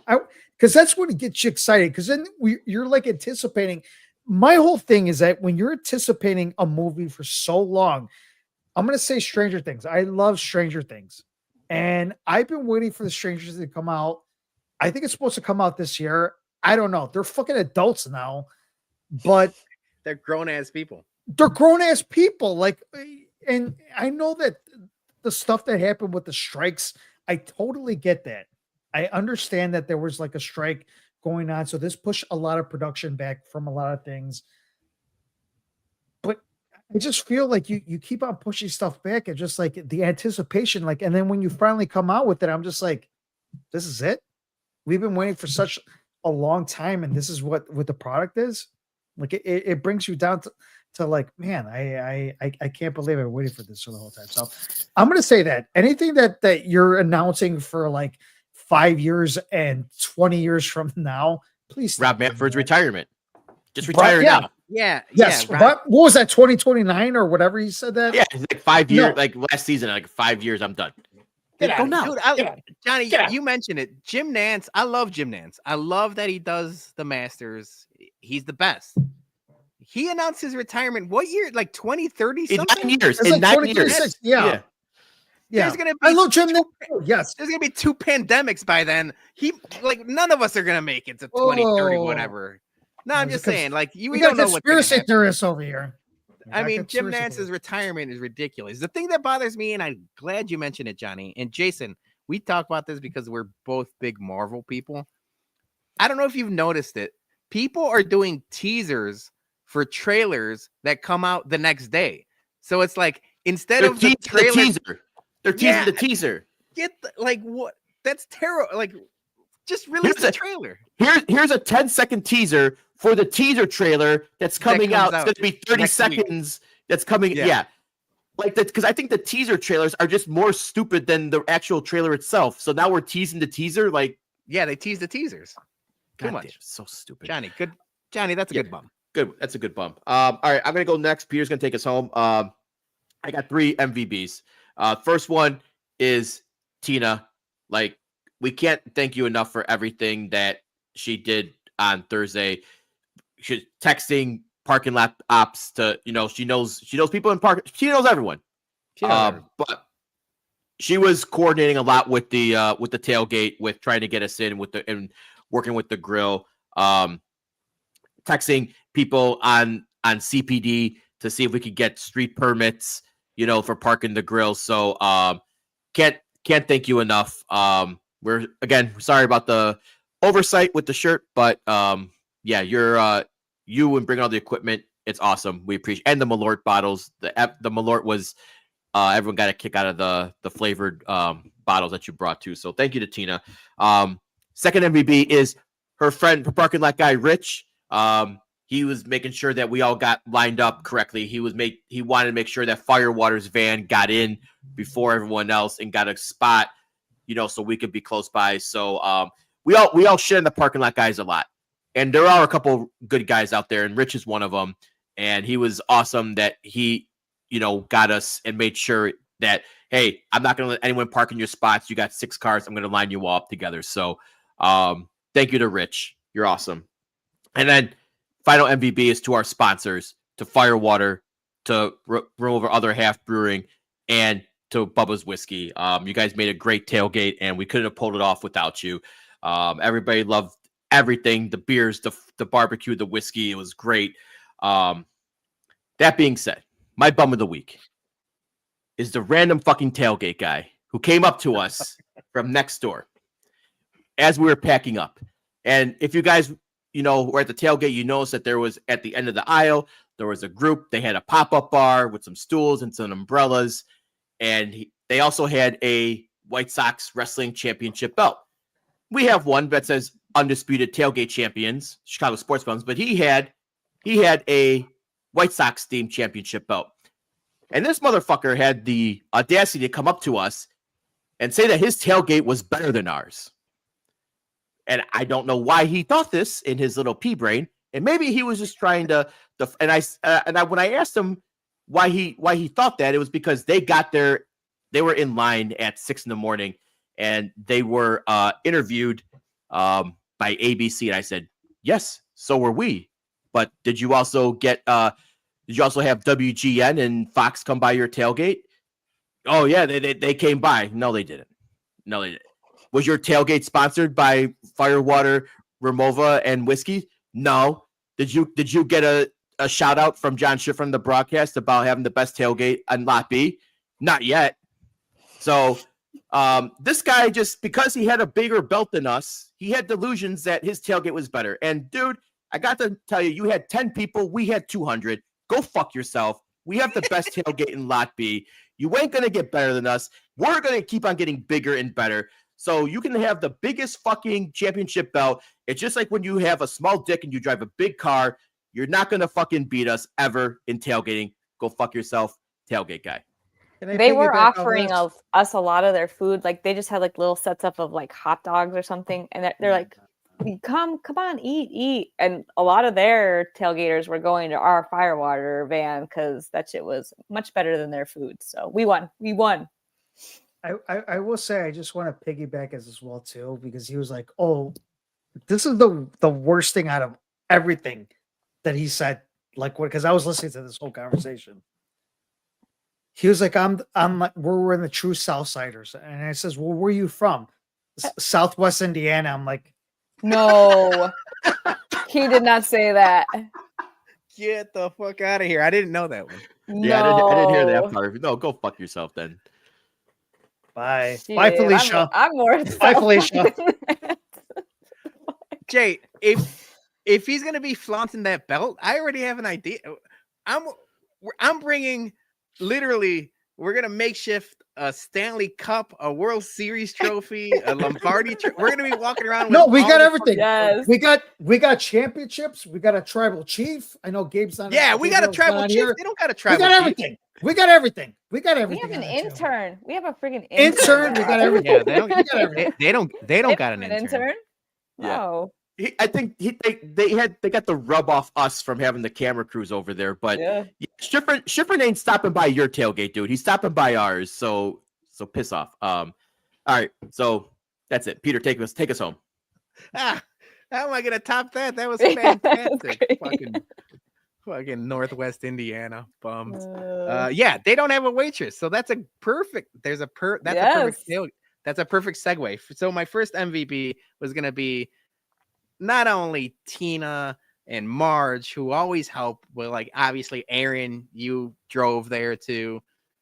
Because that's what gets you excited. Because then you're like anticipating. My whole thing is that when you're anticipating a movie for so long, I'm gonna say Stranger Things. I love Stranger Things, and I've been waiting for the Stranger Things to come out. I think it's supposed to come out this year. I don't know. They're fucking adults now, but They're grown ass people. they're grown ass people. Like, and I know that the stuff that happened with the strikes, I totally get that. I understand that there was like a strike going on. So this pushed a lot of production back from a lot of things. But I just feel like you keep on pushing stuff back and just like the anticipation, like, and then when you finally come out with it, I'm just like, this is it. We've been waiting for such a long time, and this is what the product is. Like it brings you down to like, man, I can't believe I waited for this for the whole time. So I'm gonna say that anything that you're announcing for like 5 years and 20 years from now, please Rob stop doing Manfred's that. retirement. Just retire yeah. now. Yeah. Yes, Yeah, but what was that, 2029 or whatever you said that? Yeah, it's like 5 years. No. Like last season, like 5 years, I'm done. Get Go out now. Dude, Get out. Johnny, Get out. you mentioned it. Jim Nance. I love Jim Nance. I love that he does the Masters. He's the best. He announced his retirement. What year? Like 2030 In something? 9 years. It's In like 9 years. 2036. Yeah. There's gonna be I love Jim. Yes. There's gonna be 2 pandemics by then. Like none of us are gonna make it to 2030, Oh. whatever. No, I'm There's a just saying, like we We got don't know what's gonna conspiracy happen. theorists over here. We I got mean, Jim conspiracy Nance's theorists. retirement is ridiculous. The thing that bothers me, and I'm glad you mentioned it, Johnny and Jason, we talk about this because we're both big Marvel people. I don't know if you've noticed it. People are doing teasers for trailers that come out the next day. So it's like instead They're of the teasing trailer, the teaser. They're teasing Yeah. the teaser. get the, like what? That's terrible. Like just release Here's the a- trailer. Here's a 10-second teaser for the teaser trailer that's coming comes out. It's out going to be 30 next week. seconds. That's coming. Yeah. Yeah. Like that, because I think the teaser trailers are just more stupid than the actual trailer itself. So now we're teasing the teaser. Like, Yeah, they tease the teasers. Too God much. damn, so stupid. Johnny, good. Johnny, that's a Yeah. good bum. Good. That's a good bump. All right, I'm gonna go next. Peter's gonna take us home. I got 3 MVBs. First one is Tina. Like, we can't thank you enough for everything that she did on Thursday. She's texting parking lot ops to, she knows people in park. She knows everyone. She knows everyone. But she was coordinating a lot with the tailgate, with trying to get us in and working with the grill. Texting people on CPD to see if we could get street permits, for parking the grill. So can't thank you enough. We're again sorry about the oversight with the shirt, but yeah, you're you and bringing all the equipment. It's awesome. We appreciate, and the Malort bottles. The Malort was everyone got a kick out of the flavored bottles that you brought too. So thank you to Tina. Second MVB is her parking lot guy, Rich. He was making sure that we all got lined up correctly. He wanted to make sure that Firewater's van got in before everyone else and got a spot, so we could be close by. So we all shit in the parking lot guys a lot. And there are a couple good guys out there, and Rich is one of them. And he was awesome that he, got us and made sure that, hey, I'm not going to let anyone park in your spots. You got 6 cars. I'm going to line you all up together. So thank you to Rich. You're awesome. And then final MVB is to our sponsors, to Firewater, to Room Over Other Half Brewing, and to Bubba's Whiskey. You guys made a great tailgate, and we couldn't have pulled it off without you. Everybody loved everything, the beers, the barbecue, the whiskey. It was great. That being said, my bum of the week is the random fucking tailgate guy who came up to us from next door as we were packing up. And if you guys, were at the tailgate, you noticed that there was, at the end of the aisle, there was a group. They had a pop-up bar with some stools and some umbrellas. And they also had a White Sox Wrestling Championship belt. We have one that says Undisputed Tailgate Champions, Chicago Sports Bums, but he had a White Sox themed championship belt. And this motherfucker had the audacity to come up to us and say that his tailgate was better than ours. And I don't know why he thought this in his little pea brain. And maybe he was just trying to. When I asked him why he thought that, it was because they got there. They were in line at 6 a.m. and they were interviewed by ABC. And I said, yes, so were we. But did you also have WGN and Fox come by your tailgate? Oh yeah, they came by. No, they didn't. Was your tailgate sponsored by Firewater, Ramova, and whiskey? No. Did you get a shout out from John Schiffer on the broadcast about having the best tailgate on Lot B? Not yet. So this guy, just because he had a bigger belt than us, he had delusions that his tailgate was better. And dude, I got to tell you, you had 10 people, we had 200. Go fuck yourself. We have the best tailgate in Lot B. You ain't gonna get better than us. We're gonna keep on getting bigger and better. So you can have the biggest fucking championship belt. It's just like when you have a small dick and you drive a big car. You're not gonna fucking beat us ever in tailgating. Go fuck yourself, tailgate guy. They were offering us a lot of their food. Like they just had like little sets up of like hot dogs or something, and they're like, come on, eat. And a lot of their tailgaters were going to our Firewater van because that shit was much better than their food. So we won. I will say I just want to piggyback as well too, because he was like, "Oh, this is the worst thing out of everything that he said." Like what? Because I was listening to this whole conversation. He was like, "I'm like we're in the true Southsiders," and I says, "Well, where are you from?" Southwest Indiana. I'm like, no, he did not say that. Get the fuck out of here! I didn't know that one. Yeah, I didn't hear that part. No, go fuck yourself then. Bye, Shit, bye, Felicia. I'm more. Bye, Felicia. Jay, if he's gonna be flaunting that belt, I already have an idea. I'm bringing literally. We're gonna makeshift a Stanley Cup, a World Series trophy, a Lombardi. We're gonna be walking around. No, we got everything. Yes. We got championships. We got a tribal chief. I know Gabe's on. Yeah, we got a tribal chief. They don't got a tribal. We got everything. We got everything. We got We everything. have an intern. We have a freaking Intern. We got everything. Yeah, they don't got an intern. Yeah. No. I think they got the rub off us from having the camera crews over there, but Yeah. Schiffer ain't stopping by your tailgate, dude. He's stopping by ours, so piss off. All right, so that's it. Peter, take us home. How am I gonna top that? That was Yeah, fantastic. great. Fucking Northwest Indiana bums. Yeah, they don't have a waitress, so that's a perfect. That's a perfect tailgate. That's a perfect segue. So my first MVP was gonna be not only Tina and Marge, who always help, but like obviously Aaron, you drove there too.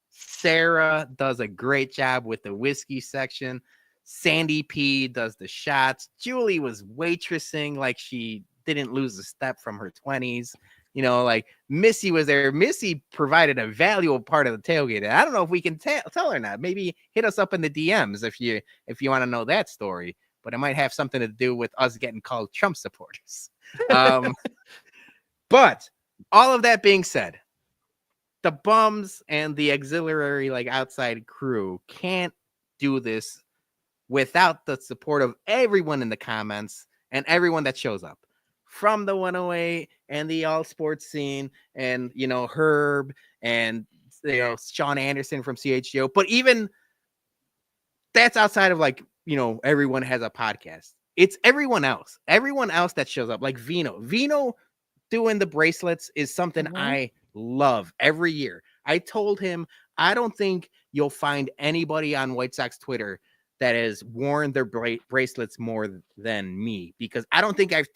Sarah does a great job with the whiskey section. Sandy P does the shots. Julie was waitressing like she didn't lose a step from her 20s. You know, like Missy was there. Missy provided a valuable part of the tailgate. I don't know if we can tell her or not. Maybe hit us up in the DMs if you want to know that story. But it might have something to do with us getting called Trump supporters. But all of that being said, the bums and the auxiliary like outside crew can't do this without the support of everyone in the comments and everyone that shows up. From the 108 and the all sports scene and, you know, Herb and, you know, Sean Anderson from CHGO. But even that's outside of like, you know, everyone has a podcast. It's everyone else that shows up, like Vino doing the bracelets is something I love every year. I told him, I don't think you'll find anybody on White Sox Twitter that has worn their bracelets more than me, because I don't think I've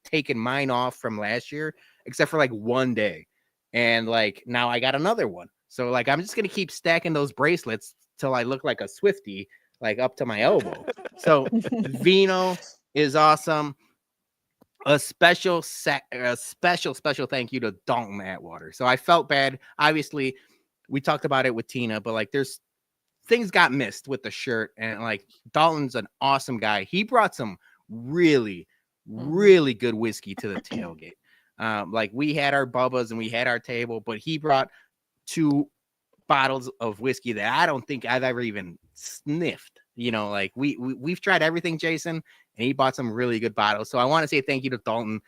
taken mine off from last year except for like one day, and like now I got another one. So like I'm just gonna keep stacking those bracelets till I look like a Swiftie, like up to my elbow. So Vino is awesome. A special thank you to Dalton Atwater. So I felt bad. Obviously, we talked about it with Tina, but like there's things got missed with the shirt, and like Dalton's an awesome guy. He brought some really good whiskey to the tailgate. Like we had our Bubbas and we had our table, but he brought 2 bottles of whiskey that I don't think I've ever even sniffed, You know, like we've tried everything, Jason, and he bought some really good bottles. So I want to say thank you to Dalton.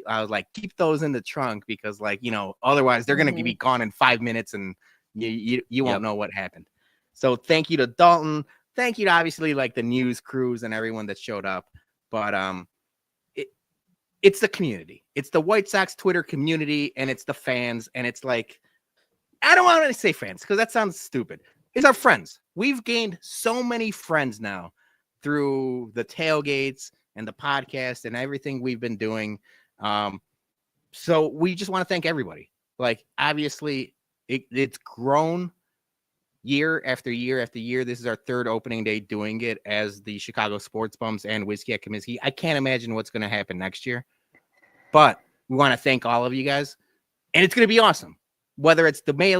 I was like, keep those in the trunk because, like, you know, otherwise they're gonna be gone in 5 minutes and you won't know what happened. So thank you to Dalton. Thank you to obviously like the news crews and everyone that showed up. But it's the community. It's the White Sox Twitter community, and it's the fans, and it's like, I don't want to say fans because that sounds stupid. It's our friends. We've gained so many friends now through the tailgates and the podcast and everything we've been doing. So we just want to thank everybody. Like, obviously, it's grown year after year after year. This is our third opening day doing it as the Chicago Sports Bums and Whiskey at Comiskey. I can't imagine what's going to happen next year, but we want to thank all of you guys, and it's going to be awesome. Whether it's the May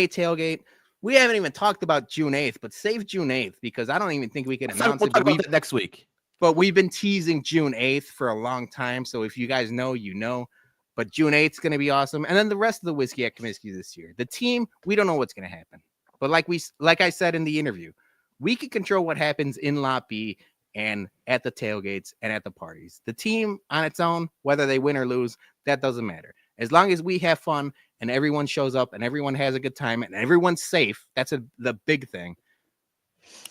tailgate, we haven't even talked about June 8th, but save June 8th because I don't even think we can announce We'll it. talk about that next week. But we've been teasing June 8th for a long time, so if you guys know, you know. But June 8th is going to be awesome, and then the rest of the Whiskey at Comiskey this year. The team, we don't know what's going to happen. But like I said in the interview, we can control what happens in Lot B and at the tailgates and at the parties. The team on its own, whether they win or lose, that doesn't matter. As long as we have fun and everyone shows up and everyone has a good time and everyone's safe, that's the big thing.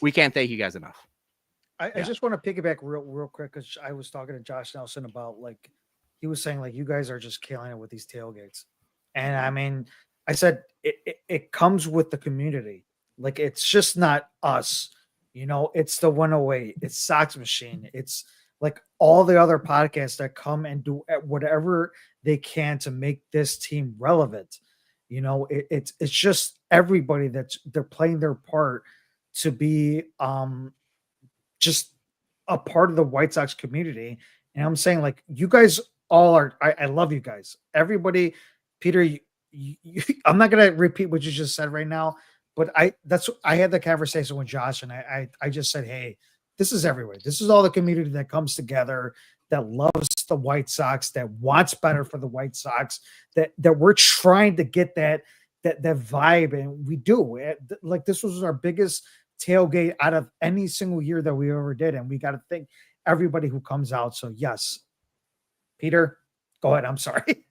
We can't thank you guys enough. I just want to piggyback real quick because I was talking to Josh Nelson about, like, he was saying, like, you guys are just killing it with these tailgates. And I mean, I said it comes with the community. Like, it's just not us, you know, it's the 108, it's Sox Machine, it's like all the other podcasts that come and do whatever they can to make this team relevant. You know, it's just everybody they're playing their part to be just a part of the White Sox community. And I'm saying, like, you guys all are, I love you guys. Everybody, Peter, I'm not going to repeat what you just said right now, but I had the conversation with Josh, and I just said, hey, this is everywhere. This is all the community that comes together, that loves the White Sox, that wants better for the White Sox, that we're trying to get that vibe. And we do. Like, this was our biggest tailgate out of any single year that we ever did. And we got to thank everybody who comes out. So yes, Peter, go ahead. I'm sorry.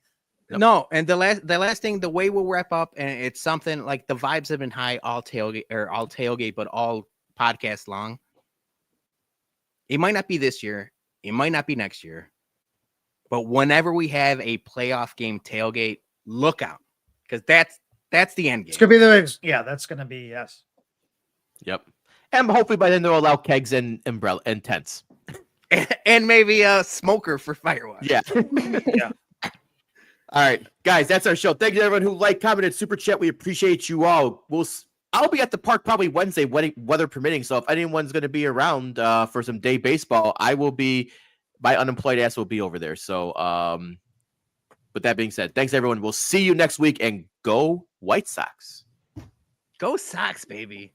No, and the last thing, the way we'll wrap up, and it's something like the vibes have been high all tailgate, but all podcast long. It might not be this year, it might not be next year, but whenever we have a playoff game tailgate, look out, because that's the end game. It's gonna be that's gonna be yes. Yep. And hopefully by then they'll allow kegs and umbrella and tents. and maybe a smoker for fireworks. Yeah. Yeah. All right, guys, that's our show. Thank you to everyone who liked, commented, super chat. We appreciate you all. I'll be at the park probably Wednesday, weather permitting. So if anyone's going to be around for some day baseball, I will be. My unemployed ass will be over there. So, with that being said, thanks everyone. We'll see you next week, and go White Sox. Go Sox, baby.